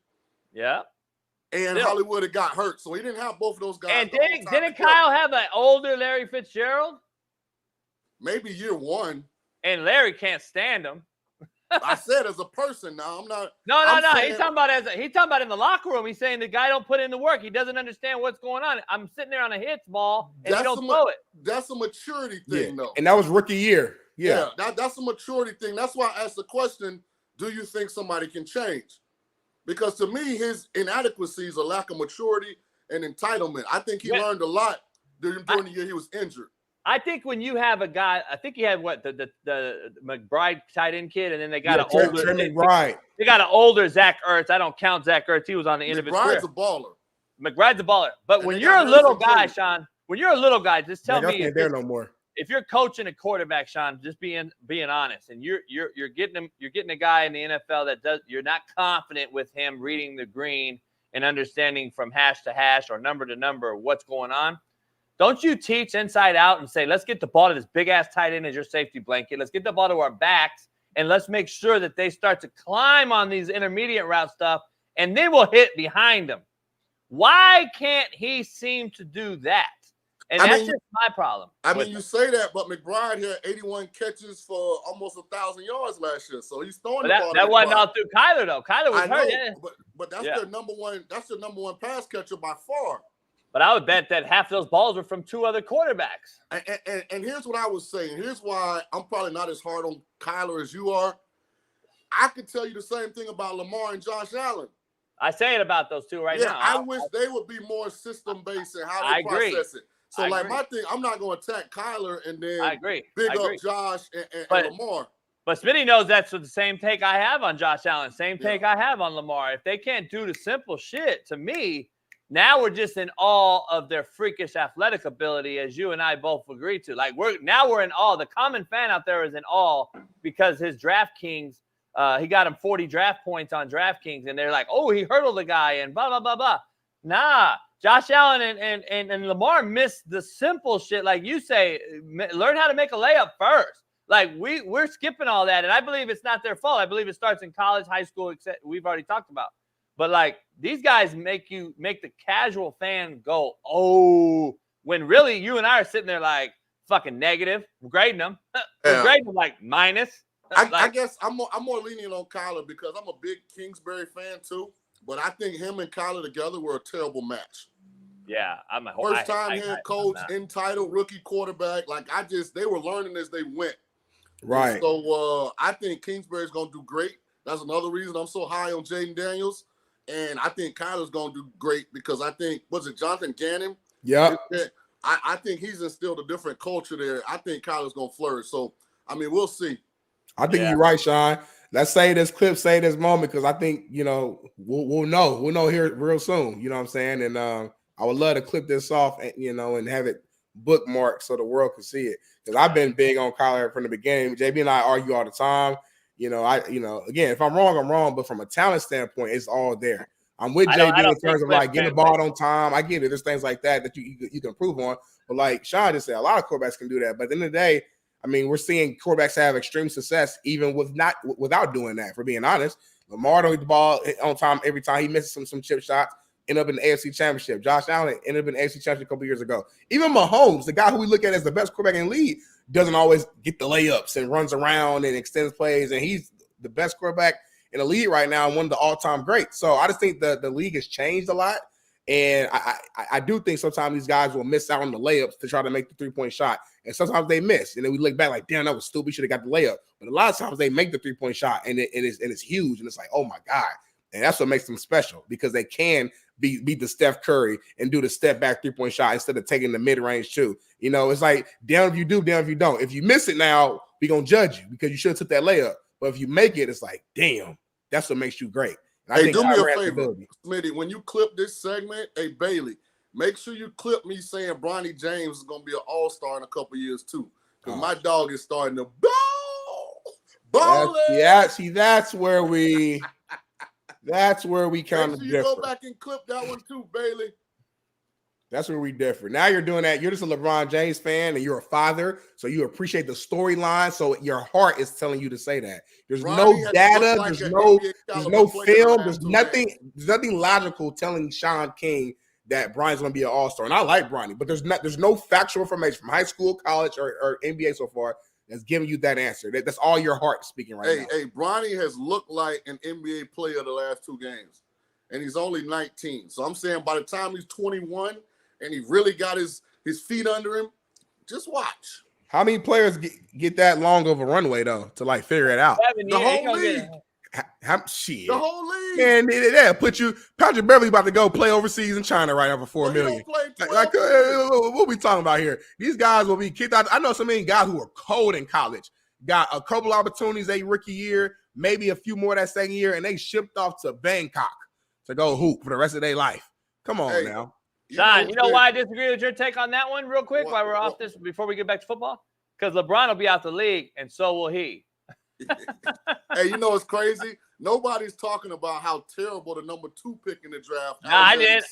S6: Yeah.
S15: And Hollywood had got hurt, so he didn't have both of those guys.
S6: And didn't Kyle have an older Larry Fitzgerald?
S15: Maybe year 1.
S6: And Larry can't stand him.
S15: I said as a person. Now I'm not.
S6: No. He's talking about in the locker room. He's saying the guy don't put in the work. He doesn't understand what's going on. I'm sitting there on a hits ball and you don't throw it.
S15: That's a maturity thing, though.
S7: And that was rookie year. Yeah.
S15: That's a maturity thing. That's why I asked the question: do you think somebody can change? Because to me, his inadequacies are lack of maturity and entitlement. I think he learned a lot during the year he was injured.
S6: I think when you have a guy, I think he had the McBride tight end kid, and then they got an older
S7: McBride.
S6: They got an older Zach Ertz. I don't count Zach Ertz. He was on the end of his career.
S15: McBride's a baller.
S6: McBride's a baller. But when you're a little guy, Shaun, when you're a little guy, just tell me if you're coaching a quarterback, Shaun, just being honest, and you're getting a guy in the NFL that you're not confident with him reading the green and understanding from hash to hash or number to number what's going on. Don't you teach inside out and say, let's get the ball to this big-ass tight end as your safety blanket. Let's get the ball to our backs, and let's make sure that they start to climb on these intermediate route stuff, and then we'll hit behind them. Why can't he seem to do that? And that's just my problem.
S15: You say that, but McBride had 81 catches for almost 1,000 yards last year, so he's throwing the ball.
S6: That wasn't all through Kyler, though. Kyler was hurt.
S15: But that's their number one. That's their number one pass catcher by far.
S6: But I would bet that half those balls were from 2 other quarterbacks.
S15: And here's what I was saying. Here's why I'm probably not as hard on Kyler as you are. I could tell you the same thing about Lamar and Josh Allen.
S6: I say it about those 2 right now.
S15: I wish they would be more system-based in how they process it. So, my thing, I'm not going to attack Kyler and then big up Josh and Lamar.
S6: But Smitty knows that's the same take I have on Josh Allen, same take I have on Lamar. If they can't do the simple shit, to me, now we're just in awe of their freakish athletic ability, as you and I both agree to. Like we're in awe. The common fan out there is in awe because his DraftKings, he got him 40 draft points on DraftKings, and they're like, oh, he hurdled the guy and blah blah blah blah. Nah, Josh Allen and Lamar missed the simple shit, like you say. Learn how to make a layup first. Like we're skipping all that, and I believe it's not their fault. I believe it starts in college, high school. We've already talked about. But, like, these guys make the casual fan go, oh, when really you and I are sitting there like fucking negative. We're grading them. We're grading them like minus.
S15: I guess I'm more lenient on Kyler because I'm a big Kingsbury fan too. But I think him and Kyler together were a terrible match.
S6: Yeah.
S15: First time head coach, entitled rookie quarterback. Like, they were learning as they went.
S7: Right.
S15: And so I think Kingsbury's going to do great. That's another reason I'm so high on Jaden Daniels. And I think Kyler's going to do great because I think, was it Jonathan Gannon?
S7: Yeah.
S15: I think he's instilled a different culture there. I think Kyler's going to flourish. So, we'll see.
S7: I think you're right, Shaun. Let's say this clip, say this moment, because I think, we'll know. We'll know here real soon. You know what I'm saying? And I would love to clip this off, and, and have it bookmarked so the world can see it. Because I've been big on Kyler from the beginning. JB and I argue all the time. Again, if I'm wrong, I'm wrong. But from a talent standpoint, it's all there. I'm with JB in terms of like getting the ball on time. I get it. There's things like that you can improve on. But like Shaun just said, a lot of quarterbacks can do that. But at the end of the day, we're seeing quarterbacks have extreme success even without doing that. For being honest, Lamar don't get the ball on time every time. He misses some chip shots. End up in the AFC Championship. Josh Allen ended up in the AFC Championship a couple years ago. Even Mahomes, the guy who we look at as the best quarterback in the league, doesn't always get the layups and runs around and extends plays. And he's the best quarterback in the league right now and one of the all-time greats. So I just think the league has changed a lot. And I do think sometimes these guys will miss out on the layups to try to make the three-point shot. And sometimes they miss. And then we look back like, damn, that was stupid. We should have got the layup. But a lot of times they make the three-point shot and it's huge. And it's like, oh, my God. And that's what makes them special because they can be the Steph Curry and do the step-back three-point shot instead of taking the mid-range too. It's like, damn if you do, damn if you don't. If you miss it now, we're going to judge you because you should have took that layup. But if you make it, it's like, damn, that's what makes you great.
S15: Hey, do me a favor, Smitty. When you clip this segment, hey, Bailey, make sure you clip me saying Bronny James is going to be an all-star in a couple years, too. Because my dog is starting to ball.
S7: See, that's where we kind of differ.
S15: You go back and clip that one, too, Bailey.
S7: That's where we differ. Now you're doing that. You're just a LeBron James fan and you're a father, so you appreciate the storyline. So your heart is telling you to say that. There's no data. There's no film. There's nothing logical telling Shaun King that Bronny's going to be an all-star. And I like Bronny, but there's no factual information from high school, college, or NBA so far that's giving you that answer. That's all your heart speaking right now.
S15: Hey, Bronny has looked like an NBA player the last 2 games, and he's only 19. So I'm saying by the time he's 21 and he really got his feet under him, just watch.
S7: How many players get that long of a runway, though, to, like, figure it out?
S15: The whole league.
S7: Shit.
S15: The whole league.
S7: And Patrick Beverly about to go play overseas in China right now for $4 million. What we talking about here? These guys will be kicked out. I know so many guys who are cold in college, got a couple opportunities a rookie year, maybe a few more that second year, and they shipped off to Bangkok to go hoop for the rest of their life. Come on now.
S6: Shaun, you know why I disagree with your take on that one real quick while we're off this before we get back to football? Because LeBron will be out the league, and so will he.
S15: Hey, you know what's crazy? Nobody's talking about how terrible the number 2 pick in the draft.
S6: No, I did.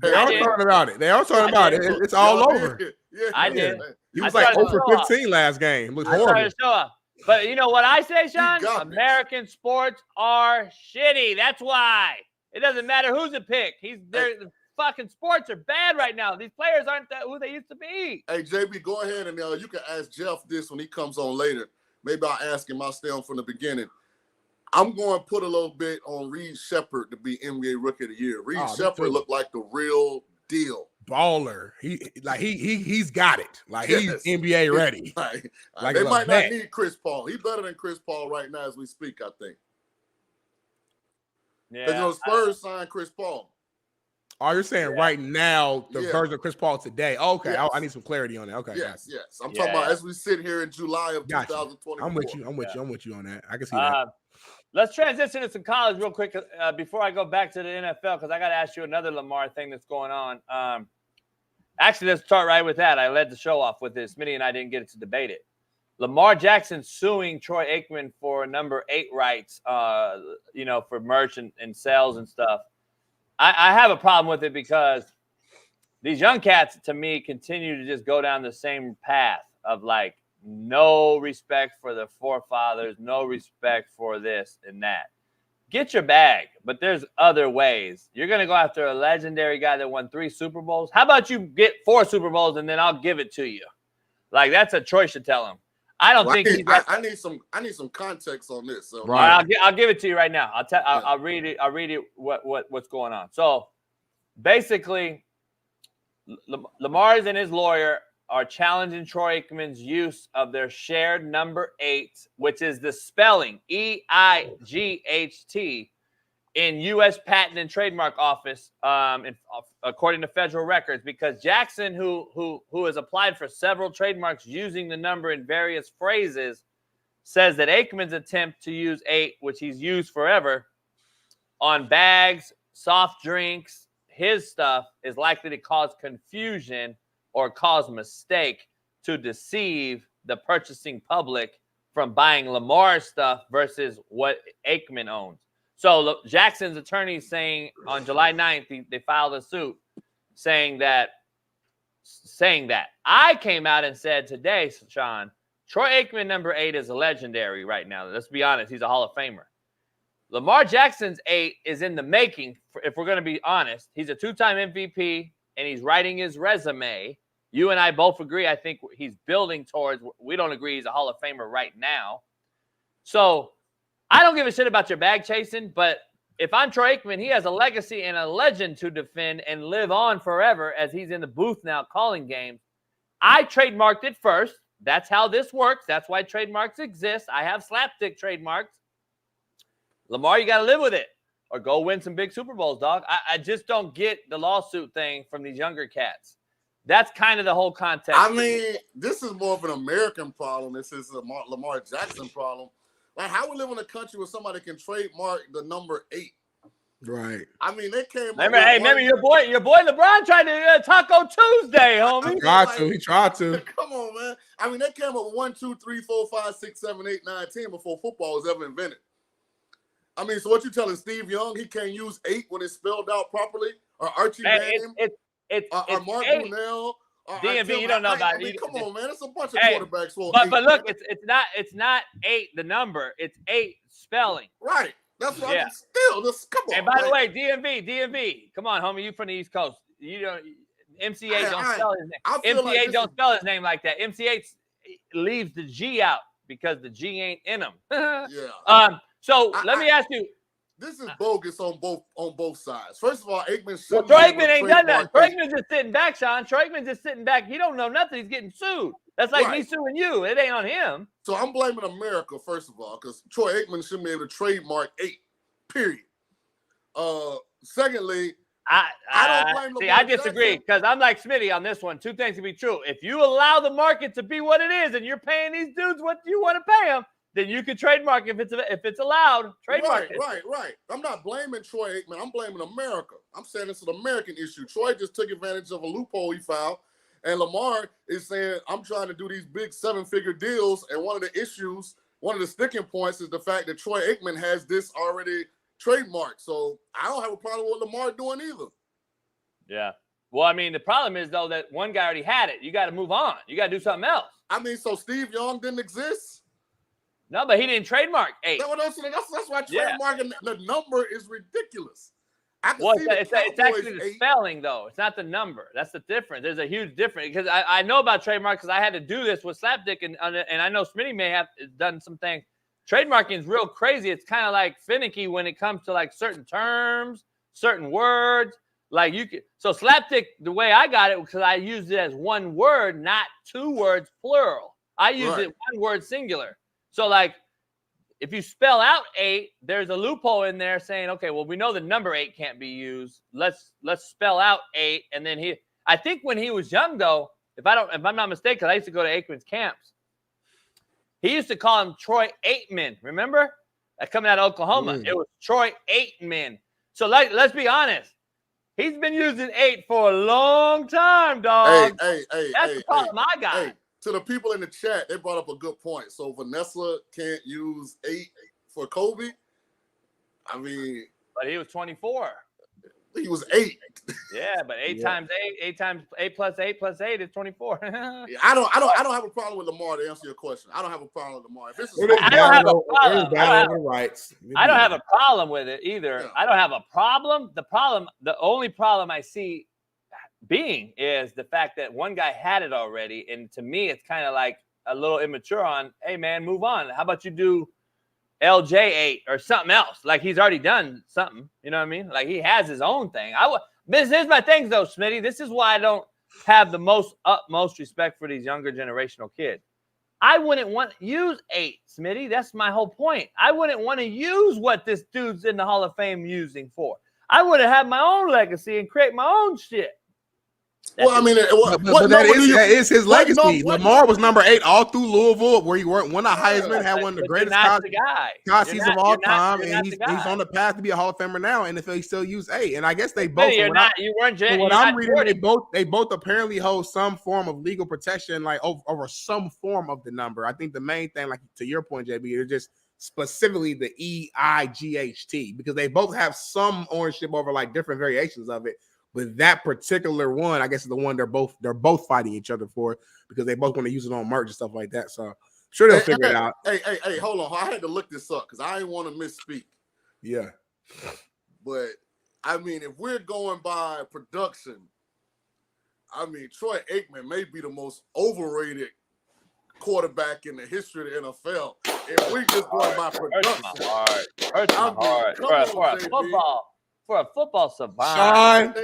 S7: They are talking about it. It's all over.
S15: Yeah,
S6: I did.
S7: He was like 0 for 15 last game. It was horrible.
S6: But you know what I say, Shaun? American sports are shitty. That's why. It doesn't matter who's a pick. The fucking sports are bad right now. These players aren't who they used to be.
S15: Hey, JB, go ahead and you can ask Jeff this when he comes on later. Maybe I'll ask him. I'll stay on from the beginning. I'm going to put a little bit on Reed Shepherd to be NBA Rookie of the Year. Reed Shepherd looked like the real deal.
S7: Baller. He's got it. Like, he's NBA ready.
S15: They might not need Chris Paul. He's better than Chris Paul right now as we speak, I think. Yeah. Spurs signed Chris Paul.
S7: Oh, you're saying right now the version of Chris Paul today. Okay, yes. I need some clarity on that. Okay.
S15: Yes. I'm talking about as we sit here in July of 2024.
S7: I'm with you on that. I can see that.
S6: Let's transition to some college real quick before I go back to the NFL, because I got to ask you another Lamar thing that's going on. Actually, let's start right with that. I led the show off with this. Smitty and I didn't get to debate it. Lamar Jackson suing Troy Aikman for number 8 rights, for merch and sales and stuff. I have a problem with it because these young cats, to me, continue to just go down the same path of, like, no respect for the forefathers, no respect for this and that. Get your bag, but there's other ways. You're going to go after a legendary guy that won 3 Super Bowls. How about you get 4 Super Bowls and then I'll give it to you? Like, that's a choice to tell him. I don't think
S15: I need some context on this. So.
S6: Right. I'll give it to you right now. I'll read it. I'll read it. What's going on? So basically, Lamar's and his lawyer are challenging Troy Aikman's use of their shared number 8, which is the spelling EIGHT in U.S. Patent and Trademark Office, according to federal records, because Jackson, who has applied for several trademarks using the number in various phrases, says that Aikman's attempt to use 8, which he's used forever, on bags, soft drinks, his stuff, is likely to cause confusion or cause mistake to deceive the purchasing public from buying Lamar's stuff versus what Aikman owns. So Jackson's attorney saying on July 9th, they filed a suit saying that I came out and said today, Shaun, Troy Aikman number 8 is a legendary right now. Let's be honest. He's a Hall of Famer. Lamar Jackson's 8 is in the making. If we're going to be honest, he's a 2-time MVP and he's writing his resume. You and I both agree. I think he's building towards, we don't agree he's a Hall of Famer right now. So I don't give a shit about your bag chasing, but if I'm Troy Aikman, he has a legacy and a legend to defend and live on forever as he's in the booth now calling games. I trademarked it first. That's how this works. That's why trademarks exist. I have slapstick trademarks. Lamar, you got to live with it or go win some big Super Bowls, dog. I just don't get the lawsuit thing from these younger cats. That's kind of the whole context.
S15: I mean, this is more of an American problem. This is a Lamar Jackson problem. Like, how we live in a country where somebody can trademark the number 8?
S7: Right.
S15: I mean, they came.
S6: Remember your boy LeBron tried to Taco Tuesday, homie.
S7: He tried to.
S15: Come on, man. I mean, they came up with 1, 2, 3, 4, 5, 6, 7, 8, 9, 10 before football was ever invented. I mean, so what you telling Steve Young he can't use 8 when it's spelled out properly, or Archie Manning, or Mark Brunell?
S6: DMV, you don't know about it.
S15: Come on, man. It's a bunch of quarterbacks.
S6: But look, it's not 8 the number. It's 8 spelling.
S15: Right. That's what I'm still. Just come on.
S6: And by the way, DMV, come on, homie. You from the East Coast? You don't. MC8 don't spell his name. MC8 don't spell his name like that. MC8 leaves the G out because the G ain't in him.
S15: Yeah.
S6: So let me ask you.
S15: This is bogus on both sides. First of all, Aikman.
S6: Well, Troy Aikman ain't done that. Troy Aikman's just sitting back, Shaun. Troy Aikman's just sitting back. He don't know nothing. He's getting sued. That's like me suing you. It ain't on him.
S15: So I'm blaming America, first of all, because Troy Aikman shouldn't be able to trademark 8, period. Secondly,
S6: I
S15: don't blame
S6: see,
S15: Lamar
S6: I disagree because I'm like Smitty on this one. Two things can be true. If you allow the market to be what it is and you're paying these dudes what you want to pay them, then you can trademark if it's allowed. Trademark it.
S15: Right. I'm not blaming Troy Aikman. I'm blaming America. I'm saying it's an American issue. Troy just took advantage of a loophole he found. And Lamar is saying, I'm trying to do these big 7-figure deals. And one of the issues, one of the sticking points is the fact that Troy Aikman has this already trademarked. So I don't have a problem with Lamar doing either.
S6: Yeah. Well, I mean, the problem is, though, that one guy already had it. You got to move on. You got to do something else.
S15: I mean, so Steve Young didn't exist?
S6: No, but he didn't trademark 8.
S15: That's why trademarking the number is ridiculous.
S6: It's actually the spelling, though. It's not the number. That's the difference. There's a huge difference because I know about trademark because I had to do this with Slapdick, and I know Smitty may have done some things. Trademarking is real crazy. It's kind of like finicky when it comes to like certain terms, certain words. Like you can. So Slapdick, the way I got it, because I used it as one word, not 2 words plural. I used it one word singular. So like, if you spell out 8, there's a loophole in there saying, okay, well, we know the number 8 can't be used. Let's spell out 8. And then I think when he was young, though, if I'm not mistaken, because I used to go to Aikman's camps, he used to call him Troy Aikman. Remember? Coming out of Oklahoma. It was Troy Aikman. So let's be honest. He's been using 8 for a long time, dog.
S15: Hey,
S6: that's the problem I got.
S15: Hey. To the people in the chat, they brought up a good point. So Vanessa can't use 8 for Kobe. I mean,
S6: but he was 24.
S15: He was 8.
S6: Yeah, but 8 times 8 plus 8 plus 8 is 24.
S15: I don't have a problem with Lamar to answer your question. I don't have a problem with Lamar.
S6: I don't have a problem. I don't have a problem with it either. Yeah. I don't have a problem. The only problem I see being is the fact that one guy had it already, and to me it's kind of like a little immature on, hey man, move on. How about you do LJ8 or something else? Like he's already done something, you know what I mean? Like he has his own thing. This is my thing though, Smitty. This is why I don't have the utmost respect for these younger generational kids. I wouldn't want to use 8, Smitty. That's my whole point. I wouldn't want to use what this dude's in the Hall of Fame using for. I would have had my own legacy and create my own shit.
S15: Well, I mean,
S7: that is his legacy. Lamar was number 8 all through Louisville, where he won a Heisman, had one of the greatest seasons of all time, and he's on the path to be a Hall of Famer now. And if he still use 8, and I guess they both. I'm reading, they both apparently hold some form of legal protection, like over some form of the number. I think the main thing, like to your point, JB, is just specifically the EIGHT, because they both have some ownership over like different variations of it. But that particular one, I guess, is the one they're both fighting each other for, because they both want to use it on merch and stuff like that. So sure they'll figure it out.
S15: Hey, hold on. I had to look this up because I didn't want to misspeak.
S7: Yeah.
S15: But I mean, if we're going by production, I mean, Troy Aikman may be the most overrated quarterback in the history of the NFL. If we just going by production,
S6: For a football savant.
S7: Shaun,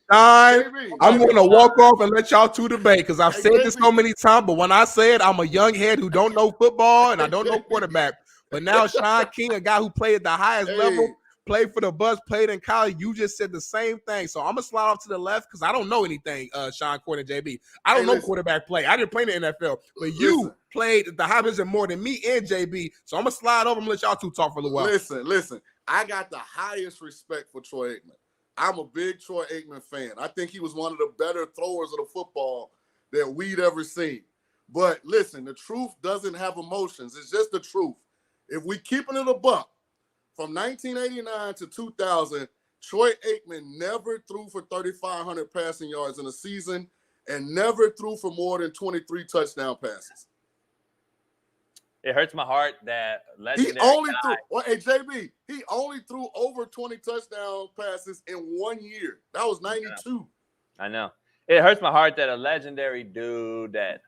S7: I'm going to walk off and let y'all two debate, because I've said this so many times, but when I said I'm a young head who don't know football and I don't know quarterback, but now Shaun King, a guy who played at the highest level, played for the Bucks, played in college, you just said the same thing. So I'm going to slide off to the left because I don't know anything, Shaun, Court, and JB. I don't know quarterback play. I didn't play in the NFL, but you played at the high position more than me and JB. So I'm going to slide over and let y'all two talk for a little while.
S15: Listen. I got the highest respect for Troy Aikman. I'm a big Troy Aikman fan. I think he was one of the better throwers of the football that we'd ever seen. But listen, the truth doesn't have emotions. It's just the truth. If we keeping it a buck, from 1989 to 2000, Troy Aikman never threw for 3,500 passing yards in a season and never threw for more than 23 touchdown passes.
S6: It hurts my heart that legendary
S15: JB, he only threw over 20 touchdown passes in 1 year. That was 92.
S6: I know. It hurts my heart that a legendary dude that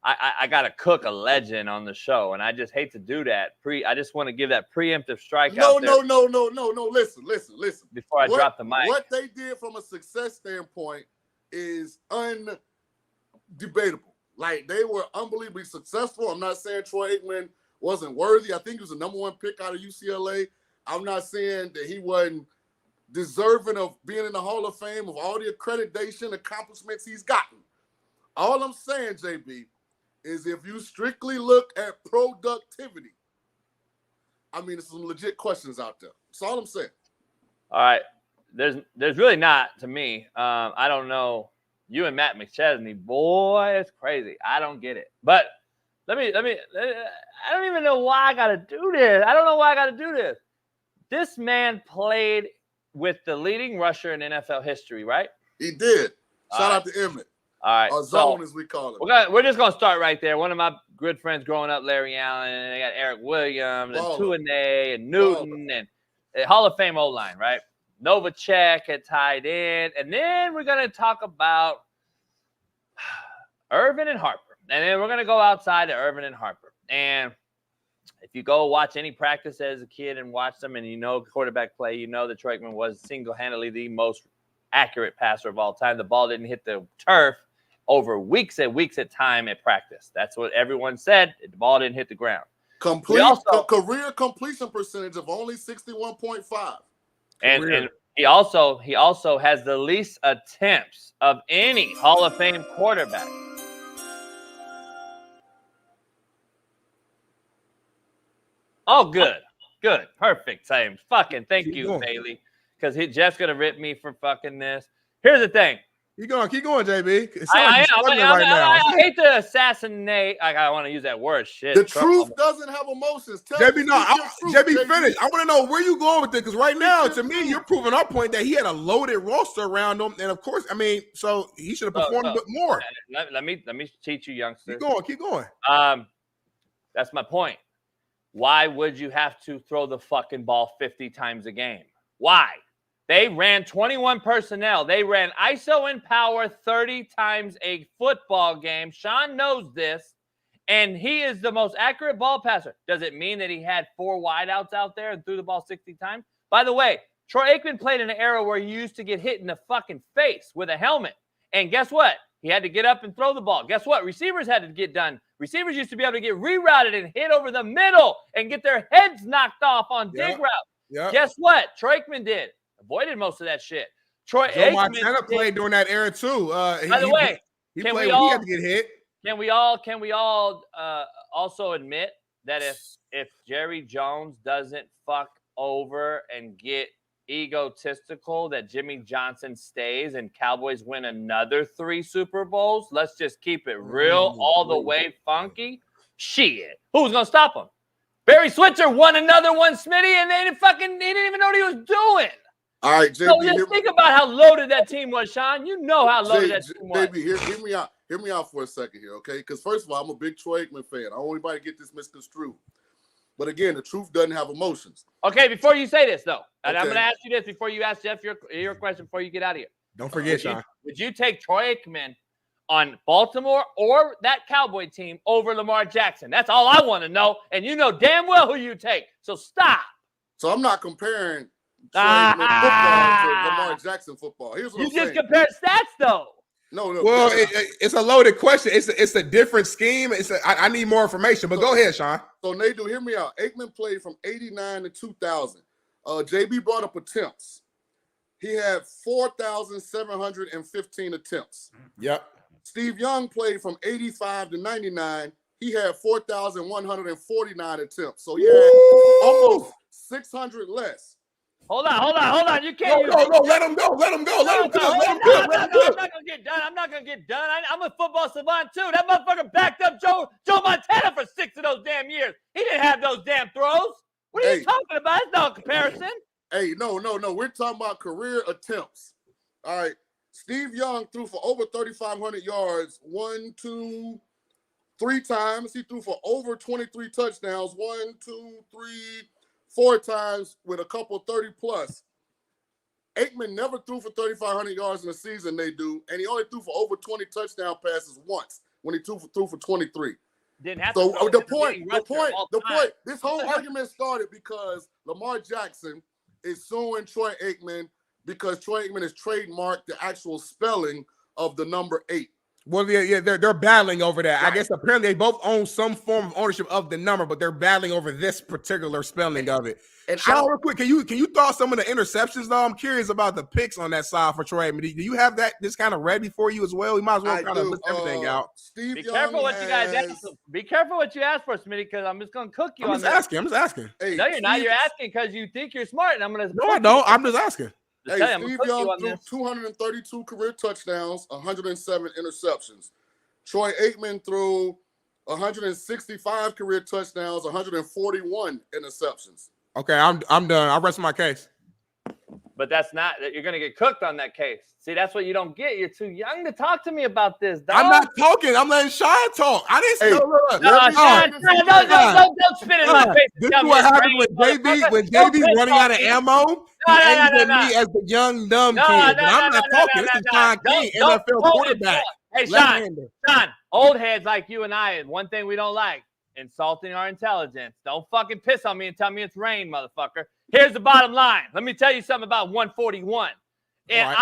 S6: I got to cook a legend on the show, and I just hate to do that. I just want to give that preemptive strike out there.
S15: No. Listen.
S6: Before I drop the mic.
S15: What they did from a success standpoint is undebatable. Like, they were unbelievably successful. I'm not saying Troy Aikman wasn't worthy. I think he was the number 1 pick out of UCLA. I'm not saying that he wasn't deserving of being in the Hall of Fame, of all the accreditation accomplishments he's gotten. All I'm saying, JB, is if you strictly look at productivity, I mean, there's some legit questions out there. That's all I'm saying.
S6: All right. There's really not, to me. I don't know. You and Matt Minczm, boy, it's crazy. I don't get it. But I don't even know why I got to do this. I don't know why I got to do this. This man played with the leading rusher in NFL history, right?
S15: He did. Shout out to Emmett.
S6: All right.
S15: Or Zone, as we call it.
S6: We're just going to start right there. One of my good friends growing up, Larry Allen, and they got Eric Williams, and Tuanay, and Newton, and Hall of Fame O-line, right? Novacek at tight end. And then we're going to talk about Irvin and Harper. And then we're going to go outside to Irvin and Harper. And if you go watch any practice as a kid and watch them and you know quarterback play, you know that Troy Aikman was single-handedly the most accurate passer of all time. The ball didn't hit the turf over weeks and weeks at time at practice. That's what everyone said. The ball didn't hit the ground.
S15: Career completion percentage of only 61.5.
S6: And he also has the least attempts of any Hall of Fame quarterback. Oh, good. Perfect time. Fucking thank you, Bailey. Because Jeff's going to rip me for fucking this. Here's the thing.
S7: Keep going, JB.
S6: I hate to assassinate. I want to use that word. Shit.
S15: The truth doesn't have emotions.
S7: JB, finish. I want to know where you going with it, because right now, to me, you're proving our point that he had a loaded roster around him, and of course, I mean, so he should have performed a bit more.
S6: Let me teach you, youngsters.
S7: Keep going.
S6: That's my point. Why would you have to throw the fucking ball 50 times a game? Why? They ran 21 personnel. They ran ISO and power 30 times a football game. Shaun knows this, and he is the most accurate ball passer. Does it mean that he had 4 wideouts out there and threw the ball 60 times? By the way, Troy Aikman played in an era where he used to get hit in the fucking face with a helmet. And guess what? He had to get up and throw the ball. Guess what? Receivers had to get done. Receivers used to be able to get rerouted and hit over the middle and get their heads knocked off on dig route.
S7: Yep.
S6: Guess what? Troy Aikman did. Avoided most of that shit.
S7: Joe Montana played during that era too.
S6: By the way,
S7: he played when he had to get hit.
S6: Can we all also admit that if Jerry Jones doesn't fuck over and get egotistical, that Jimmy Johnson stays and Cowboys win another 3 Super Bowls? Let's just keep it real, all the way funky. Shit, who's gonna stop him? Barry Switzer won another one, Smitty, and he didn't even know what he was doing.
S15: All right, JB.
S6: So just think about how loaded that team was, Shaun. You know how loaded that team was.
S15: JB, hear me out. Hear me out for a second here, okay? Because first of all, I'm a big Troy Aikman fan. I don't want anybody to get this misconstrued. But again, the truth doesn't have emotions.
S6: Okay, before you say this, though, and I'm going to ask you this before you ask Jeff your question before you get out of here.
S7: Don't forget, Shaun.
S6: Would you take Troy Aikman on Baltimore or that Cowboy team over Lamar Jackson? That's all I want to know, and you know damn well who you take. So stop.
S15: So I'm not comparing Troy Aikman football to Lamar Jackson football. Here's what I'm saying.
S6: You just compare stats, though.
S15: No.
S7: Well, it's a loaded question. It's a different scheme. I need more information, but go ahead, Shaun.
S15: So, Nadu, hear me out. Aikman played from 89 to 2000. JB brought up attempts. He had 4,715 attempts.
S7: Yep.
S15: Steve Young played from 85 to 99. He had 4,149 attempts. So he had almost 600 less.
S6: Hold on. You can't.
S7: No, let him go. Let him go. Let him cook. Let him cook.
S6: I'm not gonna get done. I'm not gonna get done. I'm a football savant too. That motherfucker backed up Joe Montana for 6 of those damn years. He didn't have those damn throws. What are you talking about? It's no comparison.
S15: Hey, no. We're talking about career attempts. All right. Steve Young threw for over 3,500 yards 1, 2, 3 times. He threw for over 23 touchdowns 1, 2, 3, 4 times with a couple 30-plus. Aikman never threw for 3,500 yards in a season, they do, and he only threw for over 20 touchdown passes once when he threw for 23.
S6: Didn't have
S15: so
S6: to
S15: the point, this whole argument started because Lamar Jackson is suing Troy Aikman because Troy Aikman has trademarked the actual spelling of the number 8.
S7: Well, yeah, they're battling over that.
S15: Right.
S7: I guess apparently they both own some form of ownership of the number, but they're battling over this particular spelling of it. And Shaun, real quick, can you throw some of the interceptions though? I'm curious about the picks on that side for Troy Aikman. Do you have that this kind of ready for you as well? We might as well kind of list everything out.
S6: Be careful what you guys ask. Be careful what you ask for, Smitty, because I'm just gonna cook you.
S7: I'm just asking.
S6: Hey, no, you're not. You're asking because you think you're smart, and I'm gonna.
S7: No, I don't. I'm just asking.
S15: Hey, Steve Young threw 232 career touchdowns, 107 interceptions. Troy Aikman threw 165 career touchdowns, 141 interceptions.
S7: Okay, I'm done. I'll rest my case.
S6: But that's not that you're gonna get cooked on that case. See, that's what you don't get. You're too young to talk to me about this, dog.
S7: I'm not talking. I'm letting Shaun talk. I didn't say
S6: Shaun, don't spit in my face.
S7: This is what happened with JB. When JB's running out of ammo, he aimed at me as the young dumb kid. I'm not talking. This is Shaun King, NFL quarterback.
S6: Hey, Shaun, old heads like you and I, one thing we don't like, insulting our intelligence. Don't fucking piss on me and tell me it's rain, motherfucker. Here's the bottom line. Let me tell you something about 141. And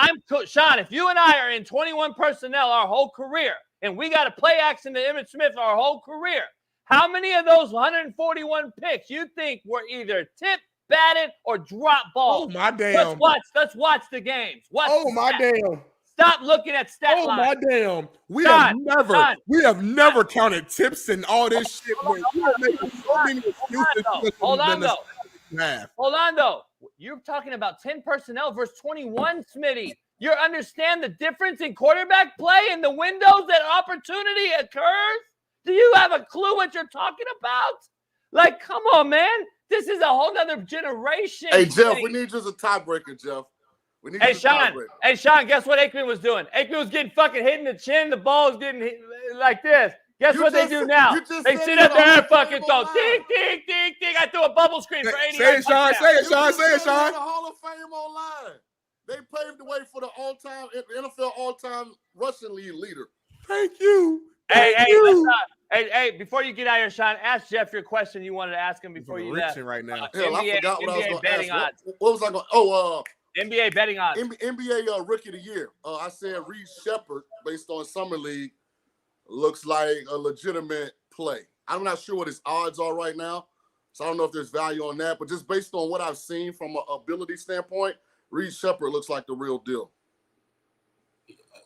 S6: Shaun, if you and I are in 21 personnel our whole career, and we got to play action to Emmitt Smith our whole career, how many of those 141 picks you think were either tip, batted, or drop balls?
S7: Oh, my damn.
S6: Let's watch the games.
S7: Damn.
S6: Stop looking at stat lines.
S7: Oh, my damn. We have never counted tips and all this shit. We are making so many excuses.
S6: Hold on, though. You're talking about 10 personnel versus 21, Smitty. You understand the difference in quarterback play and the windows that opportunity occurs? Do you have a clue what you're talking about? Like, come on, man. This is a whole nother generation.
S15: Hey, Jeff, we need just a tiebreaker, Jeff.
S6: Hey, Shaun, guess what Aikman was doing? Aikman was getting fucking hit in the chin. The ball was getting hit like this. Guess what they do now? They sit up there and fucking go, ding, ding, ding, ding. I threw a bubble screen for 80
S7: yards. Say it, Shaun.
S15: The Hall of Fame online. They paved the way for the all-time NFL all-time rushing league leader.
S7: Thank you.
S6: Hey, before you get out of here, Shaun, ask Jeff your question you wanted to ask him before you left.
S7: Right now.
S15: Hell, I forgot what I was going to ask.
S6: Odds.
S15: What was I going?
S6: NBA betting odds.
S15: NBA Rookie of the Year. I said Reed Shepard, based on Summer League, looks like a legitimate play. I'm not sure what his odds are right now, so I don't know if there's value on that. But just based on what I've seen from an ability standpoint, Reed Shepard looks like the real deal.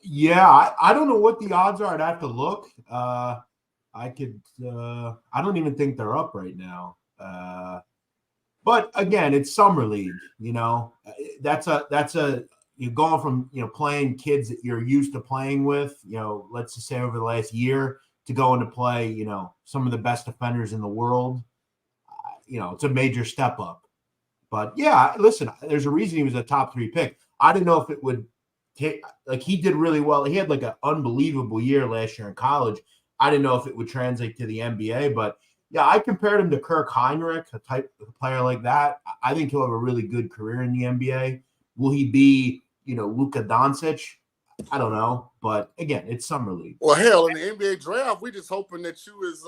S2: Yeah, I don't know what the odds are. I'd have to look. I don't even think they're up right now. But again, it's summer league. You know, that's you're going from playing kids that you're used to playing with. Let's just say over the last year to going to play some of the best defenders in the world. It's a major step up. But yeah, listen, there's a reason he was a top 3 pick. I didn't know if it would take, like, he did really well. He had like an unbelievable year last year in college. I didn't know if it would translate to the NBA, but yeah, I compared him to Kirk Heinrich, a type of player like that. I think he'll have a really good career in the NBA. Will he be, Luka Doncic? I don't know. But again, it's summer league.
S15: Well, hell, in the NBA draft, we just hoping that you is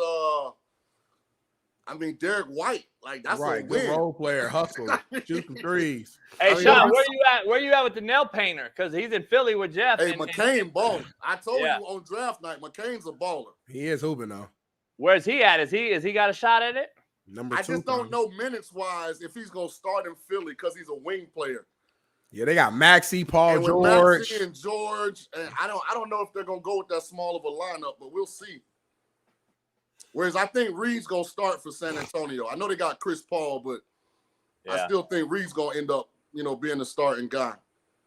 S15: Derek White. Like, that's
S7: right.
S15: A win.
S7: Good role player, hustle, shoot some threes.
S6: Hey, Shaun, where you at with the nail painter? Because he's in Philly with Jeff.
S15: Hey, McCain balling. I told you on draft night, McCain's a baller.
S7: He is hooping though.
S6: Where's he at? Is he got a shot at it?
S7: Number 2.
S15: I just don't know minutes wise if he's gonna start in Philly because he's a wing player.
S7: Yeah, they got Maxey, Paul
S15: and
S7: George,
S15: Maxey and George, and I don't know if they're gonna go with that small of a lineup, but we'll see. Whereas I think Reed's gonna start for San Antonio. I know they got Chris Paul, but I still think Reed's gonna end up being the starting guy.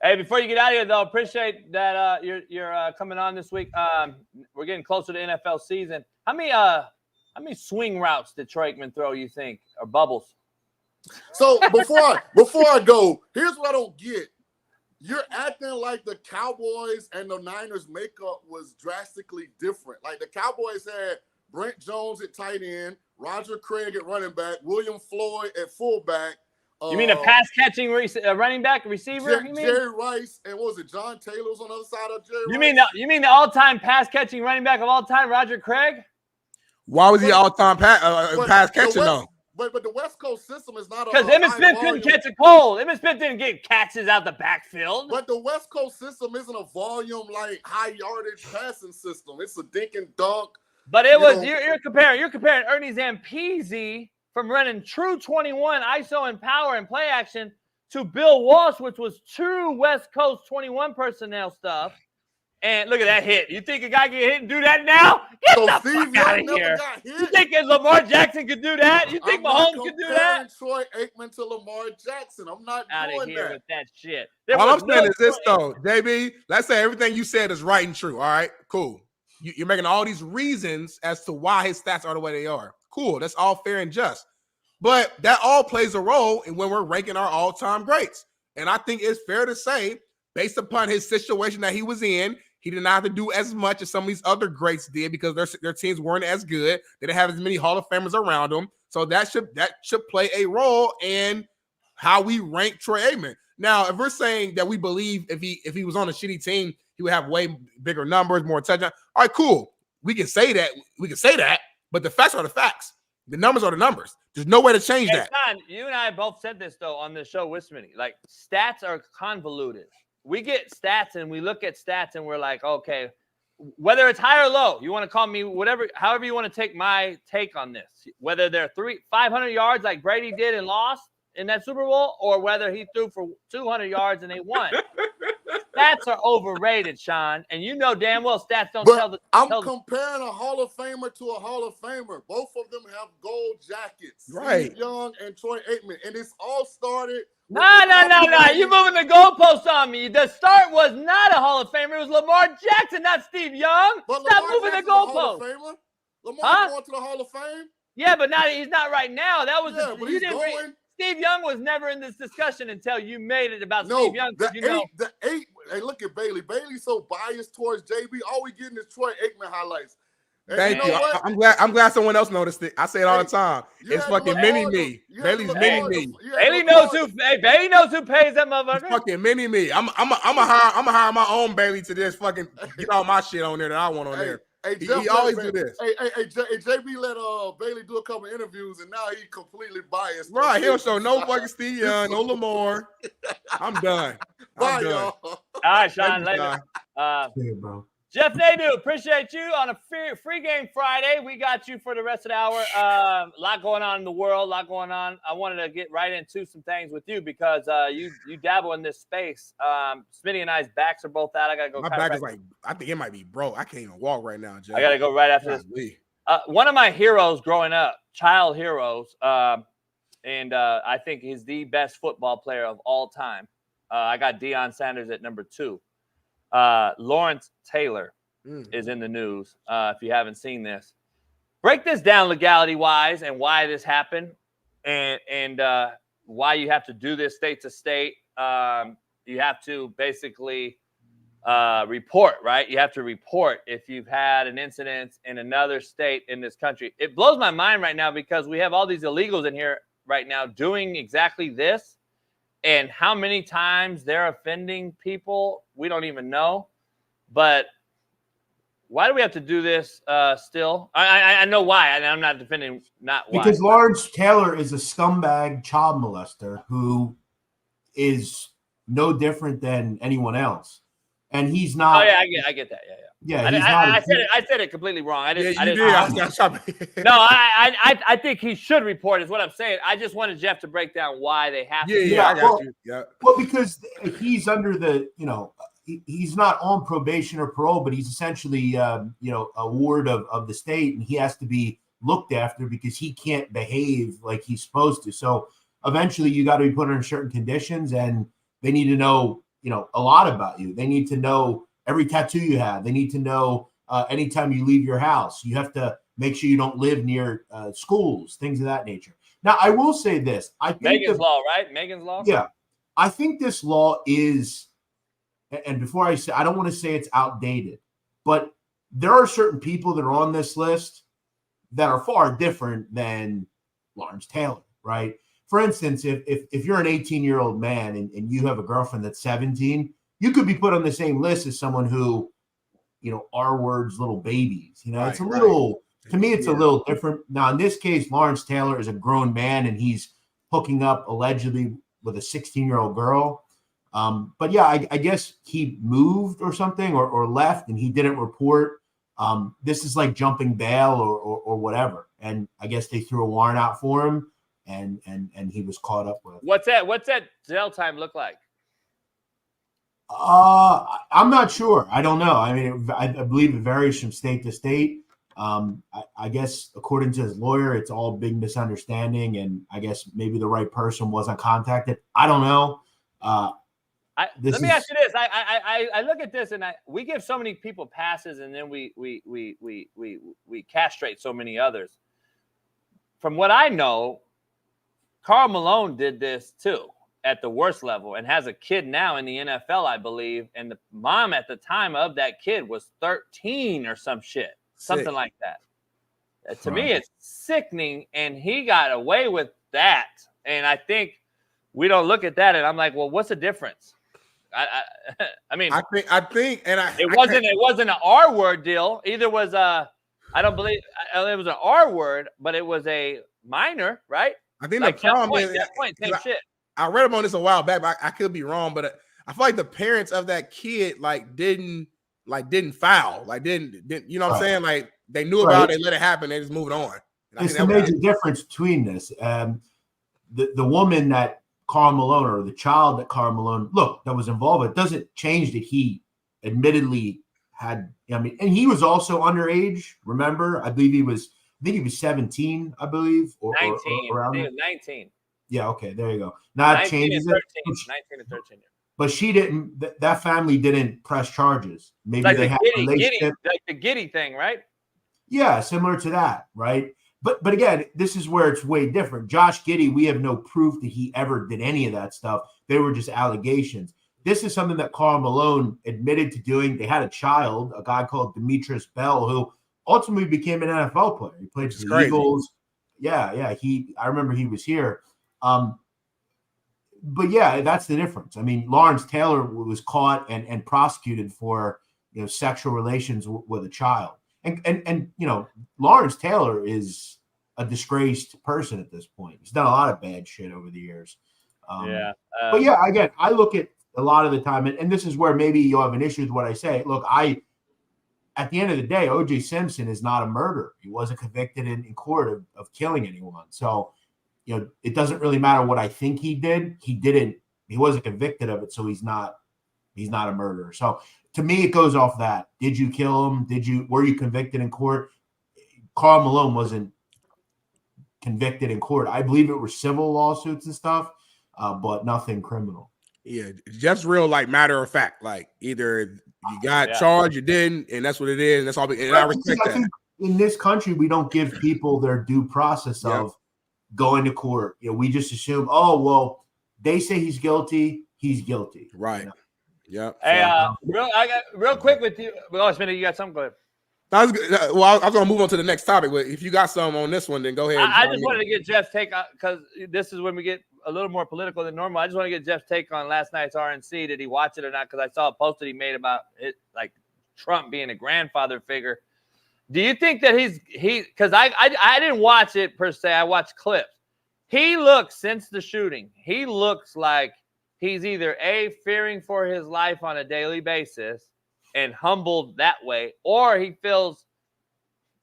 S6: Hey, before you get out of here, though, appreciate that you're coming on this week. We're getting closer to NFL season. How many swing routes did Troy Aikman throw, you think, or bubbles?
S15: So before I go, here's what I don't get. You're acting like the Cowboys and the Niners makeup was drastically different. Like the Cowboys had Brent Jones at tight end, Roger Craig at running back, William Floyd at fullback.
S6: You mean a pass-catching running back, receiver?
S15: Jerry Rice, and what was it, John Taylor's on the other side of Jerry
S6: Rice? You mean the all-time pass-catching running back of all time, Roger Craig?
S7: Why was he all-time pass-catching, though?
S15: But the West Coast system is not
S6: because Emmitt Smith couldn't catch a cold. Emmitt Smith didn't get catches out the backfield.
S15: But the West Coast system isn't a volume like high yardage passing system. It's a dink and dunk.
S6: But it was you're comparing Ernie Zampese from running true 21 ISO and power and play action to Bill Walsh, which was true West Coast 21 personnel stuff. And look at that hit. You think a guy can hit and do that now? Get the fuck out of here. You think Lamar Jackson could do that? You think Mahomes could do that?
S15: Troy Aikman to Lamar Jackson. I'm not doing
S6: here with that shit.
S7: All I'm saying is this, though, JB. Let's say everything you said is right and true. All right, cool. You're making all these reasons as to why his stats are the way they are. Cool. That's all fair and just. But that all plays a role in when we're ranking our all-time greats. And I think it's fair to say, based upon his situation that he was in, he did not have to do as much as some of these other greats did because their teams weren't as good. They didn't have as many Hall of Famers around them. So that should play a role in how we rank Troy Aikman. Now, if we're saying that we believe if he was on a shitty team, he would have way bigger numbers, more touchdowns. All right, cool. We can say that. But the facts are the facts. The numbers are the numbers. There's no way to change that.
S6: Shaun, you and I both said this, though, on the show with Smitty. Like, stats are convoluted. We get stats and we look at stats and we're like, okay, whether it's high or low, you want to call me however you want to take my take on this, whether they're 500 yards like Brady did and lost in that Super Bowl, or whether he threw for 200 yards and they won. Stats are overrated, Shaun, and you know damn well stats don't tell the.
S15: I'm comparing a Hall of Famer to a Hall of Famer. Both of them have gold jackets.
S7: Right.
S15: Steve Young and Troy Aikman, and it's all started.
S6: No. You're moving the goalposts on me. The start was not a Hall of Famer. It was Lamar Jackson, not Steve Young.
S15: But
S6: Stop
S15: Lamar
S6: moving
S15: Jackson's
S6: the goalposts.
S15: Lamar going to the Hall of Fame?
S6: Yeah, but he's not right now. That was
S15: but he's going.
S6: Steve Young was never in this discussion until you made it about Steve Young.
S15: The eight. Hey, look at Bailey. Bailey's so biased towards JB. All we getting is Troy Aikman highlights. And
S7: Thank you. I'm glad someone else noticed it. I say it all the time. It's fucking mini me. Bailey's mini me.
S6: Bailey knows who pays that motherfucker.
S7: It's fucking mini me. I'm hire my own Bailey to just fucking get all my shit on there that I want on there. He always do this.
S15: JB let Bailey do a couple interviews, and now he completely biased.
S7: Right, he don't show no fucking Steve Young, no Lamar. I'm done.
S15: Bye, y'all.
S6: All right, Shaun, later.
S2: See you, bro.
S6: Jeff Nadu, appreciate you on a free game Friday. We got you for the rest of the hour. A lot going on in the world, a lot going on. I wanted to get right into some things with you because you dabble in this space. Smitty and I's backs are both out. I got to go.
S7: My back is like, I think it might be broke. I can't even walk right now, Jeff.
S6: I got to go right after this. One of my heroes growing up, child heroes, and I think he's the best football player of all time. I got Deion Sanders at number 2. Lawrence Taylor is in the news. If you haven't seen this, break this down legality-wise and why this happened, and why you have to do this state to state. You have to basically report, right? You have to report if you've had an incident in another state in this country. It blows my mind right now because we have all these illegals in here right now doing exactly this. And how many times they're offending people, we don't even know. But why do we have to do this still? I know why, and I'm not defending not why.
S2: Because Lawrence Taylor is a scumbag child molester who is no different than anyone else. And he's not.
S6: Oh, yeah, I get that. Yeah. I said it completely wrong.
S7: You did.
S6: No, I think he should report is what I'm saying. I just wanted Jeff to break down why they have to.
S7: Yeah, I got you. Yeah.
S2: Well, because he's under the, he's not on probation or parole, but he's essentially, a ward of the state, and he has to be looked after because he can't behave like he's supposed to. So eventually you got to be put under certain conditions, and they need to know, a lot about you. They need to know every tattoo you have. They need to know anytime you leave your house. You have to make sure you don't live near schools, things of that nature. Now, I will say this. I think
S6: Megan's law, right? Megan's law?
S2: Yeah. I think this law is, and before I say, I don't want to say it's outdated, but there are certain people that are on this list that are far different than Lawrence Taylor, right? For instance, if you're an 18-year-old man and you have a girlfriend that's 17, you could be put on the same list as someone who, R words little babies. It's a little, to me, it's a little different. Now, in this case, Lawrence Taylor is a grown man and he's hooking up allegedly with a 16-year-old girl. But yeah, I guess he moved or something or left and he didn't report. This is like jumping bail or whatever. And I guess they threw a warrant out for him and he was caught up with.
S6: What's that jail time look like?
S2: I'm not sure. I don't know. I mean, I believe it varies from state to state. I guess according to his lawyer, it's all a big misunderstanding, and I guess maybe the right person wasn't contacted. I don't know.
S6: Let me ask you this. I look at this and we give so many people passes, and then we castrate so many others. From what I know, Karl Malone did this too at the worst level and has a kid now in the NFL, I believe. And the mom at the time of that kid was 13 or some shit, something like that. To me, it's sickening, and he got away with that. And I think we don't look at that, and I'm like, well, what's the difference? I mean,
S7: I think, and
S6: it wasn't an R word deal. Either was I don't believe it was an R word, but it was a minor, right?
S7: I think
S6: like
S7: the problem is
S6: same shit.
S7: I read about this a while back, but I could be wrong. But I feel like the parents of that kid didn't foul, didn't you know what I'm saying? Like they knew about it, let it happen, they just moved on.
S2: It's the major difference between this. The woman that Karl Malone, or the child that Karl Malone, that was involved, it doesn't change that he admittedly had, and he was also underage. Remember, I think he was 17, I believe, or
S6: 19.
S2: or around
S6: I think it was 19.
S2: Yeah, okay, there you go. Now it changes
S6: 19
S2: it.
S6: and 13.
S2: But she didn't. That family didn't press charges. Maybe
S6: like
S2: they had a relationship.
S6: Like the Giddy thing, right?
S2: Yeah, similar to that, right? But again, this is where it's way different. Josh Giddey, we have no proof that he ever did any of that stuff. They were just allegations. This is something that Karl Malone admitted to doing. They had a child, a guy called Demetrius Bell, who ultimately became an NFL player. He played for the Eagles. Yeah. I remember he was here. But yeah, that's the difference. I mean, Lawrence Taylor was caught and prosecuted for sexual relations with a child. And Lawrence Taylor is a disgraced person at this point. He's done a lot of bad shit over the years. But yeah, again, I look at a lot of the time, and this is where maybe you'll have an issue with what I say. Look, at the end of the day, O.J. Simpson is not a murderer. He wasn't convicted in court of killing anyone. So, it doesn't really matter what I think he did. He wasn't convicted of it, so he's not a murderer. So to me, it goes off that. Did you kill him? Were you convicted in court? Karl Malone wasn't convicted in court. I believe it were civil lawsuits and stuff, but nothing criminal.
S7: Yeah, just real matter of fact. Like either you got charged, you didn't, and that's what it is. And that's all. And I respect that.
S2: Think in this country, we don't give people their due process of going to court. We just assume, oh well, they say he's guilty,
S7: right? Yeah.
S6: Hey, real quick with you. Well, Smitty, you got something? Go ahead.
S7: I was going to move on to the next topic, but if you got some on this one, then go ahead.
S6: I just wanted to get Jeff's take because this is when we get a little more political than normal. I just want to get Jeff's take on last night's RNC. Did he watch it or not? Because I saw a post that he made about it, like Trump being a grandfather figure. Do you think that because I didn't watch it per se. I watched clips. He looks, since the shooting, he looks like he's either fearing for his life on a daily basis and humbled that way, or he feels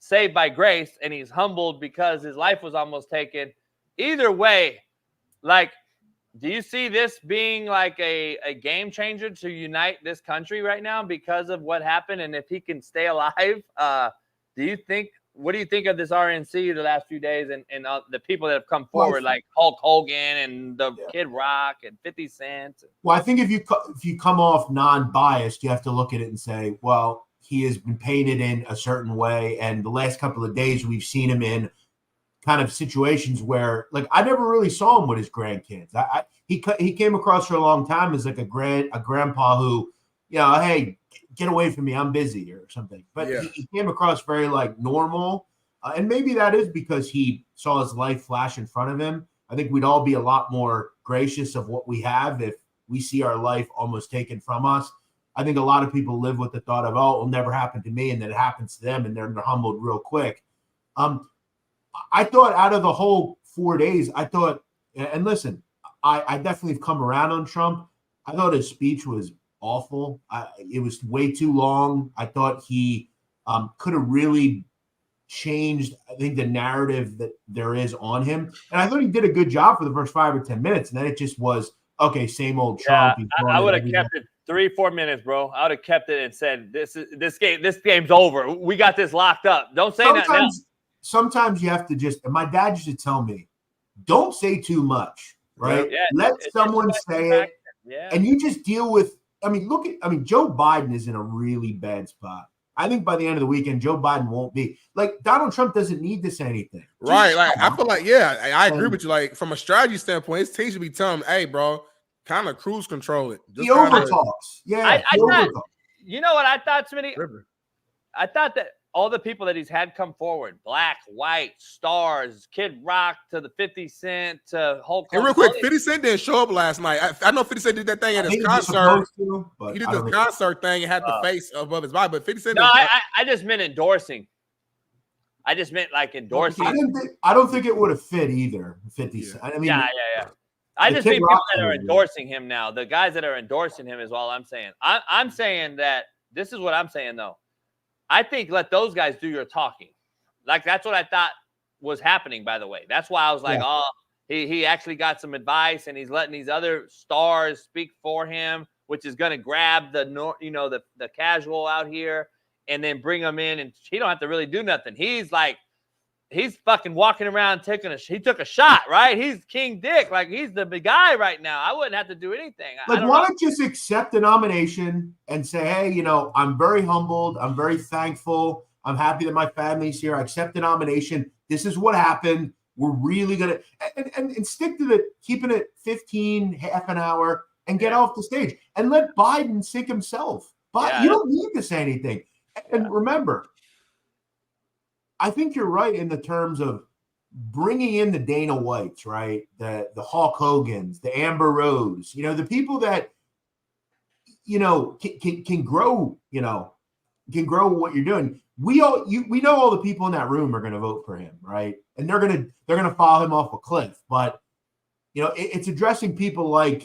S6: saved by grace and he's humbled because his life was almost taken. Either way, do you see this being like a game changer to unite this country right now because of what happened? And if he can stay alive, do you think what do you think of this RNC the last few days and the people that have come forward, like Hulk Hogan and the Kid Rock and 50 Cent?
S2: Well, I think if you come off non-biased, you have to look at it and say, well, he has been painted in a certain way, and the last couple of days we've seen him in kind of situations where, like, I never really saw him with his grandkids. He came across for a long time as like a grandpa who, hey, get away from me, I'm busy or something. But he came across very like normal, and maybe that is because he saw his life flash in front of him. I think we'd all be a lot more gracious of what we have if we see our life almost taken from us. I think a lot of people live with the thought of, oh, it will never happen to me, and then it happens to them, and they're humbled real quick. I thought out of the whole 4 days, and listen, I definitely have come around on Trump. I thought his speech was awful. It was way too long. I thought he could have really changed, I think, the narrative that there is on him. And I thought he did a good job for the first 5 or 10 minutes. And then it just was, okay, same old Trump.
S6: I would have kept it 3-4 minutes, bro. I would have kept it and said, this game's over. We got this locked up. Don't say that now.
S2: Sometimes you have to just, and my dad used to tell me, don't say too much, right?
S6: Yeah,
S2: let someone say it.
S6: Yeah.
S2: And you just deal with, Joe Biden is in a really bad spot. I think by the end of the weekend, Joe Biden won't be. Like, Donald Trump doesn't need to say anything.
S7: Right. Like, I feel like, I agree with you. Like, from a strategy standpoint, his team should be telling him, hey, bro, kind of cruise control it.
S2: He overtalks. Yeah.
S6: You know what I thought, Smitty? I thought that all the people that he's had come forward, Black, White, Stars, Kid Rock, to the 50 Cent, to Hulk Hogan.
S7: And real quick, 50 Cent didn't show up last night. I know 50 Cent did that thing at his concert. He did the concert thing and had the face above his body, but 50 Cent.
S6: No, I just meant endorsing. I just meant like endorsing.
S2: I don't think it would have fit either. 50 Cent.
S6: Yeah. I just mean people that are endorsing him now. The guys that are endorsing him is all I'm saying. I'm saying that this is what I'm saying though. I think let those guys do your talking. Like, that's what I thought was happening, by the way. That's why I was like, he actually got some advice, and he's letting these other stars speak for him, which is going to grab the casual out here and then bring him in, and he don't have to really do nothing. He's fucking walking around he took a shot, right? He's King Dick. Like, he's the big guy right now. I wouldn't have to do anything.
S2: Like, why don't you just accept the nomination and say, hey, I'm very humbled. I'm very thankful. I'm happy that my family's here. I accept the nomination. This is what happened. We're really going to and stick to keeping it 15, half an hour, and get off the stage. And let Biden sink himself. But you don't need to say anything. And remember, I think you're right in the terms of bringing in the Dana Whites, right? The Hulk Hogans, the Amber Rose, the people that, can grow, can grow what you're doing. We know all the people in that room are going to vote for him, right? And they're going to follow him off a cliff. But, it's addressing people like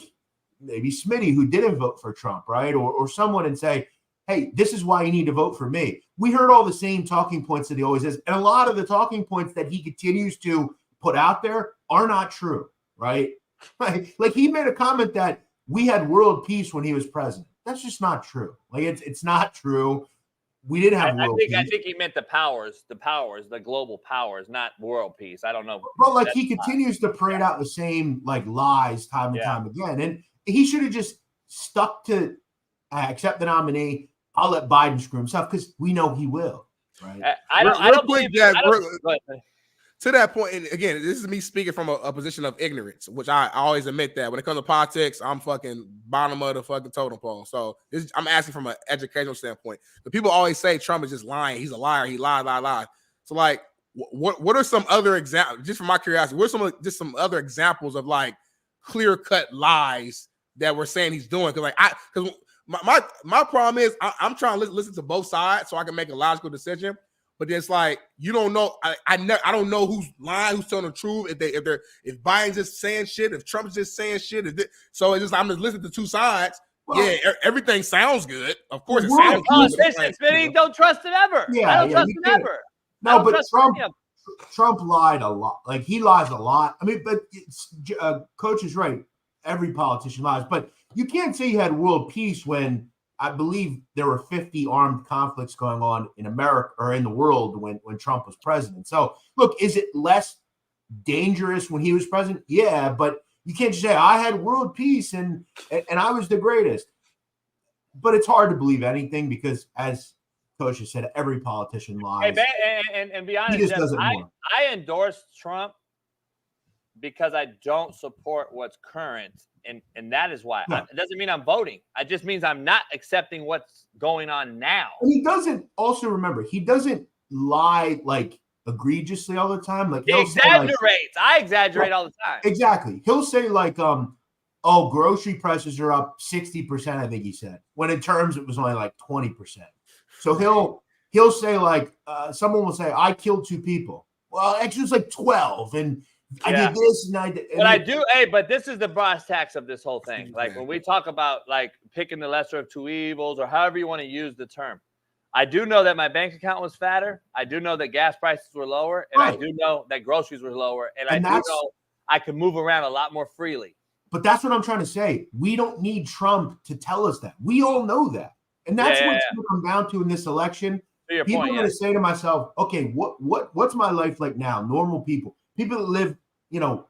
S2: maybe Smitty, who didn't vote for Trump, right? Or someone, and say, hey, this is why you need to vote for me. We heard all the same talking points that he always has. And a lot of the talking points that he continues to put out there are not true, right? Like, he made a comment that we had world peace when he was president. That's just not true. Like, it's not true. We didn't have world peace.
S6: I think he meant the global powers, not world peace. I don't know.
S2: But, like, he continues to parade out the same, like, lies time and time again. And he should have just stuck to accept the nominee. I'll let Biden screw himself, because we know he will. Right?
S7: To that point, and again, this is me speaking from a position of ignorance, which I always admit that when it comes to politics, I'm fucking bottom of the fucking totem pole. So I'm asking from an educational standpoint. The people always say Trump is just lying. He's a liar. He lied. So, like, what are some other examples? Just from my curiosity, what are some other examples of, like, clear cut lies that we're saying he's doing? Because my problem is I'm trying to listen to both sides so I can make a logical decision. But it's like, you don't know. I don't know who's lying, who's telling the truth. If Biden's just saying shit, if Trump's just saying shit. So it's just, I'm just listening to two sides. Well, everything sounds good. Of course, it sounds good.
S6: Smitty, don't trust him ever. I don't trust him ever.
S2: No, but Trump lied a lot. Like, he lies a lot. I mean, but Coach is right. Every politician lies. But you can't say you had world peace when I believe there were 50 armed conflicts going on in America or in the world when Trump was president. So, look, is it less dangerous when he was president? Yeah, but you can't just say, I had world peace and I was the greatest. But it's hard to believe anything because, as Coach has said, every politician lies.
S6: Hey, and be honest,
S2: he just does it more.
S6: I endorse Trump because I don't support what's current. And that is why.
S2: No.
S6: It doesn't mean I'm voting. It just means I'm not accepting what's going on now.
S2: And he doesn't also remember, he doesn't lie like egregiously all the time. Like
S6: he exaggerates. I exaggerate all the time.
S2: Exactly. He'll say like, oh, grocery prices are up 60%, I think he said. When in terms it was only like 20%. So he'll say like, someone will say, I killed 2 people. Well, actually it's like 12 and I did this and I did.
S6: But this is the brass tacks of this whole thing. Like when we talk about like picking the lesser of 2 evils or however you want to use the term, I do know that my bank account was fatter. I do know that gas prices were lower. And I do know that groceries were lower. And I do know I could move around a lot more freely.
S2: But that's what I'm trying to say. We don't need Trump to tell us that. We all know that. And that's what it's going to come down to in this election. People are going to say to myself, okay, what's my life like now? Normal people. People that live,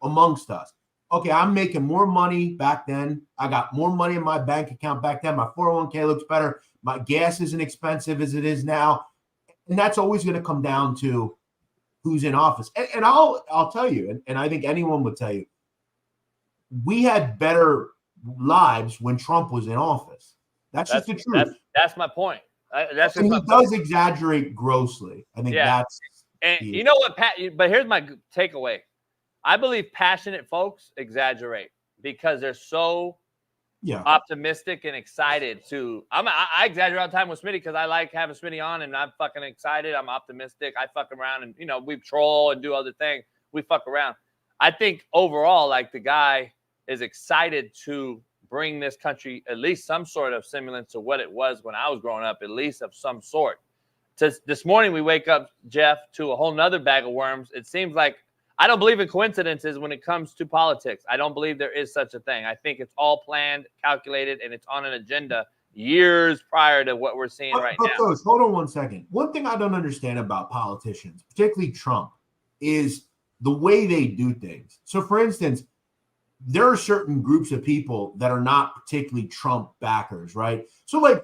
S2: amongst us. Okay, I'm making more money back then. I got more money in my bank account back then. My 401k looks better. My gas isn't expensive as it is now. And that's always going to come down to who's in office. And I'll tell you, and I think anyone would tell you, we had better lives when Trump was in office. That's just the truth.
S6: That's my point.
S2: And he does exaggerate grossly. I think that's.
S6: And you know what, Pat? But here's my takeaway. I believe passionate folks exaggerate because they're so optimistic and excited to. I exaggerate all the time with Smitty because I like having Smitty on, and I'm fucking excited. I'm optimistic. I fuck around, and we troll and do other things. We fuck around. I think overall, like the guy is excited to bring this country at least some sort of semblance to what it was when I was growing up, at least of some sort. This morning we wake up, Jeff, to a whole nother bag of worms. It seems like I don't believe in coincidences when it comes to politics. I don't believe there is such a thing. I think it's all planned, calculated, and it's on an agenda years prior to what we're seeing right now.
S2: Coach, hold on one second. One thing I don't understand about politicians, particularly Trump, is the way they do things. So, for instance, there are certain groups of people that are not particularly Trump backers, right? So, like,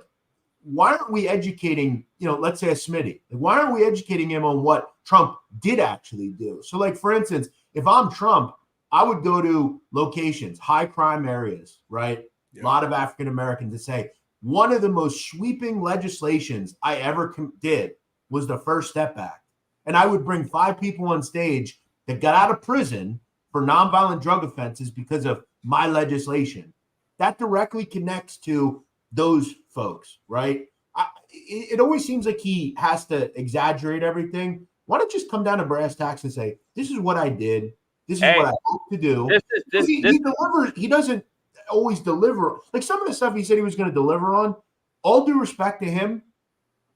S2: why aren't we educating, let's say a Smitty? Like, why aren't we educating him on what Trump did actually do? So, like, for instance, if I'm Trump, I would go to locations, high crime areas, right? A lot of African Americans, to say, one of the most sweeping legislations I ever did was the First Step Act. And I would bring 5 people on stage that got out of prison for nonviolent drug offenses because of my legislation. That directly connects to those folks, right? It always seems like he has to exaggerate everything. Why don't you just come down to brass tacks and say, this is what I did. This is what I hope to do. He delivers. He doesn't always deliver. Like some of the stuff he said he was going to deliver on, all due respect to him,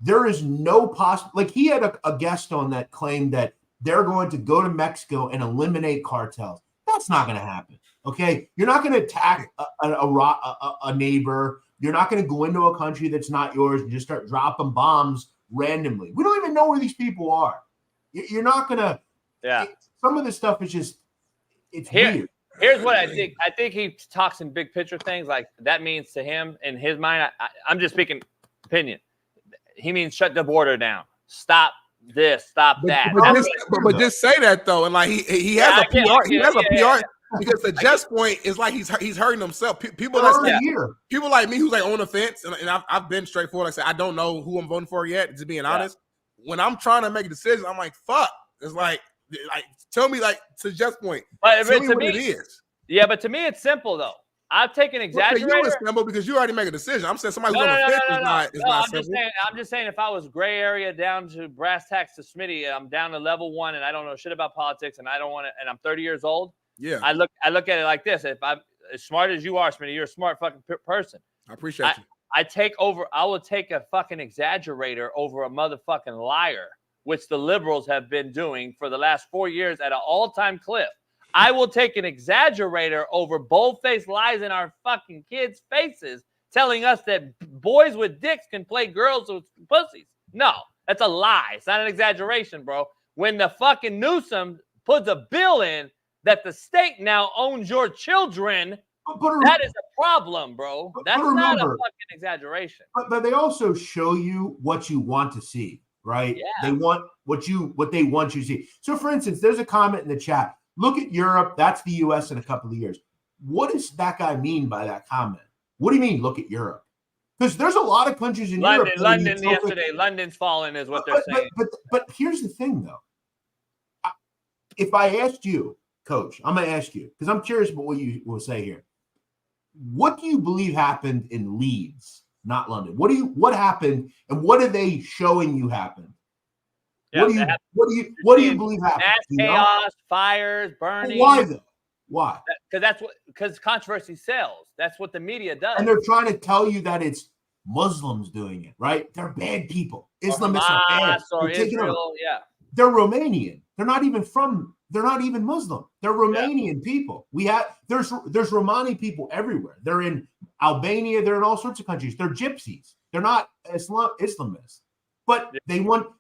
S2: there is no possible. Like he had a guest on that claimed that they're going to go to Mexico and eliminate cartels. That's not going to happen. Okay. You're not going to attack a neighbor. You're not going to go into a country that's not yours and just start dropping bombs randomly. We don't even know where these people are. You're not going to. Yeah. Some of this stuff is just, it's weird.
S6: Here's what I think. I think he talks in big picture things like that means to him in his mind. I'm just speaking opinion. He means shut the border down. Stop this. Stop that.
S7: But just say that though, and like he has a PR. He has a PR. Because the just point is like he's hurting himself. People like me who's like on the fence, and I've been straightforward. I say I don't know who I'm voting for yet. Just being honest, when I'm trying to make a decision, I'm like, fuck. It's like tell me like to just point. Tell me what it is.
S6: Yeah, but to me it's simple though. I've taken exaggerator.
S7: You it's simple because you already make a decision. I'm saying somebody's on the fence is not simple.
S6: I'm just saying if I was gray area down to brass tacks to Smitty, I'm down to level 1 and I don't know shit about politics and I don't want to, and I'm 30 years old.
S7: Yeah,
S6: I look at it like this. If I'm as smart as you are, Smitty, you're a smart fucking person.
S7: I appreciate you.
S6: I will take a fucking exaggerator over a motherfucking liar, which the liberals have been doing for the last 4 years at an all-time clip. I will take an exaggerator over bold-faced lies in our fucking kids' faces telling us that boys with dicks can play girls with pussies. No, that's a lie. It's not an exaggeration, bro. When the fucking Newsom puts a bill in that the state now owns your children, that is a problem, bro. That's not a fucking exaggeration.
S2: But they also show you what you want to see, right?
S6: Yeah.
S2: They want what they want you to see. So, for instance, there's a comment in the chat. Look at Europe. That's the U.S. in a couple of years. What does that guy mean by that comment? What do you mean, look at Europe? Because there's a lot of countries in Europe.
S6: London yesterday. London's fallen is what they're saying.
S2: But here's the thing, though. If I asked you, Coach, I'm going to ask you, because I'm curious about what you will say here. What do you believe happened in Leeds, not London? What happened, and what are they showing you happened?
S6: Yeah,
S2: what do you believe happened?
S6: Mass chaos, fires, burning.
S2: Why though? Why?
S6: Because controversy sells. That's what the media does.
S2: And they're trying to tell you that it's Muslims doing it, right? They're bad people. Islamists are bad.
S6: Or Israel, yeah.
S2: They're Romanian. They're not even Muslim. They're Romanian people. There's Romani people everywhere. They're in Albania. They're in all sorts of countries. They're gypsies. They're not Islamists. But they want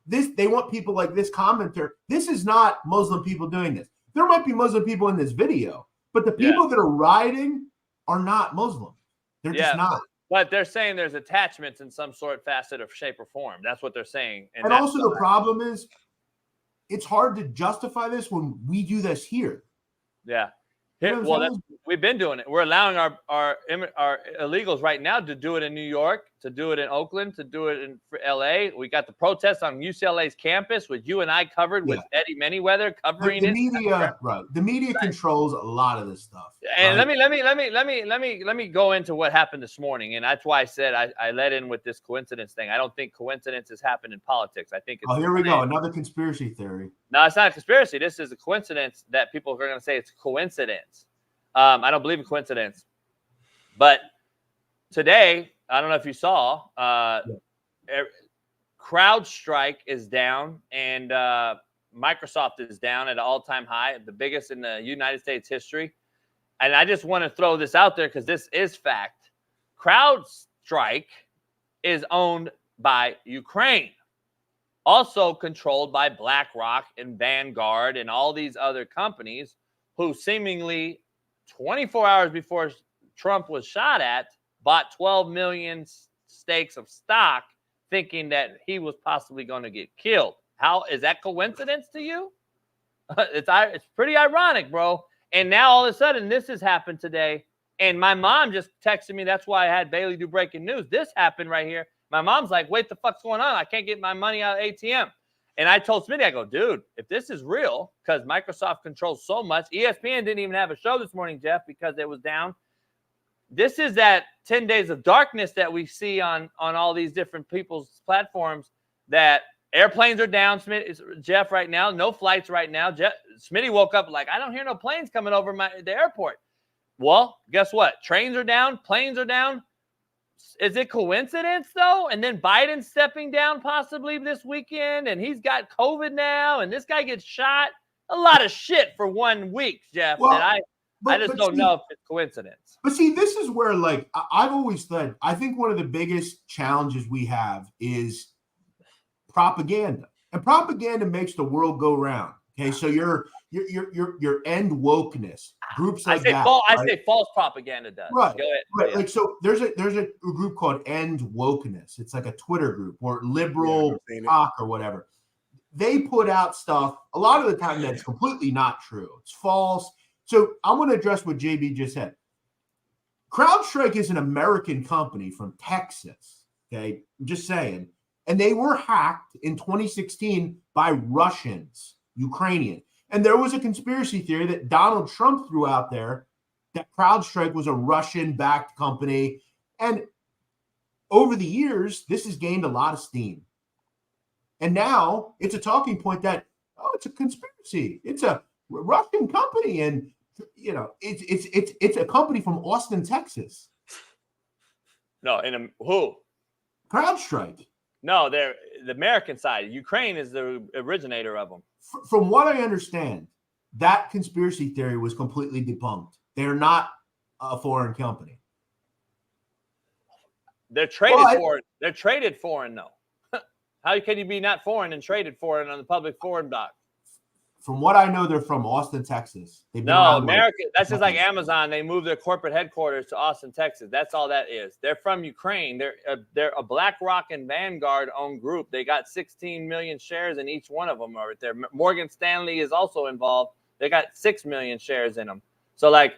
S2: people like this commenter. This is not Muslim people doing this. There might be Muslim people in this video, but the people that are rioting are not Muslim. They're just not.
S6: But they're saying there's attachments in some sort, facet, or shape, or form. That's what they're saying.
S2: And also the problem is, it's hard to justify this when we do this here.
S6: Yeah. We've been doing it. We're allowing our illegals right now to do it in New York, to do it in Oakland, to do it in LA. We got the protests on UCLA's campus, which you and I covered with Eddie Manyweather covering
S2: the media, right? The media controls a lot of this stuff.
S6: And
S2: right?
S6: let me go into what happened this morning, and that's why I said I led in with this coincidence thing. I don't think coincidences happen in politics. I think it's
S2: here we go, another conspiracy theory.
S6: No, it's not a conspiracy. This is a coincidence that people are going to say it's coincidence. I don't believe in coincidence. But today, I don't know if you saw, CrowdStrike is down and Microsoft is down at an all-time high, the biggest in the United States history. And I just want to throw this out there because this is fact. CrowdStrike is owned by Ukraine, also controlled by BlackRock and Vanguard and all these other companies who seemingly 24 hours before Trump was shot at, bought 12 million stakes of stock thinking that he was possibly going to get killed. How is that coincidence to you? It's pretty ironic, bro. And now all of a sudden this has happened today. And my mom just texted me. That's why I had Bailey do breaking news. This happened right here. My mom's like, wait, the fuck's going on? I can't get my money out of ATM. And I told Smitty, I go, dude, if this is real, because Microsoft controls so much, ESPN didn't even have a show this morning, Jeff, because it was down. This is that 10 days of darkness that we see on all these different people's platforms, that airplanes are down, Jeff, right now. No flights right now. Smitty woke up like, I don't hear no planes coming over the airport. Well, guess what? Trains are down. Planes are down. Is it coincidence, though? And then Biden stepping down possibly this weekend, and he's got COVID now, and this guy gets shot. A lot of shit for 1 week, Jeff. Well, I just don't know if it's coincidence.
S2: But see, this is where, like, I've always said, I think one of the biggest challenges we have is propaganda. And propaganda makes the world go round. Okay, so your end wokeness, groups like that.
S6: I say false propaganda does.
S2: Right.
S6: Go ahead.
S2: Right.
S6: Yeah.
S2: Like, so there's a group called End Wokeness. It's like a Twitter group or liberal talk or whatever. They put out stuff a lot of the time that's completely not true. It's false. So I'm going to address what JB just said. CrowdStrike is an American company from Texas. Okay, I'm just saying. And they were hacked in 2016 by Russians, Ukrainian. And there was a conspiracy theory that Donald Trump threw out there that CrowdStrike was a Russian-backed company. And over the years, this has gained a lot of steam. And now it's a talking point that, it's a conspiracy. It's a Russian company. And, it's a company from Austin, Texas.
S6: No, who?
S2: CrowdStrike.
S6: No, they're the American side. Ukraine is the originator of them.
S2: From what I understand, that conspiracy theory was completely debunked. They're not a foreign company.
S6: They're traded for it. They're traded foreign though. How can you be not foreign and traded foreign on the public foreign doc?
S2: From what I know, they're from Austin, Texas.
S6: No, America. That's just like Amazon. They moved their corporate headquarters to Austin, Texas. That's all that is. They're from Ukraine. They're a BlackRock and Vanguard owned group. They got 16 million shares in each one of them right there. Morgan Stanley is also involved. They got 6 million shares in them. So like,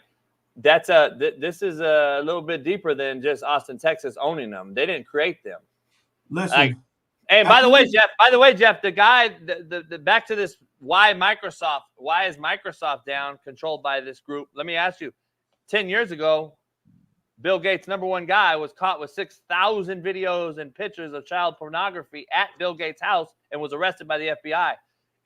S6: this is a little bit deeper than just Austin, Texas owning them. They didn't create them.
S2: Listen.
S6: And by the way, Jeff, the guy, the back to this, why is Microsoft down, controlled by this group? Let me ask you, 10 years ago, Bill Gates' #1 guy was caught with 6,000 videos and pictures of child pornography at Bill Gates' house and was arrested by the FBI.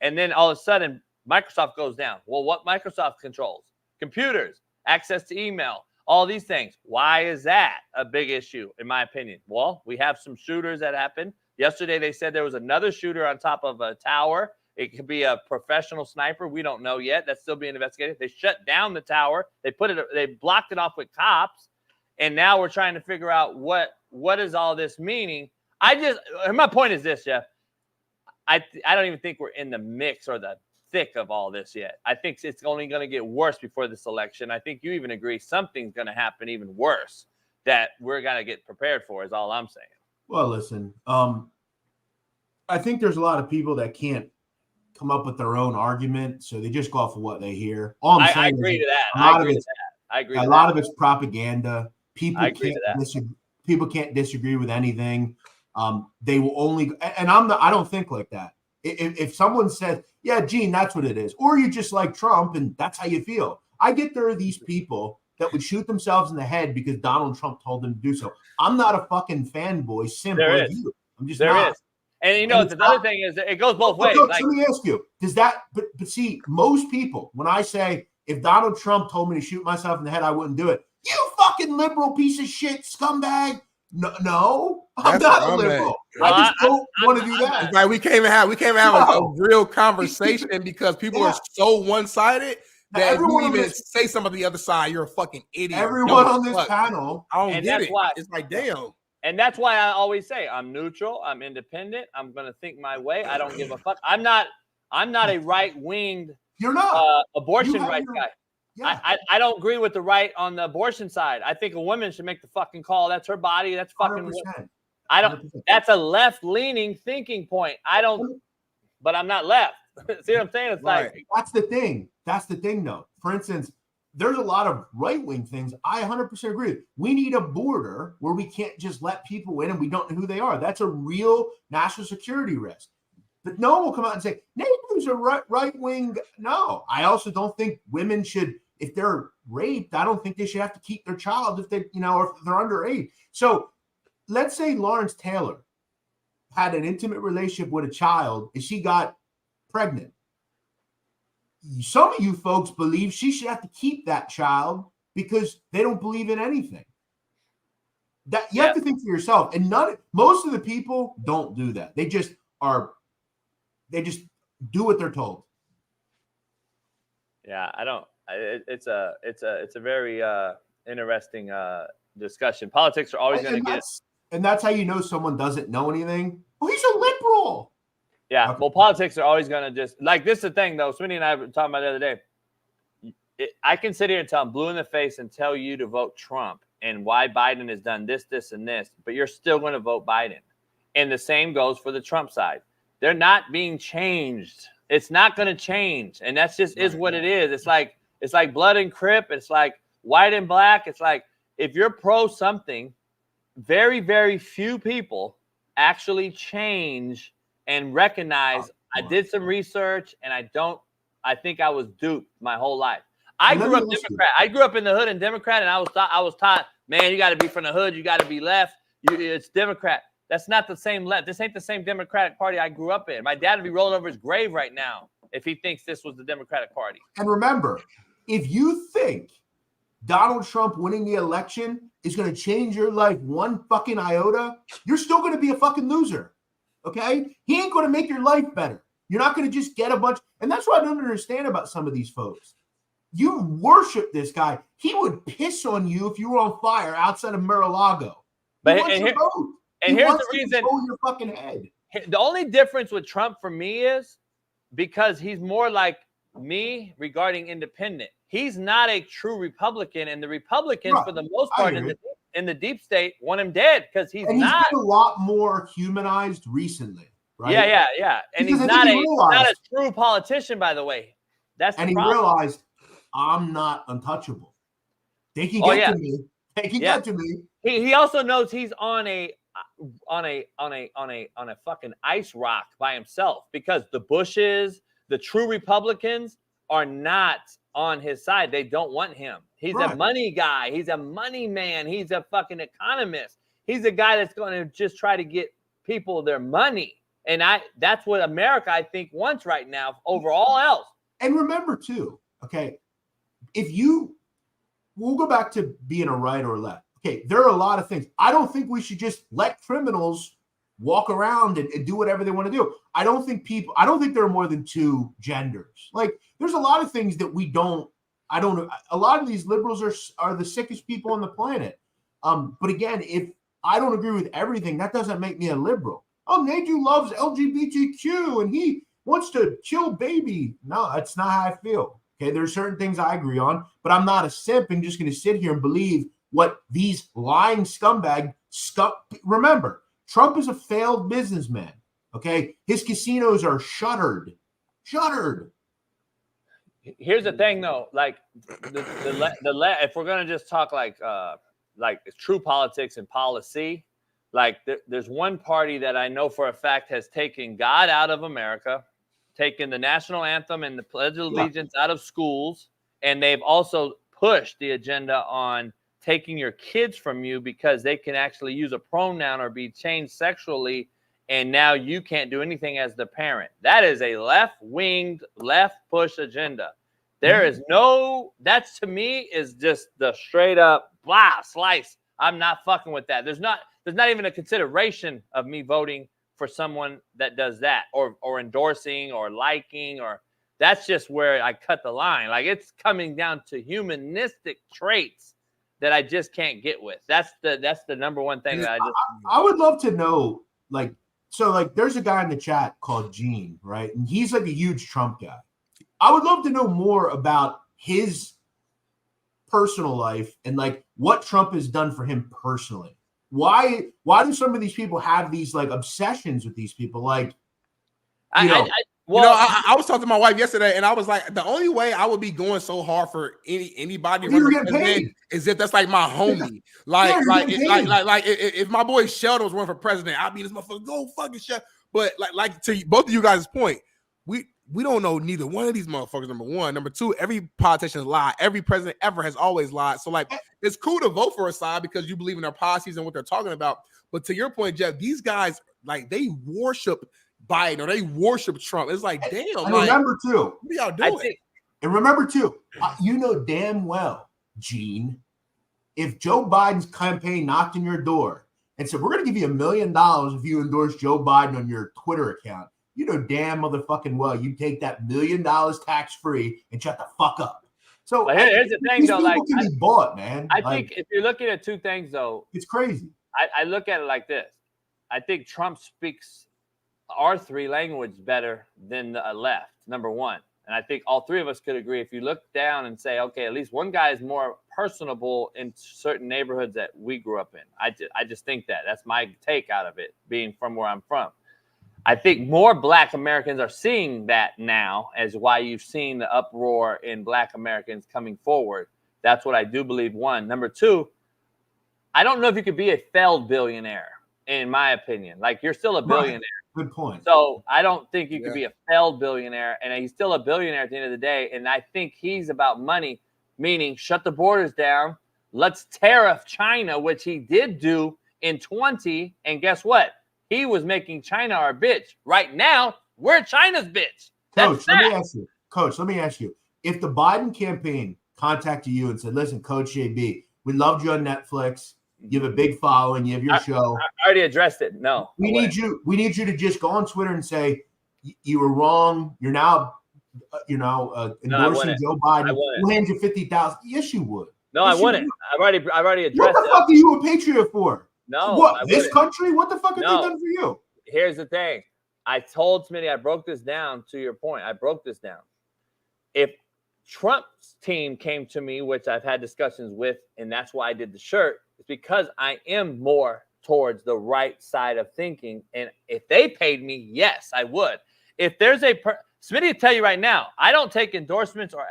S6: And then all of a sudden, Microsoft goes down. Well, what Microsoft controls? Computers, access to email, all these things. Why is that a big issue, in my opinion? Well, we have some shooters that happened. Yesterday, they said there was another shooter on top of a tower. It could be a professional sniper. We don't know yet. That's still being investigated. They shut down the tower. They blocked it off with cops. And now we're trying to figure out what is all this meaning. My point is this, Jeff. I don't even think we're in the mix or the thick of all this yet. I think it's only going to get worse before this election. I think you even agree something's going to happen even worse that we're going to get prepared for is all I'm saying.
S2: Well, listen, I think there's a lot of people that can't come up with their own argument, so they just go off of what they hear.
S6: I agree to that.
S2: A lot of it's propaganda. People can't disagree with anything. They will only, and I don't think like that. If someone says, yeah, Gene, that's what it is, or you just like Trump and that's how you feel. I get there are these people that would shoot themselves in the head because Donald Trump told them to do so. I'm not a fucking fanboy, simple as you. I'm just not.
S6: Is. And you know, the other thing is it goes both ways.
S2: Look, let me ask you, does that, but see, most people, when I say, if Donald Trump told me to shoot myself in the head, I wouldn't do it. You fucking liberal piece of shit, scumbag. No, I'm not a liberal. I just don't want to do that.
S7: Like we can't even have a real conversation because people are so one-sided that if you even say something on the other side, you're a fucking idiot.
S2: Everyone on this panel,
S7: I don't get it. It's like, damn.
S6: And that's why I always say I'm neutral, I'm independent, I'm gonna think my way. I don't give a fuck. I'm not a right-winged abortion rights guy. Yeah. I don't agree with the right on the abortion side. I think a woman should make the fucking call. That's her body. That's fucking.
S2: 100%.
S6: I don't. That's a left-leaning thinking point. I don't. But I'm not left. See what I'm saying? It's like
S2: that's the thing. That's the thing, though. For instance, there's a lot of right-wing things. I 100% agree. We need a border where we can't just let people in and we don't know who they are. That's a real national security risk. But no one will come out and say, Nadu's a right-wing. No, I also don't think women should, if they're raped, I don't think they should have to keep their child if they, if they're underage. So let's say Lawrence Taylor had an intimate relationship with a child and she got pregnant. Some of you folks believe she should have to keep that child because they don't believe in anything. That you have to think for yourself. And most of the people don't do that. They just do what they're told.
S6: Yeah, I don't. It's a very interesting discussion. Politics are always going to get.
S2: And that's how you know someone doesn't know anything. Oh, he's a liberal.
S6: Yeah, well, politics are always going to just like this. Is the thing, though. Smitty and I were talking about the other day. I can sit here and tell I'm blue in the face and tell you to vote Trump and why Biden has done this, this, and this, but you're still going to vote Biden. And the same goes for the Trump side. They're not being changed. It's not going to change, and that's just is what it is. It's like blood and crip. It's like white and black. It's like if you're pro something, very, very few people actually change and recognize I did some research and I think I was duped my whole life. I grew up Democrat. I grew up in the hood and Democrat, and I was taught, man, you got to be from the hood. You got to be left. It's Democrat. That's not the same left. This ain't the same Democratic Party I grew up in. My dad would be rolling over his grave right now if he thinks this was the Democratic Party.
S2: And remember, if you think Donald Trump winning the election is going to change your life one fucking iota, you're still going to be a fucking loser. Okay? He ain't going to make your life better. You're not going to just get a bunch. And that's what I don't understand about some of these folks. You worship this guy. He would piss on you if you were on fire outside of Mar-a-Lago.
S6: But
S2: he wants your vote.
S6: And here's the reason.
S2: Control your fucking head.
S6: The only difference with Trump for me is because he's more like me regarding independent. He's not a true Republican, and the Republicans, for the most part, in the deep state, want him dead because he's not.
S2: Been a lot more humanized recently, right?
S6: Yeah. And he's not a true politician, by the way. That's the problem.
S2: He realized I'm not untouchable. They can get to me. They can get to me.
S6: He also knows he's on a fucking ice rock by himself because the Bushes, the true Republicans, are not on his side. They don't want him. He's a money guy. He's a money man. He's a fucking economist. He's a guy that's going to just try to get people their money. And that's what America, I think, wants right now over all else.
S2: And remember, too, okay, we'll go back to being a right or left. Okay, there are a lot of things. I don't think we should just let criminals walk around and do whatever they want to do. I don't think there are more than two genders. Like, there's a lot of things that a lot of these liberals are the sickest people on the planet. But again, if I don't agree with everything, that doesn't make me a liberal. Oh, Nadu loves LGBTQ and he wants to kill baby. No, that's not how I feel. Okay, there's certain things I agree on, but I'm not a simp and just going to sit here and believe what these lying scumbag remember, Trump is a failed businessman. Okay, his casinos are shuttered.
S6: Here's the thing, though. Like if we're gonna just talk like true politics and policy, like there's one party that I know for a fact has taken God out of America, taken the national anthem and the Pledge of Allegiance out of schools, and they've also pushed the agenda on taking your kids from you because they can actually use a pronoun or be changed sexually, and now you can't do anything as the parent. That is a left-winged, left-push agenda. There is that to me is just the straight-up slice. I'm not fucking with that. There's not even a consideration of me voting for someone that does that or endorsing or liking or that's just where I cut the line. Like it's coming down to humanistic traits that I just can't get with. That's the number one thing that
S2: I would love to know, there's a guy in the chat called Gene, right? And he's like a huge Trump guy. I would love to know more about his personal life and like what Trump has done for him personally. Why do some of these people have these like obsessions with these people? Like,
S7: I was talking to my wife yesterday, and I was like, the only way I would be going so hard for anybody is if that's like my homie. If my boy Sheldon was running for president, I'd be this motherfucker. Go fucking Sheldon. But like to both of you guys' point, we don't know neither one of these motherfuckers. Number one, number two, every politician has lied. Every president ever has always lied. So like, it's cool to vote for a side because you believe in their policies and what they're talking about. But to your point, Jeff, these guys like they worship Biden or they worship Trump. It's like, damn.
S2: And remember too,
S7: what are y'all doing?
S2: And remember too, you know damn well, Gene, if Joe Biden's campaign knocked on your door and said, we're going to give you $1 million if you endorse Joe Biden on your Twitter account, you know damn motherfucking well you take that $1 million tax-free and shut the fuck up. So
S6: here's the thing, though. Like,
S2: can be bought, man.
S6: I think if you're looking at two things, though,
S2: it's crazy.
S6: I look at it like this. I think Trump speaks our three language better than the left, number one. And I think all three of us could agree. If you look down and say, okay, at least one guy is more personable in certain neighborhoods that we grew up in. I just think that's my take out of it, being from where I'm from. I think more Black Americans are seeing that now as why you've seen the uproar in Black Americans coming forward. That's what I do believe, one. Number two, I don't know if you could be a failed billionaire, in my opinion. Like, you're still a billionaire.
S2: Good point.
S6: So I don't think you could be a failed billionaire, and he's still a billionaire at the end of the day. And I think he's about money, meaning shut the borders down. Let's tariff China, which he did do in 20. And guess what? He was making China our bitch. Right now, we're China's bitch.
S2: Coach, let me ask you. If the Biden campaign contacted you and said, listen, Coach JB, we loved you on Netflix. You have a big following. You have your show.
S6: I already addressed it. No.
S2: We need you to just go on Twitter and say, you were wrong. You're now, endorsing Joe Biden. We'll hand you $50,000. Yes, you would.
S6: No, I wouldn't. I've already addressed it.
S2: What the fuck are you a patriot for?
S6: No.
S2: What? This country? What the fuck have they done for you?
S6: Here's the thing. I told Smitty, I broke this down to your point. I broke this down. If Trump's team came to me, which I've had discussions with, and that's why I did the shirt, it's because I am more towards the right side of thinking. And if they paid me, yes, I would. If there's Smitty will tell you right now, I don't take endorsements or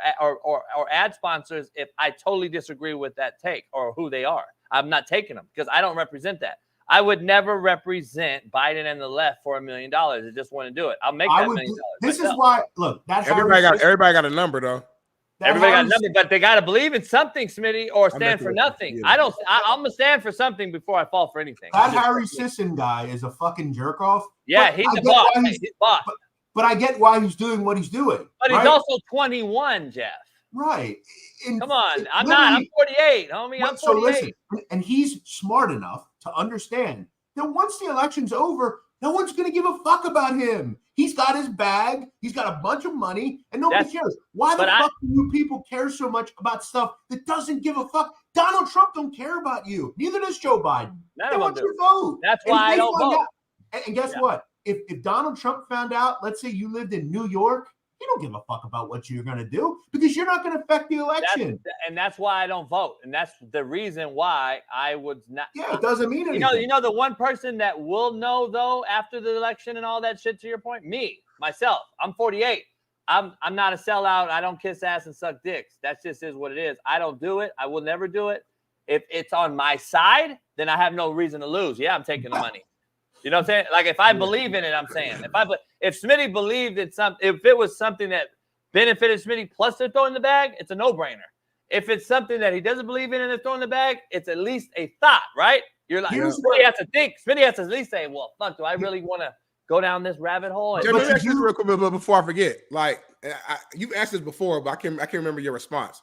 S6: ad sponsors if I totally disagree with that take or who they are. I'm not taking them because I don't represent that. I would never represent Biden and the left for $1 million. I just want to do it. I'll make that $1 million.
S2: This is why. Look, that's
S7: everybody got a number though.
S6: Everybody got a number, but they got to believe in something, Smitty, or stand for nothing. Yeah. I'm gonna stand for something before I fall for anything.
S2: That Harry Sisson guy is a fucking jerk off.
S6: Yeah, he's a boss. He's a boss.
S2: But I get why he's doing what he's doing.
S6: But he's also 21, Jeff.
S2: Right.
S6: Come on. I'm not. I'm 48, homie. I'm 48.
S2: So listen, and he's smart enough to understand that once the election's over, no one's going to give a fuck about him. He's got his bag. He's got a bunch of money, and nobody cares. Why the fuck do you people care so much about stuff that doesn't give a fuck? Donald Trump don't care about you. Neither does Joe Biden. They want your vote.
S6: That's why I don't vote.
S2: And guess what? If Donald Trump found out, let's say you lived in New York, you don't give a fuck about what you're going to do because you're not going to affect the election.
S6: That's why I don't vote. And that's the reason why I would not.
S2: Yeah, it doesn't mean anything.
S6: You know the one person that will know, though, after the election and all that shit, to your point? Me, myself. I'm 48. I'm not a sellout. I don't kiss ass and suck dicks. That just is what it is. I don't do it. I will never do it. If it's on my side, then I have no reason to lose. Yeah, I'm taking the money. You know what I'm saying? Like if I believe in it, I'm saying if Smitty believed in something, if it was something that benefited Smitty plus they're throwing the bag, it's a no-brainer. If it's something that he doesn't believe in and they're throwing the bag, it's at least a thought, right? You're like, Smitty has to think. Smitty has to at least say, well, fuck, do I really want to go down this rabbit hole?
S7: Let me ask you this real quick before I forget. Like you've asked this before, but I can't remember your response.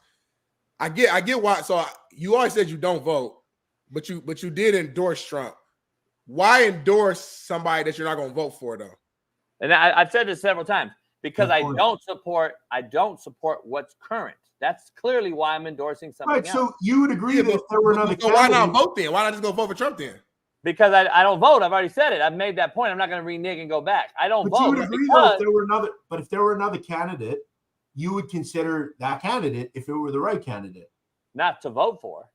S7: I get why. So you always said you don't vote, but you did endorse Trump. Why endorse somebody that you're not going to vote for, though?
S6: And I've said this several times because I don't support what's current. That's clearly why I'm endorsing something else.
S2: So you would agree that if there were another
S7: candidate, why not vote then? Why not just go vote for Trump then?
S6: Because I don't vote. I've already said it. I've made that point. I'm not going to renege and go back. I don't vote.
S2: You would agree though if there were another candidate, you would consider that candidate if it were the right candidate.
S6: Not to vote for.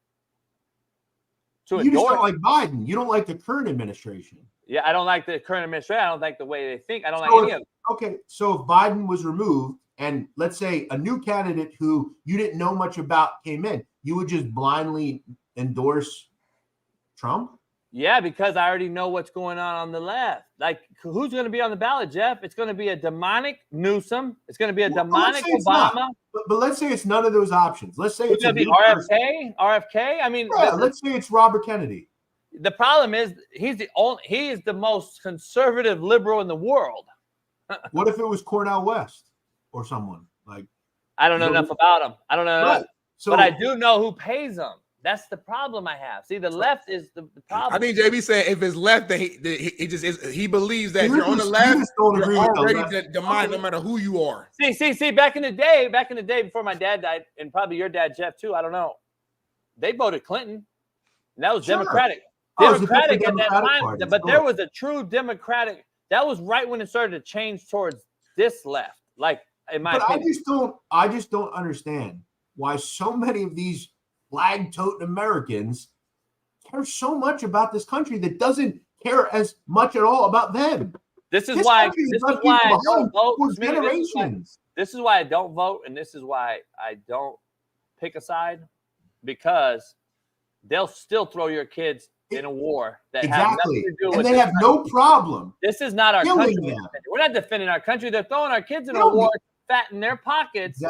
S2: You just don't like Biden. You don't like the current administration.
S6: Yeah, I don't like the current administration. I don't like the way they think. I don't like any of it.
S2: Okay, so if Biden was removed and let's say a new candidate who you didn't know much about came in, you would just blindly endorse Trump?
S6: Yeah, because I already know what's going on the left. Like, who's going to be on the ballot, Jeff? It's going to be a demonic Newsom. It's going to be a demonic Obama.
S2: But let's say it's none of those options. Let's say
S6: it's going to be RFK. RFK. I mean,
S2: let's say it's Robert Kennedy.
S6: The problem is he is the most conservative liberal in the world.
S2: What if it was Cornel West or someone like?
S6: I don't know enough about him. I don't know enough, but I do know who pays him. That's the problem I have. See, the left is the problem.
S7: I think JB said if it's left, then he just is. He believes that if you're on the left, you're already demonic, no matter who you are.
S6: See. Back in the day, before my dad died, and probably your dad, Jeff, too. I don't know. They voted Clinton, and that was Democratic. Democratic at that time, party. But there was a true Democratic. That was right when it started to change towards this left. Like in my opinion.
S2: I just don't understand why so many of these flag-toting Americans care so much about this country that doesn't care as much at all about them.
S6: This is why I don't vote. This is why I don't vote, and this is why I don't pick a side, because they'll still throw your kids in a war that has nothing to do with
S2: and they have no problem.
S6: This is not our country. We're not defending our country. They're throwing our kids in a war to fatten their pockets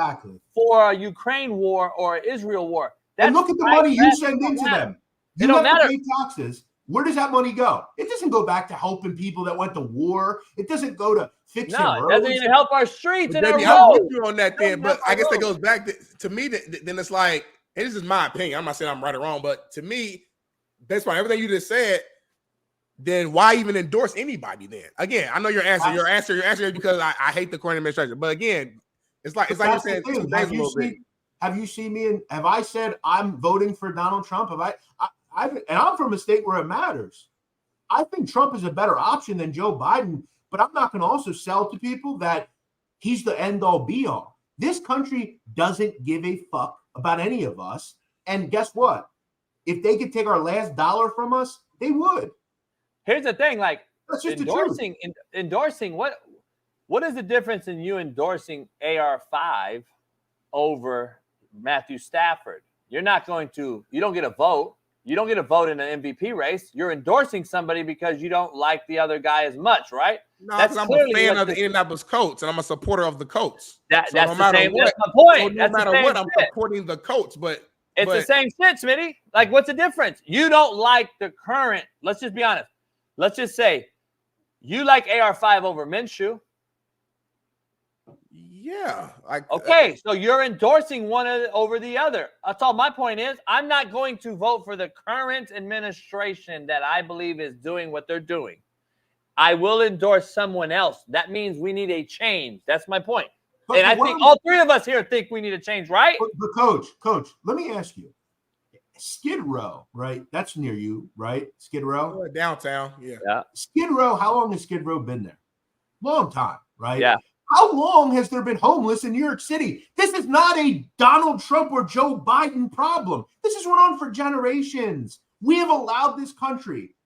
S6: for a Ukraine war or an Israel war.
S2: And look at the money you send into them. You don't have to pay taxes. Where does that money go? It doesn't go back to helping people that went to war. It doesn't go to fixing roads.
S6: It doesn't even help our streets and our roads.
S7: I'm with you on that then, but I guess that goes back to me. Then it's like, and this is my opinion. I'm not saying I'm right or wrong, but to me, that's why everything you just said. Then why even endorse anybody? Then again, I know your answer. Your answer is because I hate the current administration. But again, it's like you're saying two things a little bit.
S2: Have you seen me? And have I said I'm voting for Donald Trump? I'm from a state where it matters. I think Trump is a better option than Joe Biden, but I'm not going to also sell to people that he's the end-all be-all. This country doesn't give a fuck about any of us. And guess what? If they could take our last dollar from us, they would.
S6: Here's the thing, like
S2: that's just
S6: endorsing. What is the difference in you endorsing AR5 over Matthew Stafford? You don't get a vote. You don't get a vote in an MVP race. You're endorsing somebody because you don't like the other guy as much, right?
S7: No, because I'm a fan of the Indianapolis Colts, and I'm a supporter of the Colts.
S6: That's
S7: no
S6: the same. That's my point.
S7: No matter what, I'm supporting the Colts. But
S6: it's the same shit, Smitty. Like, what's the difference? You don't like the current. Let's just be honest. Let's just say you like AR5 over Minshew.
S7: Yeah.
S6: Okay, so you're endorsing one over the other. That's all my point is. I'm not going to vote for the current administration that I believe is doing what they're doing. I will endorse someone else. That means we need a change. That's my point.
S2: But
S6: and I think all three of us here think we need a change, right?
S2: But coach, let me ask you. Skid Row, right? That's near you, right? Skid Row?
S7: Downtown, yeah.
S2: Skid Row, how long has Skid Row been there? Long time, right?
S6: Yeah.
S2: How long has there been homeless in New York City? This is not a Donald Trump or Joe Biden problem. This has went on for generations. We have allowed this country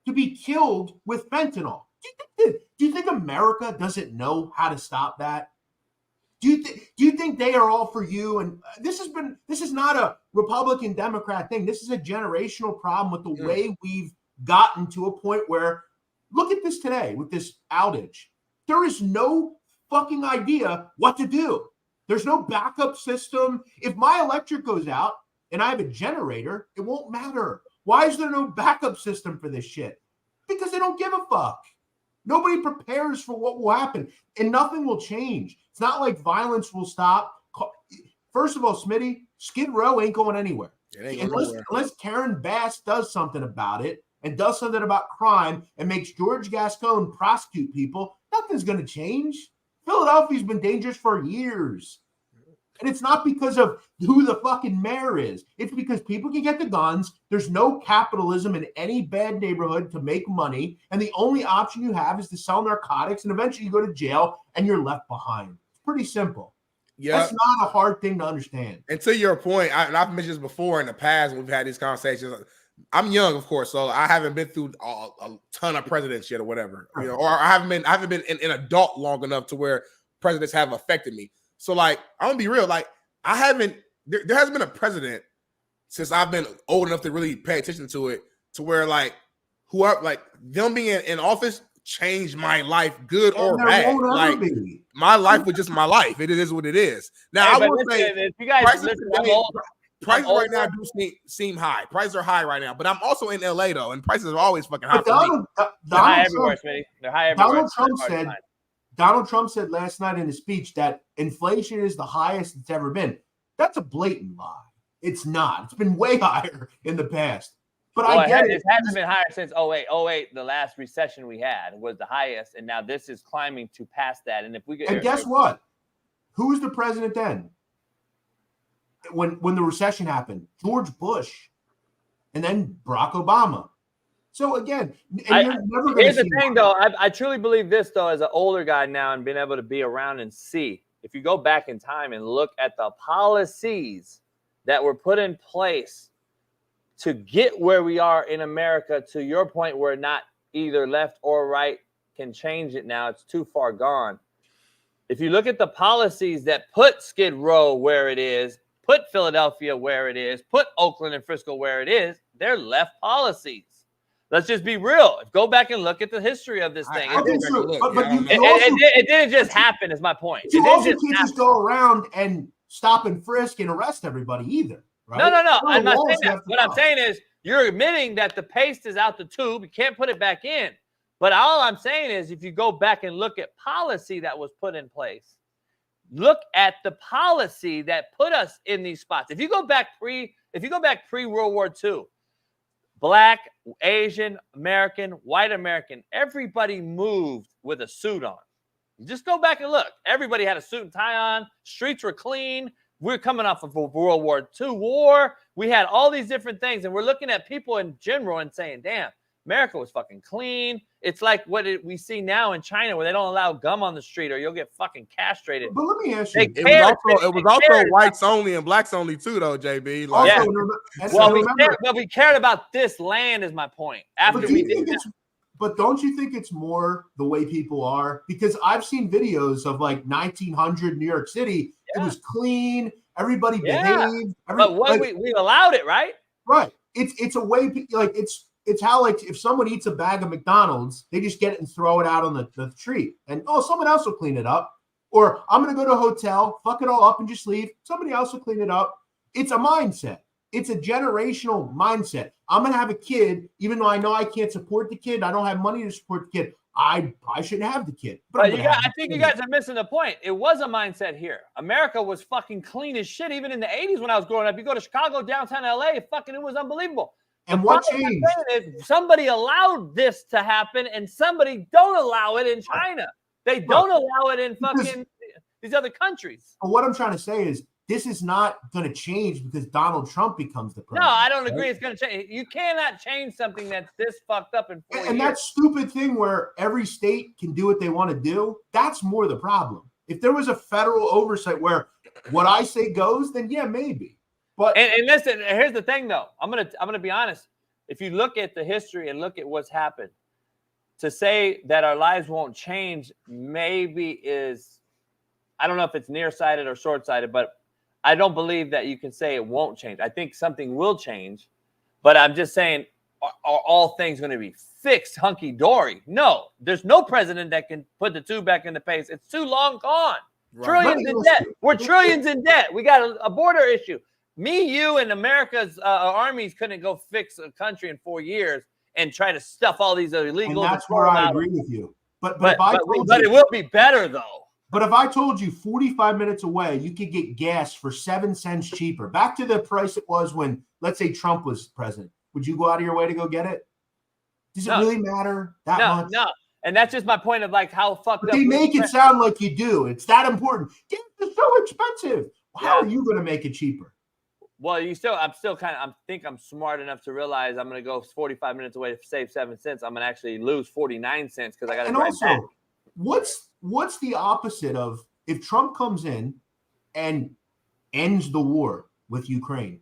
S2: to be killed with fentanyl. Do you think America doesn't know how to stop that? Do you think they are all for you? And this is not a Republican Democrat thing. This is a generational problem with the way we've gotten to a point where, look at this today with this outage. There is no fucking idea what to do. There's no backup system. If my electric goes out and I have a generator, it won't matter. Why is there no backup system for this shit? Because they don't give a fuck. Nobody prepares for what will happen, and nothing will change. It's not like violence will stop. First of all, Smitty, Skid Row ain't going anywhere. Unless Karen Bass does something about it and does something about crime and makes George Gascon prosecute people, nothing's going to change. Philadelphia's been dangerous for years. And it's not because of who the fucking mayor is. It's because people can get the guns. There's no capitalism in any bad neighborhood to make money. And the only option you have is to sell narcotics. And eventually you go to jail and you're left behind. It's pretty simple. Yeah. That's not a hard thing to understand.
S7: And to your point, and I've mentioned this before in the past when we've had these conversations. I'm young, of course, so I haven't been through a ton of presidents yet or whatever. You know, or I haven't been an adult long enough to where presidents have affected me. So, like, I'm gonna be real. Like, there hasn't been a president since I've been old enough to really pay attention to it, to where them being in office changed my life, good or bad. Like, my life was just my life. It is what it is. Now, I will say,
S6: if you guys
S7: prices right now do seem high. Prices are high right now, but I'm also in LA though, and prices are always fucking high.
S6: They're high everywhere, Smitty. They're high everywhere.
S2: Donald Trump said last night in his speech that inflation is the highest it's ever been. That's a blatant lie. It's not. It's been way higher in the past. But I get it.
S6: It hasn't been higher since 08. 08, the last recession we had was the highest, and now this is climbing to past that. And if we get
S2: guess what? Who was the president then? When the recession happened, George Bush, and then Barack Obama. So again,
S6: here's the thing, though. I truly believe this, though, as an older guy now and being able to be around and see. If you go back in time and look at the policies that were put in place to get where we are in America, to your point, where not either left or right can change it now. It's too far gone. If you look at the policies that put Skid Row where it is, put Philadelphia where it is, put Oakland and Frisco where it is, they're left policies. Let's just be real. Go back and look at the history of this thing. It didn't just happen, is my point.
S2: You also can't just go around and stop and frisk and arrest everybody either, right?
S6: No. I'm not saying that. What I'm saying is you're admitting that the paste is out the tube. You can't put it back in. But all I'm saying is if you go back and look at policy that was put in place, look at the policy that put us in these spots. If you go back pre-World War II, Black, Asian, American, white American, everybody moved with a suit on. You just go back and look. Everybody had a suit and tie on. Streets were clean. We're coming off of a World War II war. We had all these different things, and we're looking at people in general and saying, damn, America was fucking clean. It's like what we see now in China where they don't allow gum on the street or you'll get fucking castrated.
S2: But let me ask you.
S7: It was also whites only and blacks only too, though, JB. Like,
S6: we cared about this land is my point.
S2: But don't you think it's more the way people are? Because I've seen videos of like 1900 New York City. Yeah. It was clean. Everybody behaved.
S6: But we allowed it, right?
S2: Right. It's a way, like it's how, like, if someone eats a bag of McDonald's, they just get it and throw it out on the street. And, someone else will clean it up. Or I'm going to go to a hotel, fuck it all up and just leave. Somebody else will clean it up. It's a mindset. It's a generational mindset. I'm going to have a kid, even though I know I can't support the kid. I don't have money to support the kid. I shouldn't have the kid. But
S6: I think you guys are missing the point. It was a mindset here. America was fucking clean as shit. Even in the 80s when I was growing up, you go to Chicago, downtown LA, it was unbelievable.
S2: And what changed?
S6: Somebody allowed this to happen, and somebody don't allow it in China. They don't allow it in fucking these other countries.
S2: But what I'm trying to say is this is not going to change because Donald Trump becomes the president.
S6: No, I don't agree. It's going to change. You cannot change something that's this fucked up in 4 years.
S2: And that stupid thing where every state can do what they want to do, that's more the problem. If there was a federal oversight where what I say goes, then yeah, maybe. But
S6: and listen, here's the thing though. I'm gonna be honest. If you look at the history and look at what's happened, to say that our lives won't change maybe is, I don't know if it's nearsighted or short-sighted, but I don't believe that you can say it won't change. I think something will change, but I'm just saying, are all things going to be fixed hunky-dory? No, there's no president that can put the two back into place. It's too long gone. Right. Trillions in debt. We're trillions in debt. We got a border issue. Me, you, and America's armies couldn't go fix a country in 4 years and try to stuff all these illegals.
S2: And that's where I agree with you. But
S6: it will be better, though.
S2: But if I told you 45 minutes away, you could get gas for 7 cents cheaper, back to the price it was when, let's say, Trump was president, would you go out of your way to go get it? Does it really matter that much?
S6: No. And that's just my point of like how fucked up.
S2: They make it sound like you do. It's that important. Gas is so expensive. How are you going to make it cheaper?
S6: Well, I think I'm smart enough to realize I'm going to go 45 minutes away to save 7 cents. I'm going to actually lose 49 cents because I got to drive back.
S2: What's the opposite of if Trump comes in and ends the war with Ukraine?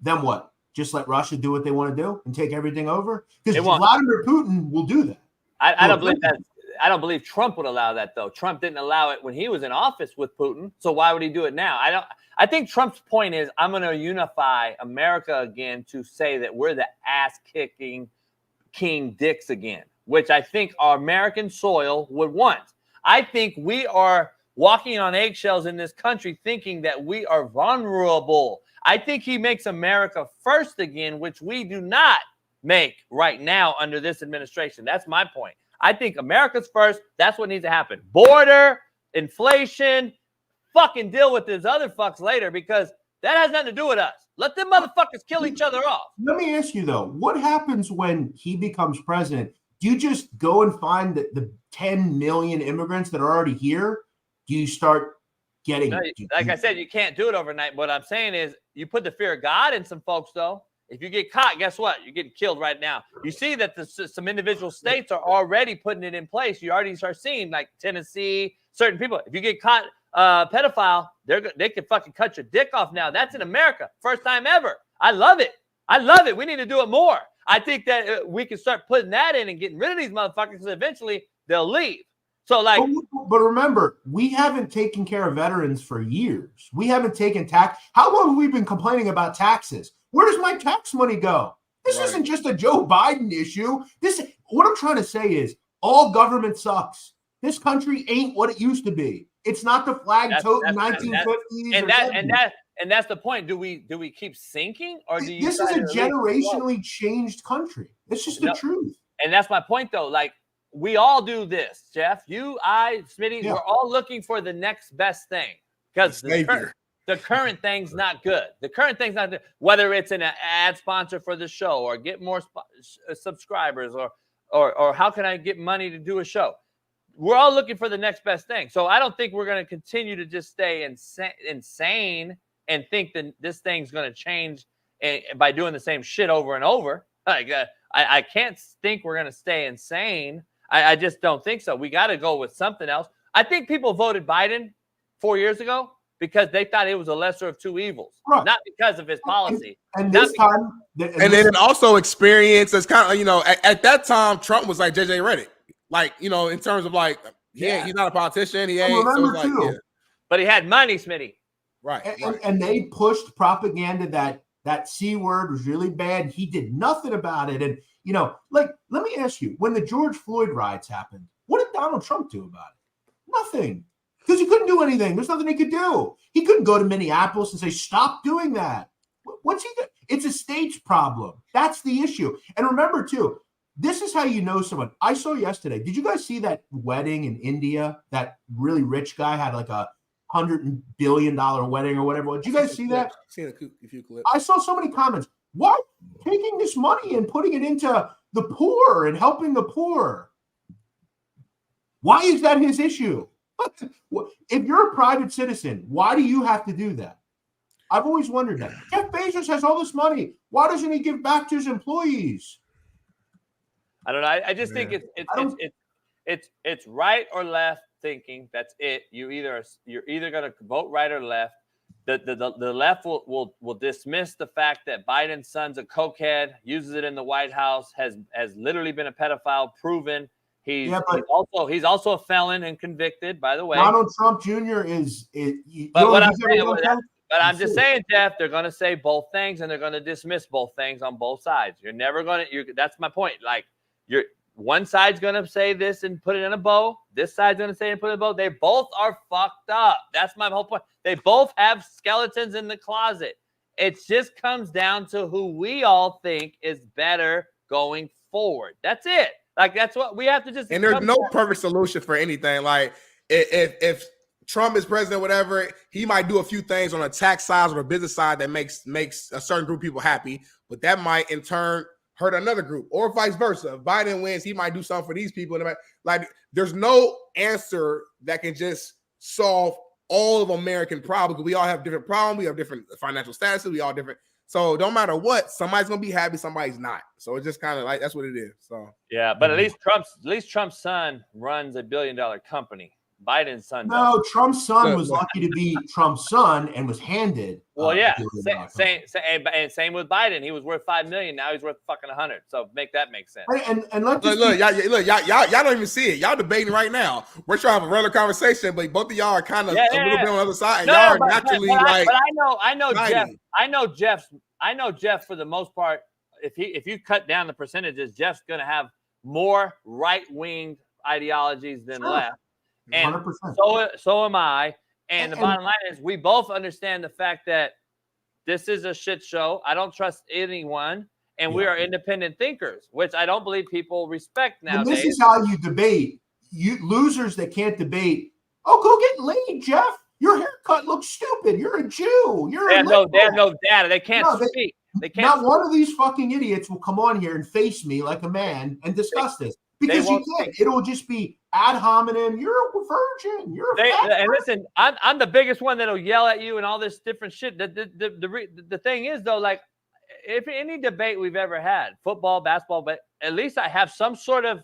S2: Then what? Just let Russia do what they want to do and take everything over? Because Vladimir Putin will do that.
S6: I don't believe that. I don't believe Trump would allow that, though. Trump didn't allow it when he was in office with Putin. So why would he do it now? I think Trump's point is I'm going to unify America again to say that we're the ass-kicking king dicks again, which I think our American soil would want. I think we are walking on eggshells in this country thinking that we are vulnerable. I think he makes America first again, which we do not make right now under this administration. That's my point. I think America's first. That's what needs to happen. Border, inflation, fucking deal with these other fucks later because that has nothing to do with us. Let them motherfuckers kill each other off.
S2: Let me ask you, though, what happens when he becomes president? Do you just go and find the 10 million immigrants that are already here? Do you start getting...
S6: Like I said, you can't do it overnight. What I'm saying is you put the fear of God in some folks, though. If you get caught, guess what? You're getting killed right now. You see that some individual states are already putting it in place. You already start seeing, like Tennessee, certain people. If you get caught pedophile, they can fucking cut your dick off now. That's in America. First time ever. I love it. I love it. We need to do it more. I think that we can start putting that in and getting rid of these motherfuckers because eventually they'll leave. So, like,
S2: but remember, we haven't taken care of veterans for years. We haven't taken tax. How long have we been complaining about taxes? Where does my tax money go? This isn't just a Joe Biden issue. What I'm trying to say is all government sucks. This country ain't what it used to be. It's not the flag-toting 1950s.
S6: And that's the point. Do we keep sinking, or do you?
S2: This is a generationally changed country. It's just the truth.
S6: And that's my point, though. Like, we all do this, Jeff. You, I, Smitty. Yeah. We're all looking for the next best thing because the current thing's not good. The current thing's not good. Whether it's an ad sponsor for the show, or get more subscribers, or how can I get money to do a show? we're all looking for the next best thing. So I don't think we're going to continue to just stay insane and think that this thing's going to change by doing the same shit over and over. Like I can't think we're going to stay insane. I just don't think so. We got to go with something else. I think people voted Biden 4 years ago because they thought it was a lesser of two evils, not because of his policy.
S2: And this time,
S7: and then also experience as kind of, you know, at that time, Trump was like JJ Redick, like, you know, in terms of like, he's not a politician. He ain't. So it's like,
S6: but he had money, Smitty.
S7: Right.
S2: And they pushed propaganda that C word was really bad. He did nothing about it. And, you know, like, let me ask you, when the George Floyd riots happened, what did Donald Trump do about it? Nothing. Because he couldn't do anything. There's nothing he could do. He couldn't go to Minneapolis and say, stop doing that. What's he do? It's a state's problem. That's the issue. And remember, too, this is how you know someone. I saw yesterday. Did you guys see that wedding in India? That really rich guy had like a $100 billion wedding or whatever. Did you guys see that?
S7: I've seen a few clips.
S2: I saw so many comments. Why taking this money and putting it into the poor and helping the poor? Why is that his issue? If you're a private citizen, why do you have to do that? I've always wondered that. Jeff Bezos has all this money. Why doesn't he give back to his employees?
S6: I don't know. I just think it's right or left thinking. That's it. You're either going to vote right or left. The left will dismiss the fact that Biden's son's a cokehead, uses it in the White House, has literally been a pedophile, proven. He's also a felon and convicted, by the way.
S2: Donald Trump Jr.
S6: But I'm just saying, Jeff, they're going to say both things and they're going to dismiss both things on both sides. You're never going to. That's my point. Like, one side's going to say this and put it in a bow. This side's going to say and put it in a bow. They both are fucked up. That's my whole point. They both have skeletons in the closet. It just comes down to who we all think is better going forward. That's it. Like, that's what we have to just.
S7: And there's no perfect solution for anything. Like, if Trump is president, whatever, he might do a few things on a tax side or a business side that makes a certain group of people happy, but that might in turn hurt another group, or vice versa. If Biden wins, he might do something for these people. Like, there's no answer that can just solve all of American problems. We all have different problems. We have different financial statuses. We all different. So don't matter what, somebody's gonna be happy, somebody's not. So it's just kind of like that's what it is. So
S6: yeah, but at least Trump's son runs $1 billion company. Biden's son.
S2: No, Trump's son was lucky to be Trump's son and was handed.
S6: Well, same with Biden. He was worth $5 million. Now he's worth fucking 100. So make sense.
S2: And look,
S7: y'all don't even see it. Y'all debating right now. We're trying to have a regular conversation, but both of y'all are kind of a little bit on the other side. And y'all are naturally like.
S6: But I know Jeff. I know Jeff for the most part. If you cut down the percentages, Jeff's going to have more right-wing ideologies than left. And 100%. So am I. And the bottom line is we both understand the fact that this is a shit show. I don't trust anyone. And we are independent thinkers, which I don't believe people respect nowadays.
S2: And this is how you debate. You losers that can't debate. Oh, go get laid, Jeff. Your haircut looks stupid. You're a Jew.
S6: They have no data. They can't speak. They can't.
S2: Not one of these fucking idiots will come on here and face me like a man and discuss this. Because you can't. It'll just be ad hominem. You're a virgin. You're a
S6: and listen, I'm the biggest one that'll yell at you and all this different shit. The thing is, though, like, if any debate we've ever had, football, basketball, but at least I have some sort of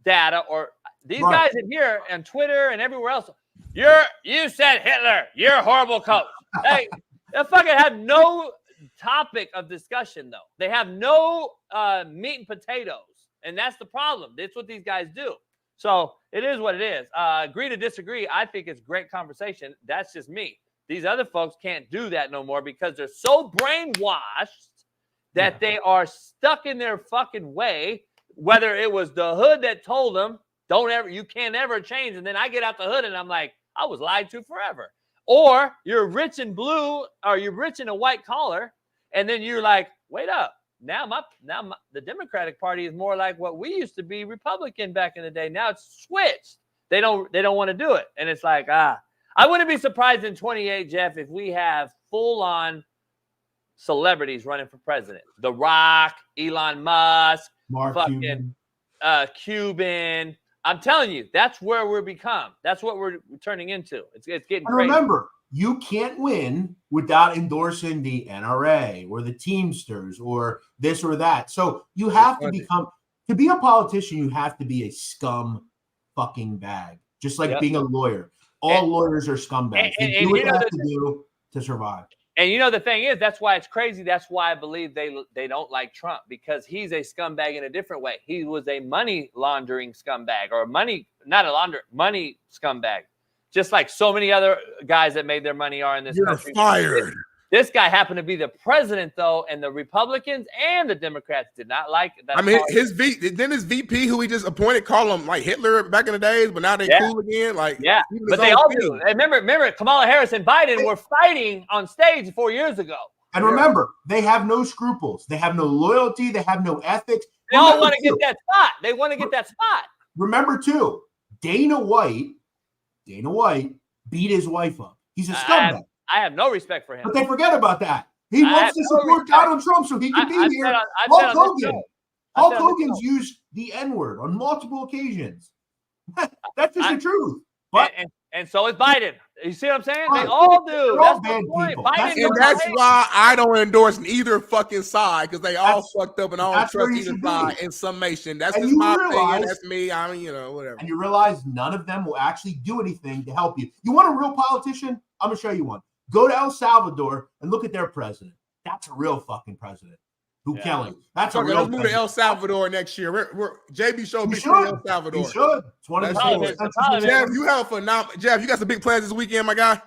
S6: data, or these guys in here and Twitter and everywhere else. You said Hitler. You're a horrible coach. Hey, they fucking have no topic of discussion, though. They have no meat and potatoes. And that's the problem. That's what these guys do. So it is what it is. Agree to disagree. I think it's great conversation. That's just me. These other folks can't do that no more because they're so brainwashed that they are stuck in their fucking way. Whether it was the hood that told them, you can't ever change. And then I get out the hood and I'm like, I was lied to forever. Or you're rich in blue, or you're rich in a white collar. And then you're like, wait up. Now the Democratic Party is more like what we used to be Republican back in the day. Now it's switched. They don't want to do it. And it's like, I wouldn't be surprised in 28, Jeff, if we have full-on celebrities running for president. The Rock, Elon Musk,
S2: Mark
S6: fucking Cuban, I'm telling you, that's where we're become. That's what we're turning into. It's getting
S2: And
S6: crazy.
S2: remember, you can't win without endorsing the NRA or the Teamsters or this or that. So you have to to be a politician, you have to be a scum fucking bag. Just like being a lawyer. All lawyers are scumbags. They do what they have to do to survive.
S6: And the thing is, that's why it's crazy. That's why I believe they don't like Trump, because he's a scumbag in a different way. He was a money laundering scumbag, or money scumbag, just like so many other guys that made their money are in this country.
S7: You're fired.
S6: This guy happened to be the president, though, and the Republicans and the Democrats did not like that.
S7: I mean, his VP, who he just appointed, call him like Hitler back in the days, but now they cool again. Like,
S6: but they all do. And remember, Kamala Harris and Biden were fighting on stage 4 years ago.
S2: And remember, they have no scruples. They have no loyalty. They have no ethics.
S6: They all want to get that spot. They want to get that spot.
S2: Remember, too, Dana White beat his wife up. He's a scumbag.
S6: I have no respect for him.
S2: But they forget about that. He wants to support Donald Trump so he can be here. Hulk Hogan's used the N-word on multiple occasions. That's just the truth. But
S6: and so is Biden. You see what I'm saying? They all do. That's the point.
S7: And that's why I don't endorse either fucking side, because they all fucked up and I don't trust either side. In summation, that's just my opinion. That's me. I mean, whatever.
S2: And you realize none of them will actually do anything to help you. You want a real politician? I'm gonna show you one. Go to El Salvador and look at their president. That's a real fucking president. Kelly. That's a real.
S7: Let's move to El Salvador next year. We're JB show big in El Salvador.
S2: You should. It's one of the
S7: Jeff, you have a phenomenal. Jeff, you got some big plans this weekend, my guy.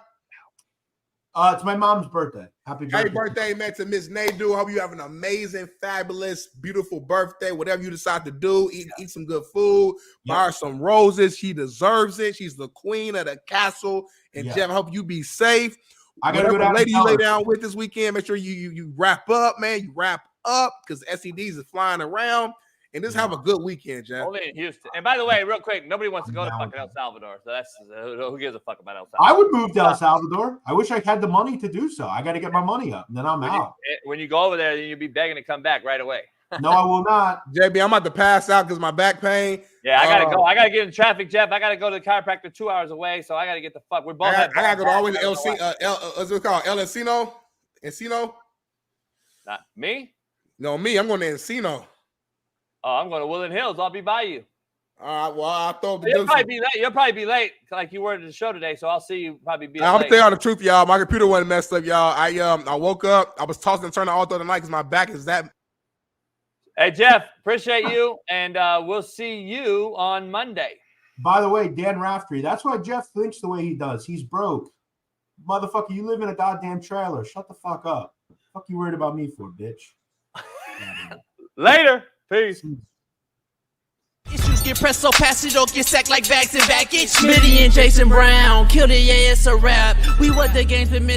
S2: It's my mom's birthday. Happy
S7: birthday, man, to Miss Nadu. Hope you have an amazing, fabulous, beautiful birthday. Whatever you decide to do, eat some good food, buy her some roses. She deserves it. She's the queen of the castle. And Jeff, I hope you be safe.
S2: I gotta go down.
S7: Lady you lay down with this weekend. Make sure you wrap up, man. You wrap up, because SEDs is flying around. And just have a good weekend, Jeff.
S6: Only in Houston. And by the way, real quick, nobody wants to go to fucking El Salvador. So that's who gives a fuck about El Salvador?
S2: I would move to El Salvador. I wish I had the money to do so. I got to get my money up, and then I'm out.
S6: When you go over there, then you'll be begging to come back right away.
S2: No, I will not.
S7: JB, I'm about to pass out because my back pain.
S6: Yeah, I gotta go. I gotta get in traffic, Jeff. I gotta go to the chiropractor 2 hours away, so I gotta get the fuck. We're both.
S7: I gotta go all the way to what's it called? El Encino? Encino?
S6: Not me?
S7: No, me. I'm going to Encino.
S6: Oh, I'm going to Woodland Hills. I'll be by you.
S7: All right. Well, I thought
S6: you'll probably be late. You'll probably be late, like you were to the show today. So I'll see you probably be.
S7: I'm telling y'all the truth, y'all. My computer wasn't messed up, y'all. I woke up. I was tossing and turning all through the night because my back is that.
S6: Hey, Jeff, appreciate you, and we'll see you on Monday.
S2: By the way, Dan Raftery, that's why Jeff thinks the way he does. He's broke. Motherfucker, you live in a goddamn trailer. Shut the fuck up. Fuck you worried about me for, bitch.
S6: Later. Peace.
S3: Issues get pressed so fast you don't get sacked like bags and baggage. Smitty and Jason Brown, kill the ass a rap. We what the game's been missing.